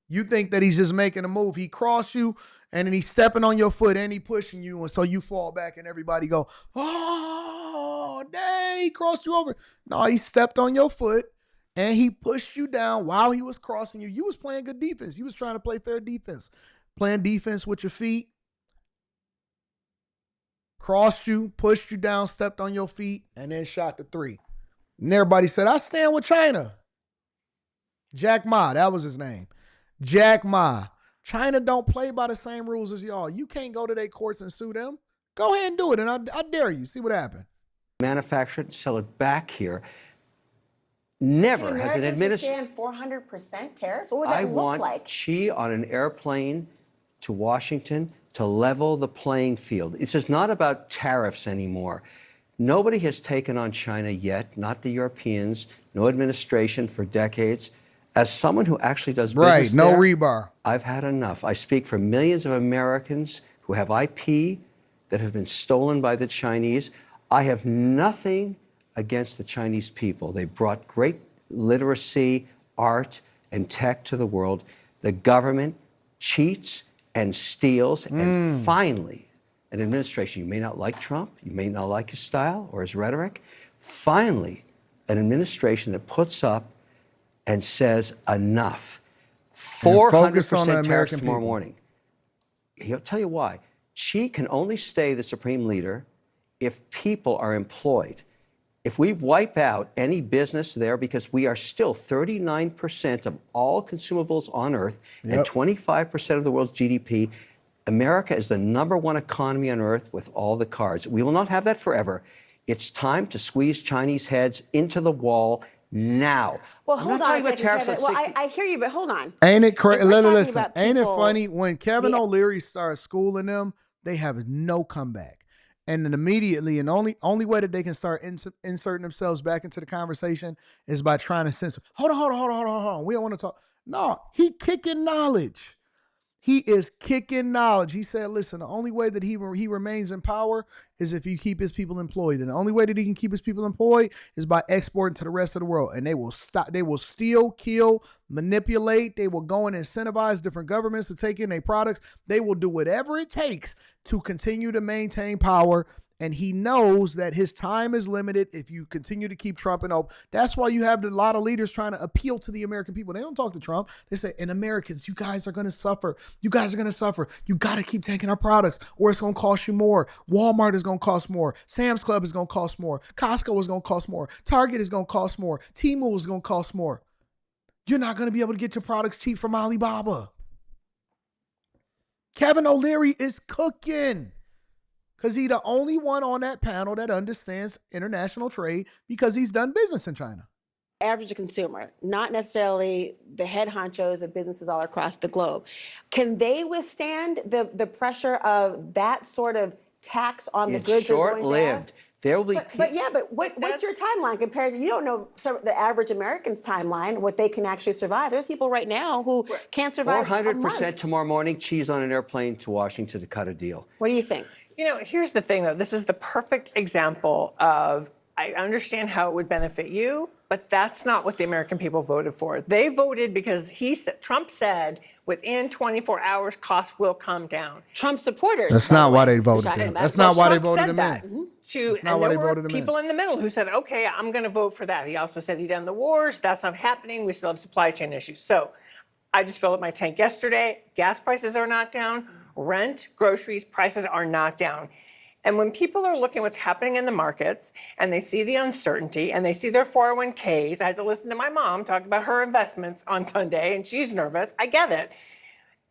You think that he's just making a move. He cross you and then he's stepping on your foot and he pushing you, and so you fall back and everybody go, oh, dang, he crossed you over. No, he stepped on your foot and he pushed you down while he was crossing you. You was playing good defense. You was trying to play fair defense. Playing defense with your feet. Crossed you, pushed you down, stepped on your feet, and then shot the three. And everybody said, I stand with China. Jack Ma, that was his name. Jack Ma. China don't play by the same rules as y'all. You can't go to their courts and sue them. Go ahead and do it, and I dare you. See what happened. Manufacture it, sell it back here. Never has an administration. 400% tariffs? What would that look want like? Xi on an airplane to Washington to level the playing field. It's just not about tariffs anymore. Nobody has taken on China yet, not the Europeans, no administration for decades. As someone who actually does business no there, rebar. I've had enough. I speak for millions of Americans who have IP that have been stolen by the Chinese. I have nothing against the Chinese people. They brought great literacy, art, and tech to the world. The government cheats and steals, and finally, an administration, you may not like Trump, you may not like his style or his rhetoric, finally, an administration that puts up and says enough. 400% tariffs tomorrow morning. He'll tell you why. Xi can only stay the supreme leader if people are employed. If we wipe out any business there, because we are still 39% of all consumables on Earth and 25% of the world's GDP, America is the #1 economy on Earth with all the cards. We will not have that forever. It's time to squeeze Chinese heads into the wall now. Well, I'm hold not on talking a about second, tariffs. Kevin. Well, I hear you, but hold on. Ain't it crazy? Listen, ain't it people, funny? When Kevin O'Leary starts schooling them, they have no comeback. And then immediately, and only way that they can start inserting themselves back into the conversation is by trying to censor. Hold on. We don't want to talk. No, he kicking knowledge. He is kicking knowledge. He said, listen, the only way that he remains in power is if you keep his people employed. And the only way that he can keep his people employed is by exporting to the rest of the world. And they will stop. They will steal, kill, manipulate. They will go and incentivize different governments to take in their products. They will do whatever it takes to continue to maintain power. And he knows that his time is limited if you continue to keep Trump in office. That's why you have a lot of leaders trying to appeal to the American people. They don't talk to Trump. They say, and Americans, you guys are going to suffer. You guys are going to suffer. You got to keep taking our products or it's going to cost you more. Walmart is going to cost more. Sam's Club is going to cost more. Costco is going to cost more. Target is going to cost more. Temu is going to cost more. You're not going to be able to get your products cheap from Alibaba. Kevin O'Leary is cooking. Because he's the only one on that panel that understands international trade because he's done business in China. Average consumer, not necessarily the head honchos of businesses all across the globe. Can they withstand the pressure of that sort of tax on the goods they're going to have? Short-lived. There will be But what's your timeline compared to, you don't know the average American's timeline, what they can actually survive. There's people right now who can't survive 400% tomorrow morning, cheese on an airplane to Washington to cut a deal. What do you think? You know, here's the thing, though. This is the perfect example of, I understand how it would benefit you, but that's not what the American people voted for. They voted because Trump said within 24 hours, costs will come down. Trump supporters. That's not why they voted him. That's not why they voted him in. And there were people in the middle who said, okay, I'm going to vote for that. He also said he'd end the wars. That's not happening. We still have supply chain issues. So I just filled up my tank yesterday. Gas prices are not down. Rent, groceries, prices are not down. And when people are looking what's happening in the markets and they see the uncertainty and they see their 401ks, I had to listen to my mom talk about her investments on Sunday and she's nervous. I get it.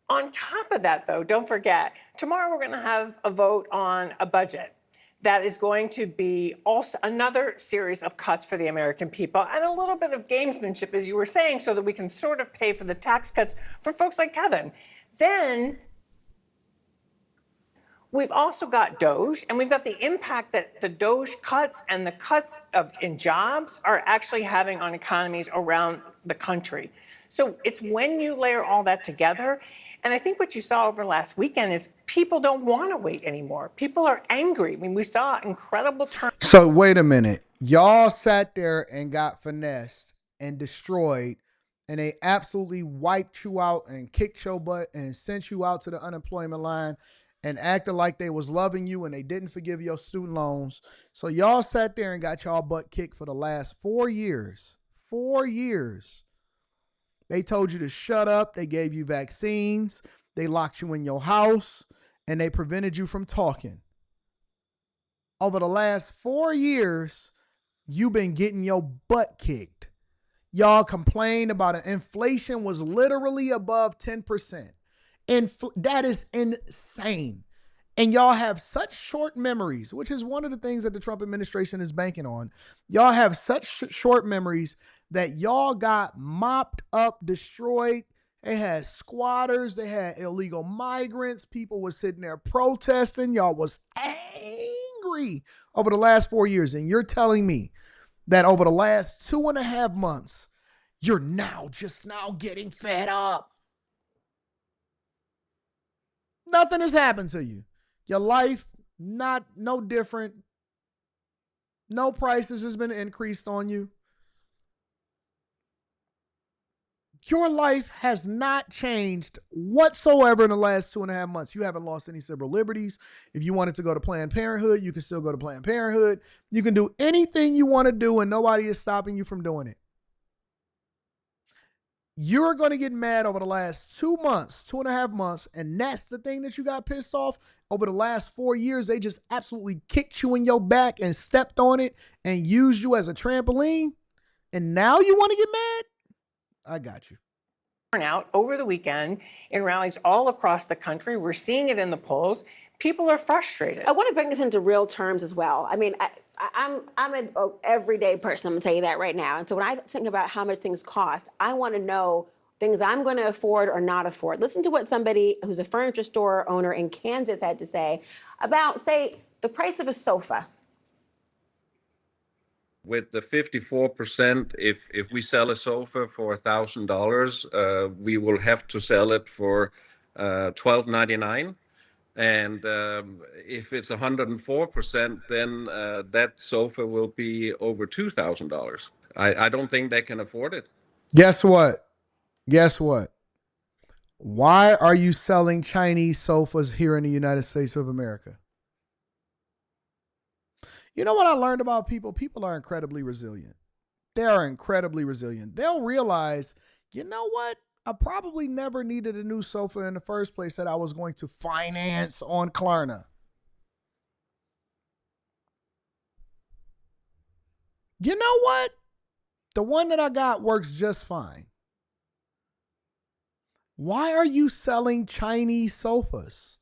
On top of that, though, don't forget, tomorrow we're going to have a vote on a budget that is going to be also another series of cuts for the American people and a little bit of gamesmanship, as you were saying, so that we can sort of pay for the tax cuts for folks like Kevin. Then we've also got DOGE, and we've got the impact that the DOGE cuts and the cuts in jobs are actually having on economies around the country. So it's when you layer all that together. And I think what you saw over last weekend is people don't want to wait anymore. People are angry. I mean, we saw incredible turn. So wait a minute. Y'all sat there and got finessed and destroyed, and they absolutely wiped you out and kicked your butt and sent you out to the unemployment line and acted like they was loving you and they didn't forgive your student loans. So y'all sat there and got y'all butt kicked for the last 4 years. 4 years. They told you to shut up. They gave you vaccines. They locked you in your house, and they prevented you from talking. Over the last 4 years, you've been getting your butt kicked. Y'all complained about it. Inflation was literally above 10%. That is insane. And y'all have such short memories, which is one of the things that the Trump administration is banking on. Y'all have such short memories that y'all got mopped up, destroyed. They had squatters. They had illegal migrants. People was sitting there protesting. Y'all was angry over the last 4 years. And you're telling me that over the last 2.5 months, you're just now getting fed up. Nothing has happened to you. Your life, no different. No prices has been increased on you. Your life has not changed whatsoever in the last 2.5 months. You haven't lost any civil liberties. If you wanted to go to Planned Parenthood, you can still go to Planned Parenthood. You can do anything you want to do, and nobody is stopping you from doing it. You're going to get mad over the last 2 months, 2.5 months, and that's the thing that you got pissed off. Over the last 4 years, they just absolutely kicked you in your back and stepped on it and used you as a trampoline. And now you want to get mad? I got you. Turnout over the weekend in rallies all across the country. We're seeing it in the polls. People are frustrated. I want to bring this into real terms as well. I mean, I'm an everyday person. I'm going to tell you that right now. And so when I think about how much things cost, I want to know things I'm going to afford or not afford. Listen to what somebody who's a furniture store owner in Kansas had to say about, say, the price of a sofa. With the 54%, if we sell a sofa for $1,000, we will have to sell it for $1,299. And if it's 104%, then that sofa will be over $2,000. I don't think they can afford it. Guess what? Guess what? Why are you selling Chinese sofas here in the United States of America? You know what I learned about people? People are incredibly resilient. They are incredibly resilient. They'll realize, you know what? I probably never needed a new sofa in the first place that I was going to finance on Klarna. You know what? The one that I got works just fine. Why are you selling Chinese sofas?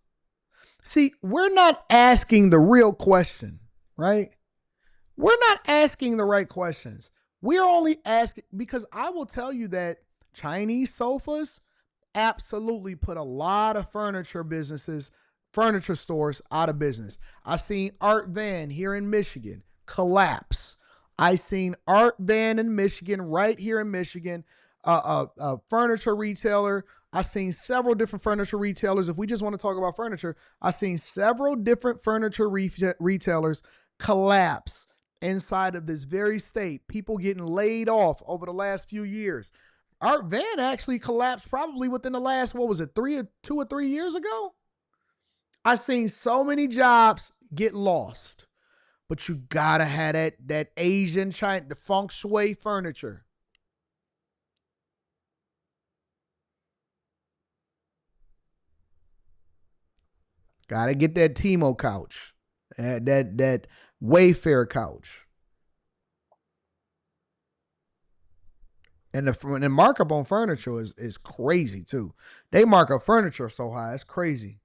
See, we're not asking the real question, right? We're not asking the right questions. We're only asking, because I will tell you that Chinese sofas absolutely put a lot of furniture stores out of business. I seen Art Van here in Michigan collapse. I seen Art Van in Michigan, right here in Michigan, a furniture retailer. I've seen several different furniture retailers. If we just want to talk about furniture, I've seen several different furniture retailers collapse inside of this very state. People getting laid off over the last few years. Art Van actually collapsed probably within the last, 2 or 3 years ago? I've seen so many jobs get lost. But you gotta have that Asian China, the feng shui furniture. Gotta get that Timo couch. That Wayfair couch. And the markup on furniture is crazy too. They mark up furniture so high, it's crazy.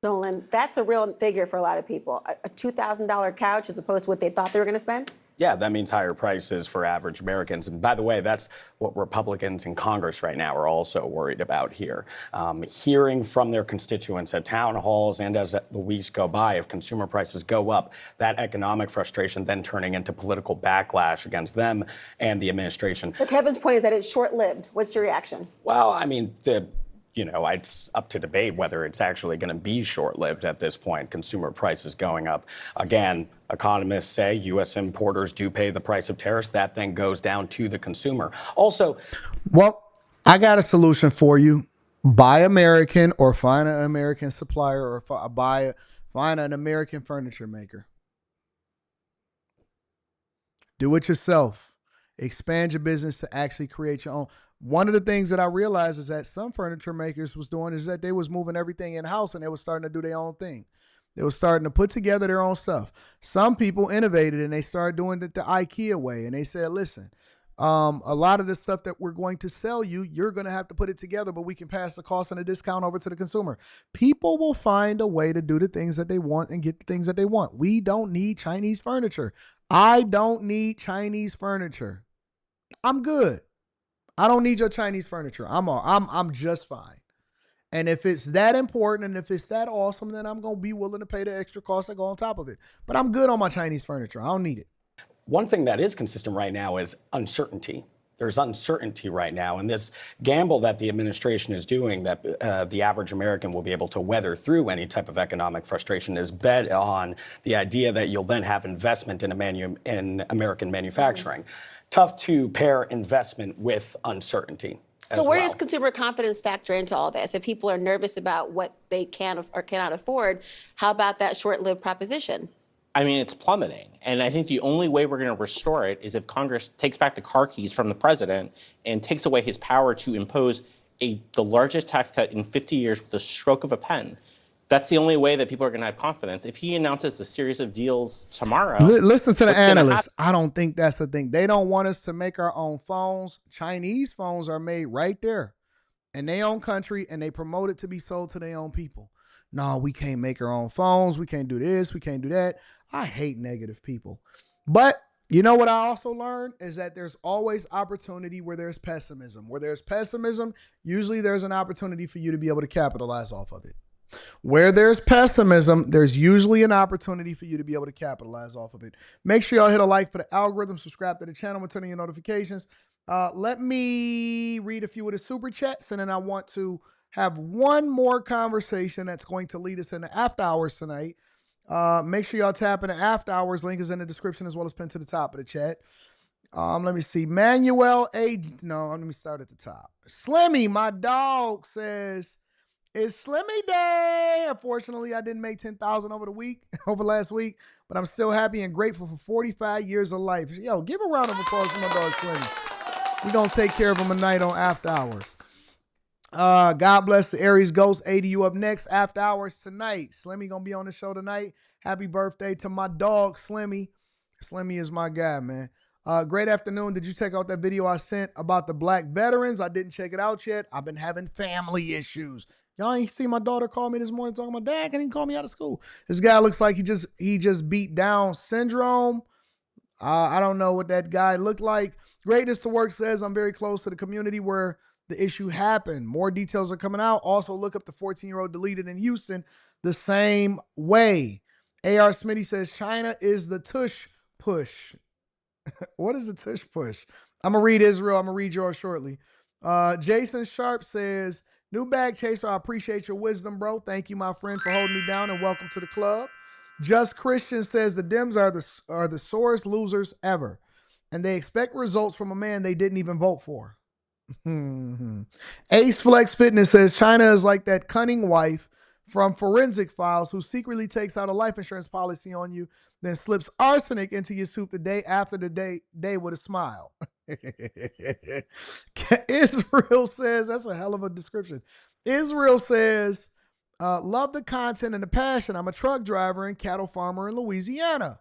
Dolan, that's a real figure for a lot of people. A $2,000 couch as opposed to what they thought they were going to spend? Yeah, that means higher prices for average Americans. And by the way, that's what Republicans in Congress right now are also worried about here. Hearing from their constituents at town halls and as the weeks go by, if consumer prices go up, that economic frustration then turning into political backlash against them and the administration. But Kevin's point is that it's short-lived. What's your reaction? Well, I mean, it's up to debate whether it's actually going to be short-lived at this point. Consumer prices going up. Again, economists say U.S. importers do pay the price of tariffs. That then goes down to the consumer. Also, well, I got a solution for you. Buy American or find an American supplier or find an American furniture maker. Do it yourself. Expand your business to actually create your own. One of the things that I realized is that some furniture makers was doing is that they was moving everything in-house and they was starting to do their own thing. They were starting to put together their own stuff. Some people innovated and they started doing it the IKEA way. And they said, listen, a lot of the stuff that we're going to sell you, you're going to have to put it together, but we can pass the cost and a discount over to the consumer. People will find a way to do the things that they want and get the things that they want. We don't need Chinese furniture. I don't need Chinese furniture. I'm good. I don't need your Chinese furniture. I'm just fine. And if it's that important and if it's that awesome, then I'm going to be willing to pay the extra cost that go on top of it. But I'm good on my Chinese furniture. I don't need it. One thing that is consistent right now is uncertainty. There's uncertainty right now. And this gamble that the administration is doing that the average American will be able to weather through any type of economic frustration is bet on the idea that you'll then have investment in American manufacturing. Tough to pair investment with uncertainty. So where does consumer confidence factor into all this? If people are nervous about what they can or cannot afford, how about that short-lived proposition? I mean, it's plummeting. And I think the only way we're going to restore it is if Congress takes back the car keys from the president and takes away his power to impose the largest tax cut in 50 years with the stroke of a pen. That's the only way that people are going to have confidence. If he announces a series of deals tomorrow. Listen to the analysts. I don't think that's the thing. They don't want us to make our own phones. Chinese phones are made right there in their own country, and they promote it to be sold to their own people. No, we can't make our own phones. We can't do this. We can't do that. I hate negative people. But you know what I also learned is that there's always opportunity where there's pessimism. Where there's pessimism, usually there's an opportunity for you to be able to capitalize off of it. Where there's pessimism, there's usually an opportunity for you to be able to capitalize off of it. Make sure y'all hit a like for the algorithm, subscribe to the channel, and turn on your notifications. Let me read a few of the super chats, and then I want to have one more conversation that's going to lead us into after hours tonight. Make sure y'all tap in the after hours. Link is in the description as well as pinned to the top of the chat. Let me see. Manuel A. No, let me start at the top. Slimmy, my dog, says, it's Slimmy Day. Unfortunately, I didn't make 10,000 over last week, but I'm still happy and grateful for 45 years of life. Yo, give a round of applause for my dog Slimmy. We're going to take care of him tonight on After Hours. God bless the Aries Ghost. ADU up next. After Hours tonight. Slimmy going to be on the show tonight. Happy birthday to my dog, Slimmy. Slimmy is my guy, man. Great afternoon. Did you check out that video I sent about the black veterans? I didn't check it out yet. I've been having family issues. Y'all ain't see my daughter call me this morning talking about, Dad, can he call me out of school? This guy looks like he just beat Down syndrome. I don't know what that guy looked like. Greatness to Work says I'm very close to the community where the issue happened. More details are coming out. Also look up the 14-year-old deleted in Houston the same way. A.R. Smitty says China is the tush push. What is the tush push? I'm going to read Israel. I'm going to read yours shortly. Jason Sharp says, new bag chaser, I appreciate your wisdom, bro. Thank you, my friend, for holding me down, and welcome to the club. Just Christian says the Dems are the sorest losers ever, and they expect results from a man they didn't even vote for. Ace Flex Fitness says China is like that cunning wife from Forensic Files who secretly takes out a life insurance policy on you, then slips arsenic into your soup the day after the day with a smile. Israel says, that's a hell of a description. Israel says, Love the content and the passion. I'm a truck driver and cattle farmer in Louisiana,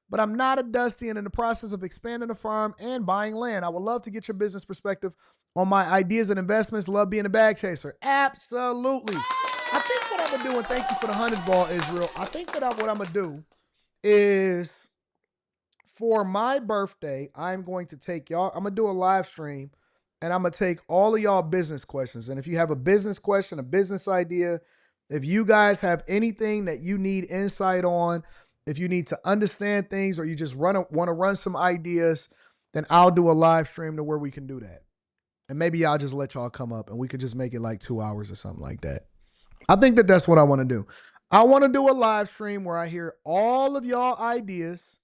but I'm not a Dusty and in the process of expanding the farm and buying land. I would love to get your business perspective on my ideas and investments. Love being a bag chaser. Absolutely. I think what I'm going to do, and thank you for the 100 ball, Israel. I think that what I'm going to do is for my birthday, I'm going to take y'all, I'm going to do a live stream, and I'm going to take all of y'all business questions. And if you have a business question, a business idea, if you guys have anything that you need insight on, if you need to understand things or you just want to run some ideas, then I'll do a live stream to where we can do that. And maybe I'll just let y'all come up and we could just make it like 2 hours or something like that. I think that that's what I want to do. I want to do a live stream where I hear all of y'all ideas,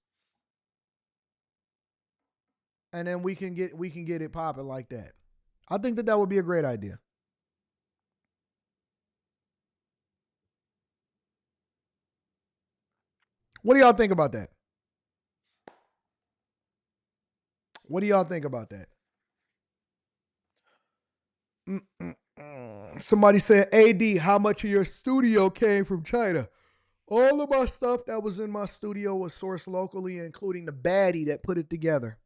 and then we can get it popping like that. I think that that would be a great idea. What do y'all think about that? What do y'all think about that? Somebody said, AD, how much of your studio came from China? All of my stuff that was in my studio was sourced locally, including the baddie that put it together.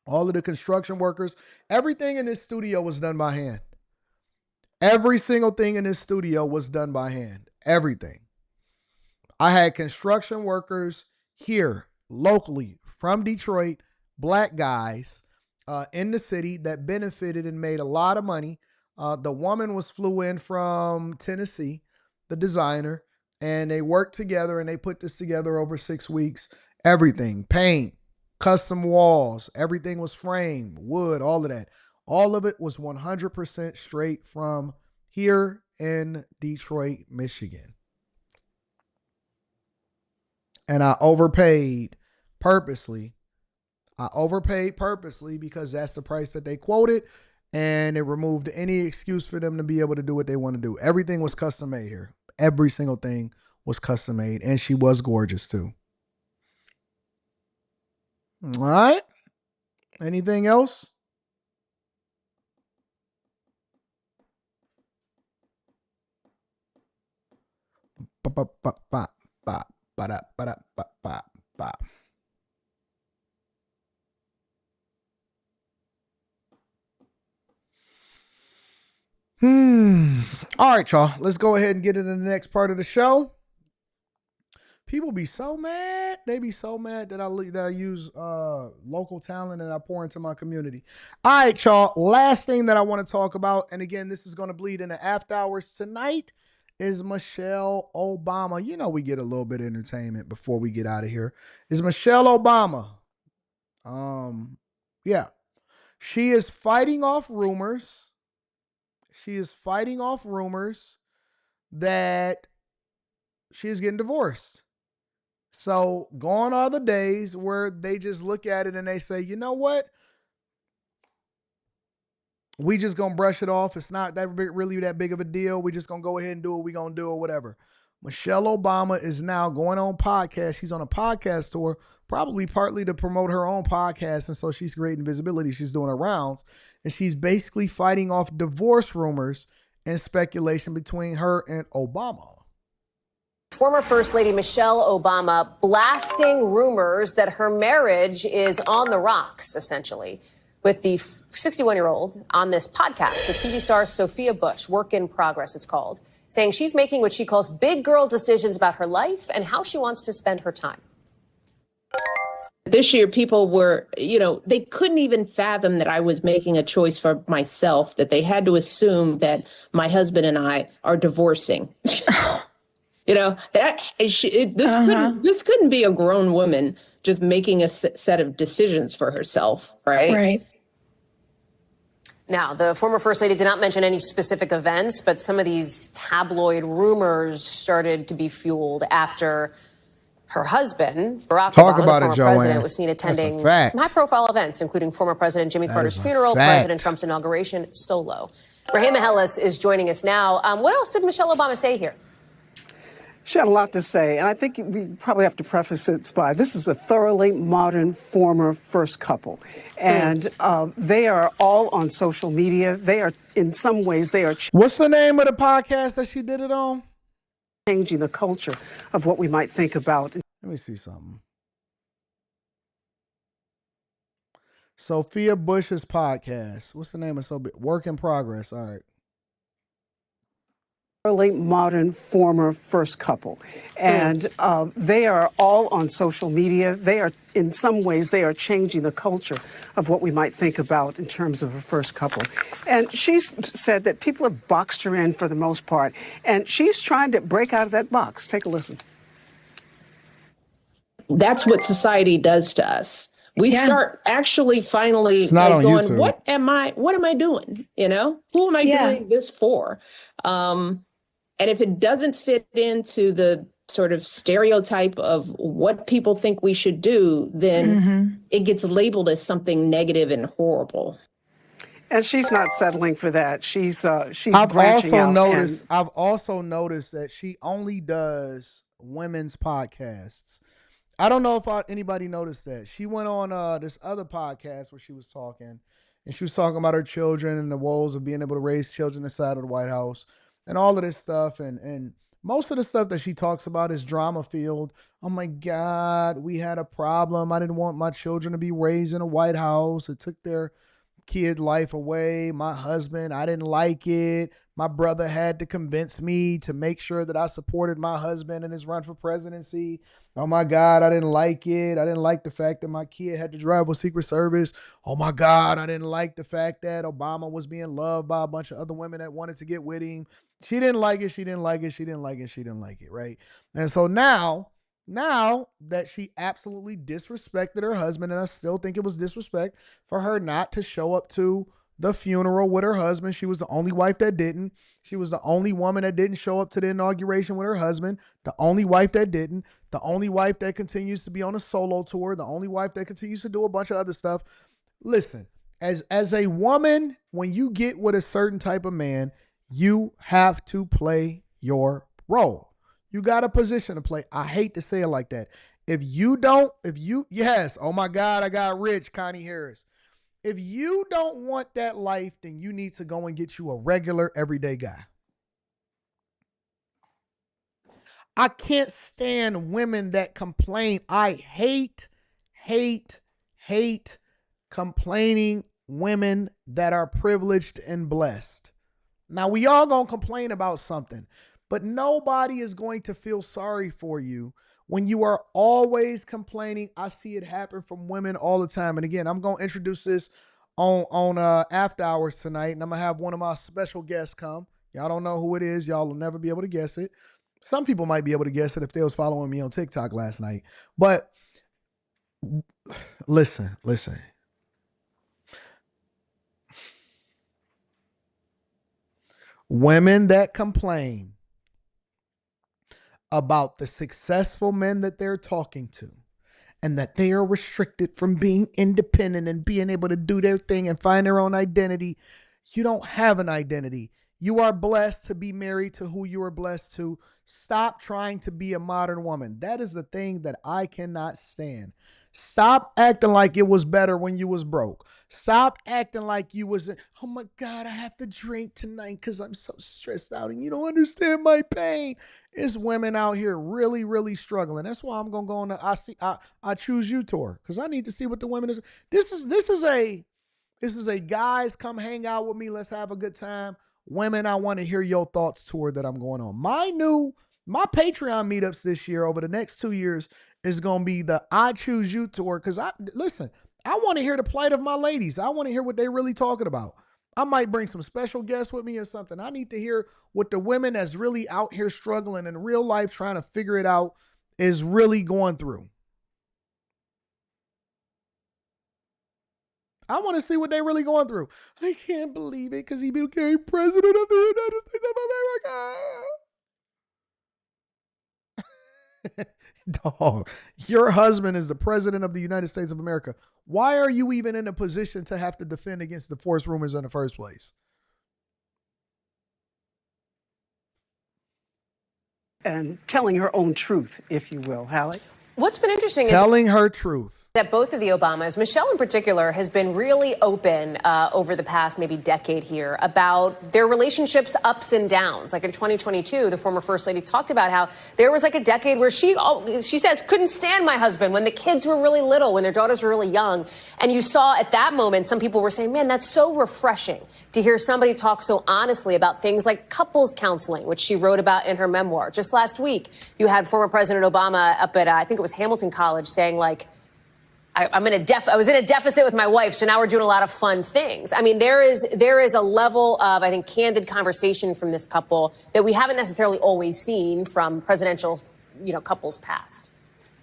All of the construction workers, everything in this studio was done by hand. Every single thing in this studio was done by hand. Everything. I had construction workers here locally from Detroit, black guys in the city that benefited and made a lot of money. The woman was flew in from Tennessee, the designer, and they worked together and they put this together over 6 weeks. Everything, paint, custom walls, everything was framed, wood, all of that. All of it was 100% straight from here in Detroit, Michigan. And I overpaid purposely. Because that's the price that they quoted, and it removed any excuse for them to be able to do what they want to do. Everything was custom made here. Every single thing was custom made, and she was gorgeous too. All right. Anything else? All right, y'all. Let's go ahead and get into the next part of the show. People be so mad. They be so mad that I use local talent and I pour into my community. All right, y'all. Last thing that I want to talk about, and again, this is going to bleed into after hours tonight, is Michelle Obama. You know we get a little bit of entertainment before we get out of here. Is Michelle Obama. Yeah. She is fighting off rumors. That she is getting divorced. So gone are the days where they just look at it and they say, you know what? We just going to brush it off. It's not that really that big of a deal. We just going to go ahead and do what we going to do or whatever. Michelle Obama is now going on podcast. She's on a podcast tour, probably partly to promote her own podcast. And so she's creating visibility. She's doing her rounds. And she's basically fighting off divorce rumors and speculation between her and Obama. Former First Lady Michelle Obama blasting rumors that her marriage is on the rocks, essentially, with the 61-year-old on this podcast with TV star Sophia Bush, Work in Progress it's called, saying she's making what she calls big girl decisions about her life and how she wants to spend her time. This year, people were, they couldn't even fathom that I was making a choice for myself, that they had to assume that my husband and I are divorcing. This couldn't be a grown woman just making a set of decisions for herself, right? Right. Now, the former First Lady did not mention any specific events, but some of these tabloid rumors started to be fueled after her husband, Barack Obama, the former president, was seen attending some high-profile events, including former President Jimmy Carter's funeral, President Trump's inauguration, solo. Rahima Hellis is joining us now. What else did Michelle Obama say here? She had a lot to say, and I think we probably have to preface it by this is a thoroughly modern former first couple, and they are all on social media. They are, in some ways, they are What's the name of the podcast that she did it on? changing the culture of what we might think about. Let me see something. Sophia Bush's podcast. What's the name of Work in Progress? All right. Thoroughly modern former first couple, and they are all on social media. They are, in some ways, they are changing the culture of what we might think about in terms of a first couple. And she's said that people have boxed her in for the most part, and she's trying to break out of that box. Take a listen. That's what society does to us. We start actually finally like going, YouTube. what am I doing? You know, who am I doing this for? And if it doesn't fit into the sort of stereotype of what people think we should do, then it gets labeled as something negative and horrible. And she's not settling for that. She's I've branching also out. noticed. I've also noticed that she only does women's podcasts. I don't know if anybody noticed that. She went on this other podcast where she was talking, and she was talking about her children and the woes of being able to raise children inside of the White House and all of this stuff. And most of the stuff that she talks about is drama filled. Oh my God, we had a problem. I didn't want my children to be raised in a White House. It took their kid life away. My husband, I didn't like it. My brother had to convince me to make sure that I supported my husband in his run for presidency. Oh my God, I didn't like it. I didn't like the fact that my kid had to drive with Secret Service. Oh my God, I didn't like the fact that Obama was being loved by a bunch of other women that wanted to get with him. She didn't like it. She didn't like it. She didn't like it. She didn't like it, right? And so now that she absolutely disrespected her husband, and I still think it was disrespect for her not to show up to the funeral with her husband. She was the only wife that didn't. She was the only woman that didn't show up to the inauguration with her husband. The only wife that didn't. The only wife that continues to be on a solo tour. The only wife that continues to do a bunch of other stuff. Listen, as a woman, when you get with a certain type of man, you have to play your role. You got a position to play. I hate to say it like that. Yes, oh my God, I got rich, Connie Harris. If you don't want that life, then you need to go and get you a regular, everyday guy. I can't stand women that complain. I hate complaining women that are privileged and blessed. Now, we all gonna complain about something, but nobody is going to feel sorry for you when you are always complaining. I see it happen from women all the time. And again, I'm going to introduce this on After Hours tonight, and I'm going to have one of my special guests come. Y'all don't know who it is. Y'all will never be able to guess it. Some people might be able to guess it if they was following me on TikTok last night. But listen. Women that complain about the successful men that they're talking to and that they are restricted from being independent and being able to do their thing and find their own identity. You don't have an identity. You are blessed to be married to who you are blessed to. Stop trying to be a modern woman. That is the thing that I cannot stand. Stop acting like it was better when you was broke. Stop acting like you was, oh my God, I have to drink tonight because I'm so stressed out and you don't understand my pain. It's women out here really, really struggling. That's why I'm going to go on the I Choose You tour, because I need to see what the women is. This is a guys, come hang out with me. Let's have a good time. Women, I want to hear your thoughts tour that I'm going on. My Patreon meetups this year over the next 2 years is going to be the I Choose You tour, because I want to hear the plight of my ladies. I want to hear what they're really talking about. I might bring some special guests with me or something. I need to hear what the women that's really out here struggling in real life trying to figure it out is really going through. I want to see what they're really going through. I can't believe it because he became president of the United States of America. Dog, your husband is the president of the United States of America. Why are you even in a position to have to defend against divorce rumors in the first place? and telling her own truth, if you will. Hallie? What's been interesting is Telling her truth. that both of the Obamas, Michelle in particular, has been really open over the past maybe decade here about their relationships' ups and downs. Like in 2022, the former First Lady talked about how there was like a decade where she says, couldn't stand my husband when the kids were really little, when their daughters were really young. And you saw at that moment, some people were saying, man, that's so refreshing to hear somebody talk so honestly about things like couples counseling, which she wrote about in her memoir. Just last week, you had former President Obama up at, I think it was Hamilton College, saying like, I was in a deficit with my wife, so now we're doing a lot of fun things. I mean, there is a level of, I think, candid conversation from this couple that we haven't necessarily always seen from presidential, couples past.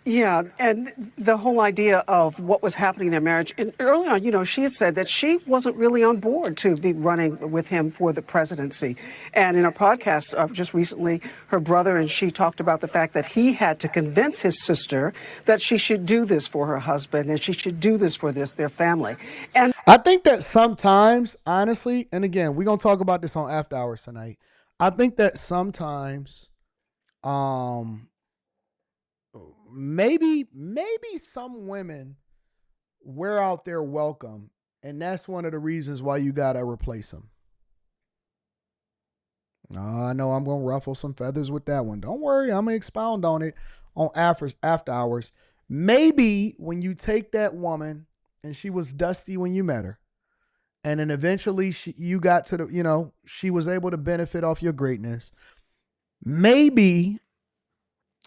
Yeah, and the whole idea of what was happening in their marriage. And early on, she had said that she wasn't really on board to be running with him for the presidency. And in a podcast just recently, her brother and she talked about the fact that he had to convince his sister that she should do this for her husband and she should do this for their family. And I think that sometimes, honestly, and again, we're going to talk about this on After Hours tonight. I think that sometimes, maybe some women wear out their welcome, and that's one of the reasons why you gotta replace them. I know I'm gonna ruffle some feathers with that one. Don't worry, I'm gonna expound on it on After Hours. Maybe when you take that woman and she was dusty when you met her, and then eventually you got to the, she was able to benefit off your greatness. Maybe.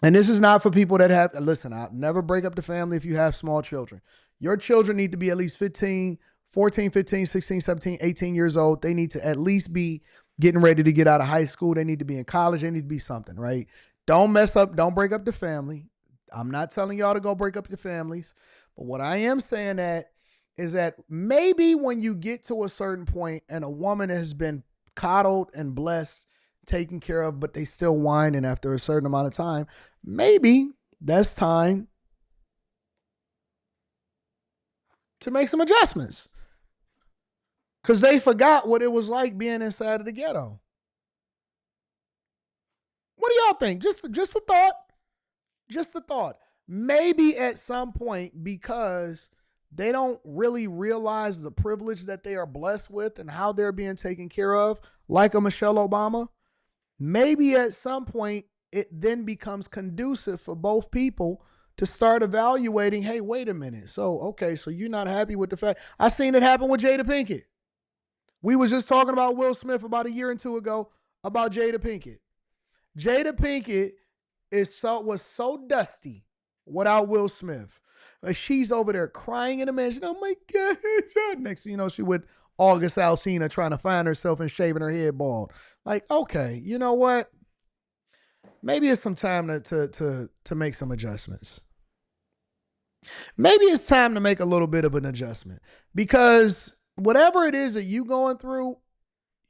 And this is not for people that have, listen, I'll never break up the family if you have small children. Your children need to be at least 14, 15, 16, 17, 18 years old. They need to at least be getting ready to get out of high school. They need to be in college. They need to be something, right? Don't mess up. Don't break up the family. I'm not telling y'all to go break up your families. But what I am saying is that maybe when you get to a certain point and a woman has been coddled and blessed, taken care of, but they still whining after a certain amount of time, maybe that's time to make some adjustments. Because they forgot what it was like being inside of the ghetto. What do y'all think? Just a thought. Just a thought. Maybe at some point, because they don't really realize the privilege that they are blessed with and how they're being taken care of, like a Michelle Obama, maybe at some point it then becomes conducive for both people to start evaluating, hey, wait a minute. So you're not happy with the fact. I seen it happen with Jada Pinkett. We was just talking about Will Smith about a year or two ago about Jada Pinkett. Jada Pinkett was so dusty without Will Smith. She's over there crying in a mansion. Oh my God. Next thing you know, she with August Alsina trying to find herself and shaving her head bald. Like, okay, you know what? Maybe it's some time to make some adjustments. Maybe it's time to make a little bit of an adjustment, because whatever it is that you going through,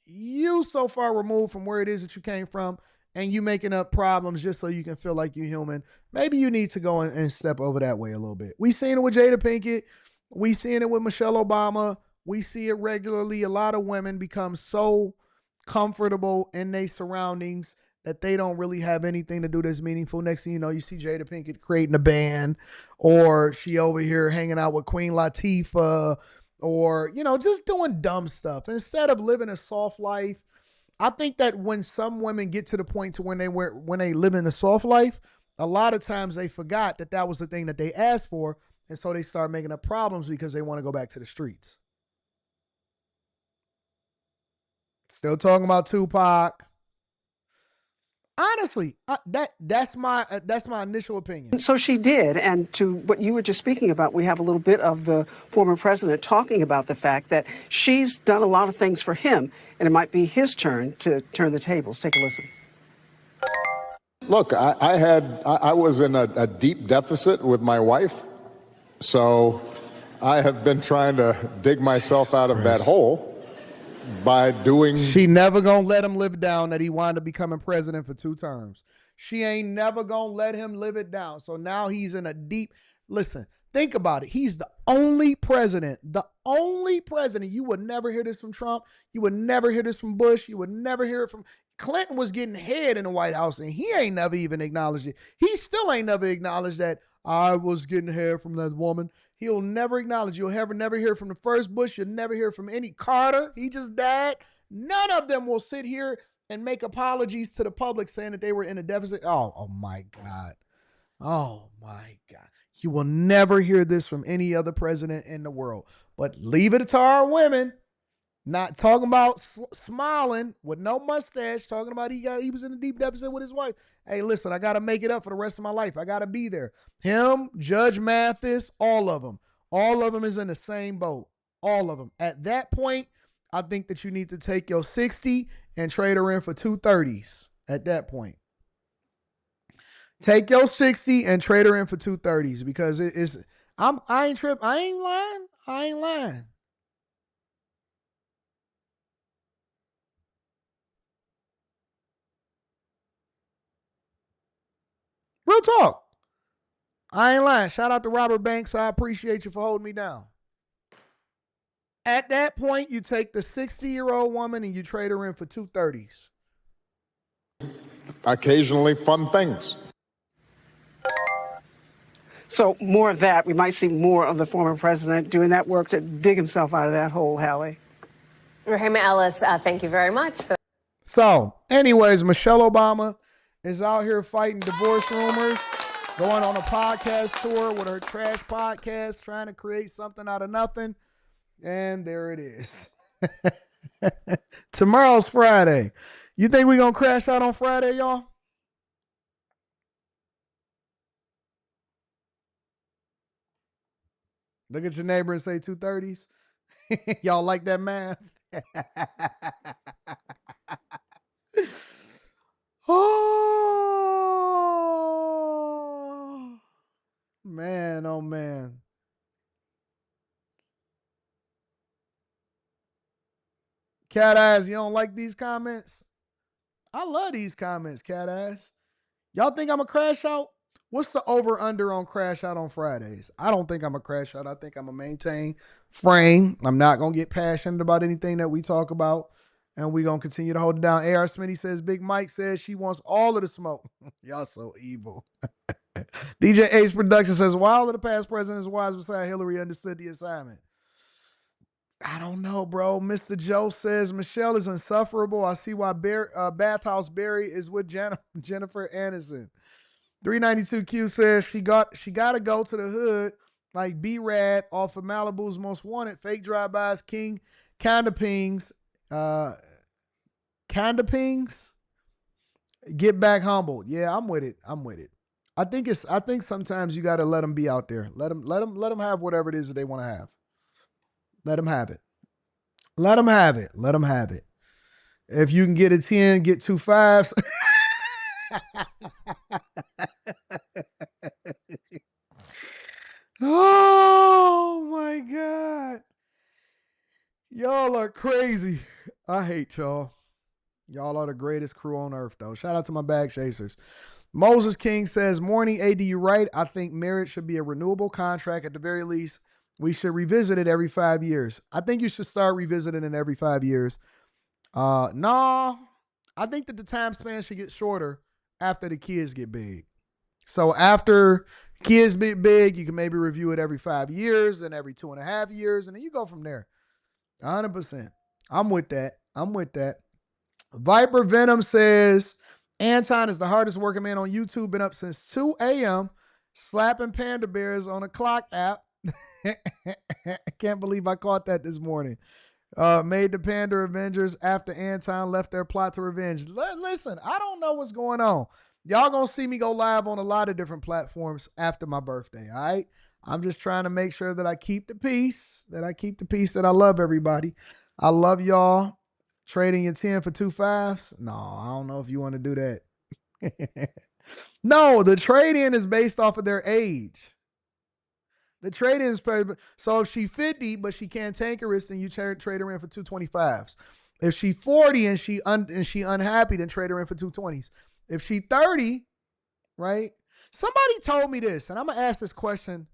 you so far removed from where it is that you came from, and you making up problems just so you can feel like you're human. Maybe you need to go and step over that way a little bit. We seen it with Jada Pinkett. We seen it with Michelle Obama. We see it regularly. A lot of women become so comfortable in their surroundings that they don't really have anything to do that's meaningful. Next thing you know, you see Jada Pinkett creating a band, or she over here hanging out with Queen Latifah, or, just doing dumb stuff. Instead of living a soft life, I think that when some women get to the point to when they live in a soft life, a lot of times they forgot that was the thing that they asked for, and so they start making up problems because they want to go back to the streets. Still talking about Tupac. Honestly, that's my initial opinion. So she did, and to what you were just speaking about, we have a little bit of the former president talking about the fact that she's done a lot of things for him, and it might be his turn to turn the tables. Take a listen. Look, I was in a deep deficit with my wife, so I have been trying to dig myself out of that hole by doing. She never gonna let him live down that he wanted to becoming president for 2 terms. She ain't never gonna let him live it down. So now he's in a deep. Listen, Think about it. He's the only president. You would never hear this from Trump. You would never hear this from Bush. You would never hear it from Clinton. Was getting head in the White House, and he ain't never even acknowledged it. He still ain't never acknowledged that I was getting head from that woman. He'll never acknowledge. You'll never hear from the first Bush. You'll never hear from any Carter. He just died. None of them will sit here and make apologies to the public saying that they were in a deficit. Oh my God. Oh my God. You will never hear this from any other president in the world. But leave it to our women. Not talking about smiling with no mustache, talking about he was in a deep deficit with his wife. Hey, listen, I got to make it up for the rest of my life. I got to be there. Him, Judge Mathis, all of them. All of them is in the same boat. All of them. At that point, I think that you need to take your 60 and trade her in for 230s at that point. Take your 60 and trade her in for 230s because I ain't tripping. I ain't lying. Real talk. I ain't lying. Shout out to Robert Banks. I appreciate you for holding me down. At that point, you take the 60-year-old woman and you trade her in for 230s. Occasionally fun things. So more of that. We might see more of the former president doing that work to dig himself out of that hole, Hallie. Rahima Ellis, thank you very much. So, anyways, Michelle Obama is out here fighting divorce rumors, going on a podcast tour with her trash podcast, trying to create something out of nothing. And there it is. Tomorrow's Friday. You think we're going to crash out on Friday, y'all? Look at your neighbor and say 230s. Y'all like that math? Oh, man, oh, man. Cat Ass, you don't like these comments? I love these comments, Cat Ass. Y'all think I'm a crash out? What's the over-under on crash out on Fridays? I don't think I'm a crash out. I think I'm a maintain frame. I'm not going to get passionate about anything that we talk about, and we're going to continue to hold it down. A.R. Smitty says, Big Mike says she wants all of the smoke. Y'all so evil. DJ Ace Production says, while the past president's wives beside Hillary understood the assignment. I don't know, bro. Mr. Joe says, Michelle is insufferable. I see why Bathhouse Barry is with Jennifer Aniston. 392Q says she got to go to the hood like B-Rad off of Malibu's Most Wanted. Fake drive-bys, King, Kinda Pings. Get back humbled. Yeah, I'm with it. I think sometimes you got to let them be out there. Let them have whatever it is that they want to have. Let them have it. Let them have it. Let them have it. If you can get a 10, get 2 5s. Oh my God. Y'all are crazy. I hate y'all. Y'all are the greatest crew on earth, though. Shout out to my bag chasers. Moses King says, morning, AD, you right. I think marriage should be a renewable contract at the very least. We should revisit it every 5 years. I think you should start revisiting it every 5 years. No, I think that the time span should get shorter after the kids get big. So after kids get big, you can maybe review it every 5 years, then every 2.5 years, and then you go from there. 100%. I'm with that. Viper Venom says, Anton is the hardest working man on YouTube. Been up since 2 a.m. slapping panda bears on a clock app. I can't believe I caught that this morning. Made the Panda Avengers after Anton left their plot to revenge. Listen, I don't know what's going on. Y'all gonna see me go live on a lot of different platforms after my birthday, all right? I'm just trying to make sure that I keep the peace, that I love everybody. I love y'all. Trading your 10 for 2 5s? No, I don't know if you want to do that. No, the trade-in is based off of their age. The trade-in is so if she 50 but she can't tankerist, then you trade her in for 225s. If she 40 and she unhappy, then trade her in for 220s. If she 30, right? Somebody told me this, and I'm gonna ask this question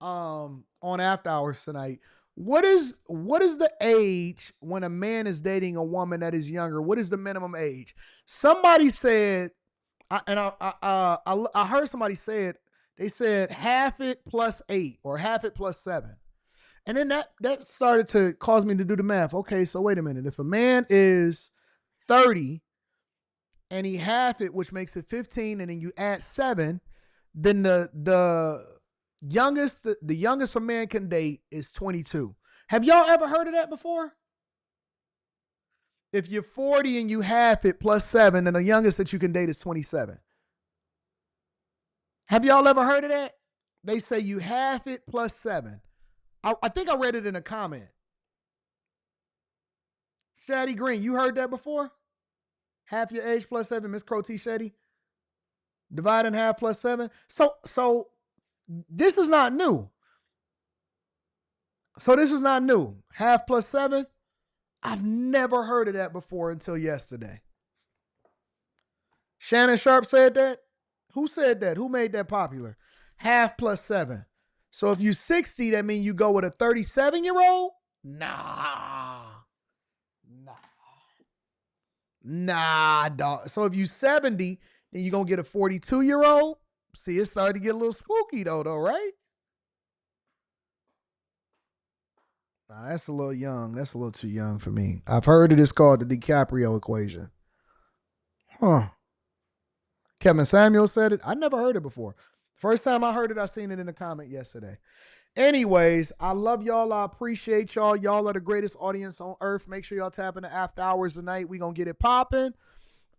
on After Hours tonight. What is the age when a man is dating a woman that is younger? What is the minimum age? Somebody said, I heard somebody say it. They said half it plus 8 or half it plus 7. And then that started to cause me to do the math. Okay, so wait a minute. If a man is 30 and he half it, which makes it 15, and then you add 7, then the youngest a man can date is 22. Have y'all ever heard of that before? If you're 40 and you half it plus 7, then the youngest that you can date is 27. Have y'all ever heard of that? They say you half it plus 7. I think I read it in a comment. Shady Green, you heard that before? Half your age plus 7, Miss Crow T. Shady? Divide in half plus 7. So this is not new. Half plus 7. I've never heard of that before until yesterday. Shannon Sharp said that? Who said that? Who made that popular? Half plus 7. So if you're 60, that means you go with a 37-year-old? Nah, dog. So if you're 70, then you're going to get a 42-year-old? See, it started to get a little spooky, though, right? Nah, that's a little young. That's a little too young for me. I've heard it is called the DiCaprio equation. Huh. Kevin Samuel said it. I never heard it before. First time I heard it, I seen it in a comment yesterday. Anyways, I love y'all. I appreciate y'all. Y'all are the greatest audience on earth. Make sure y'all tap into After Hours tonight. We going to get it popping.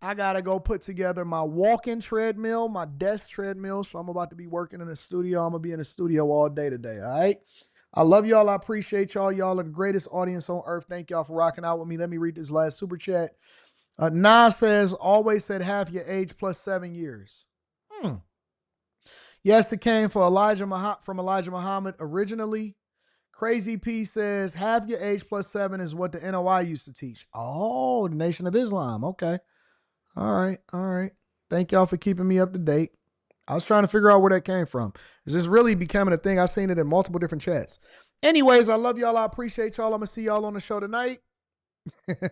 I got to go put together my walking treadmill, my desk treadmill. So I'm about to be working in the studio. I'm going to be in the studio all day today, all right? I love y'all. I appreciate y'all. Y'all are the greatest audience on earth. Thank y'all for rocking out with me. Let me read this last super chat. Nas says, always said half your age plus 7 years. Yes, it came from Elijah Muhammad originally. Crazy P says, half your age plus 7 is what the NOI used to teach. Oh, the Nation of Islam. Okay. All right. Thank y'all for keeping me up to date. I was trying to figure out where that came from. Is this really becoming a thing? I've seen it in multiple different chats. Anyways, I love y'all. I appreciate y'all. I'm going to see y'all on the show tonight.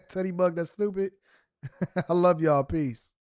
Teddy Bug, that's stupid. I love y'all. Peace.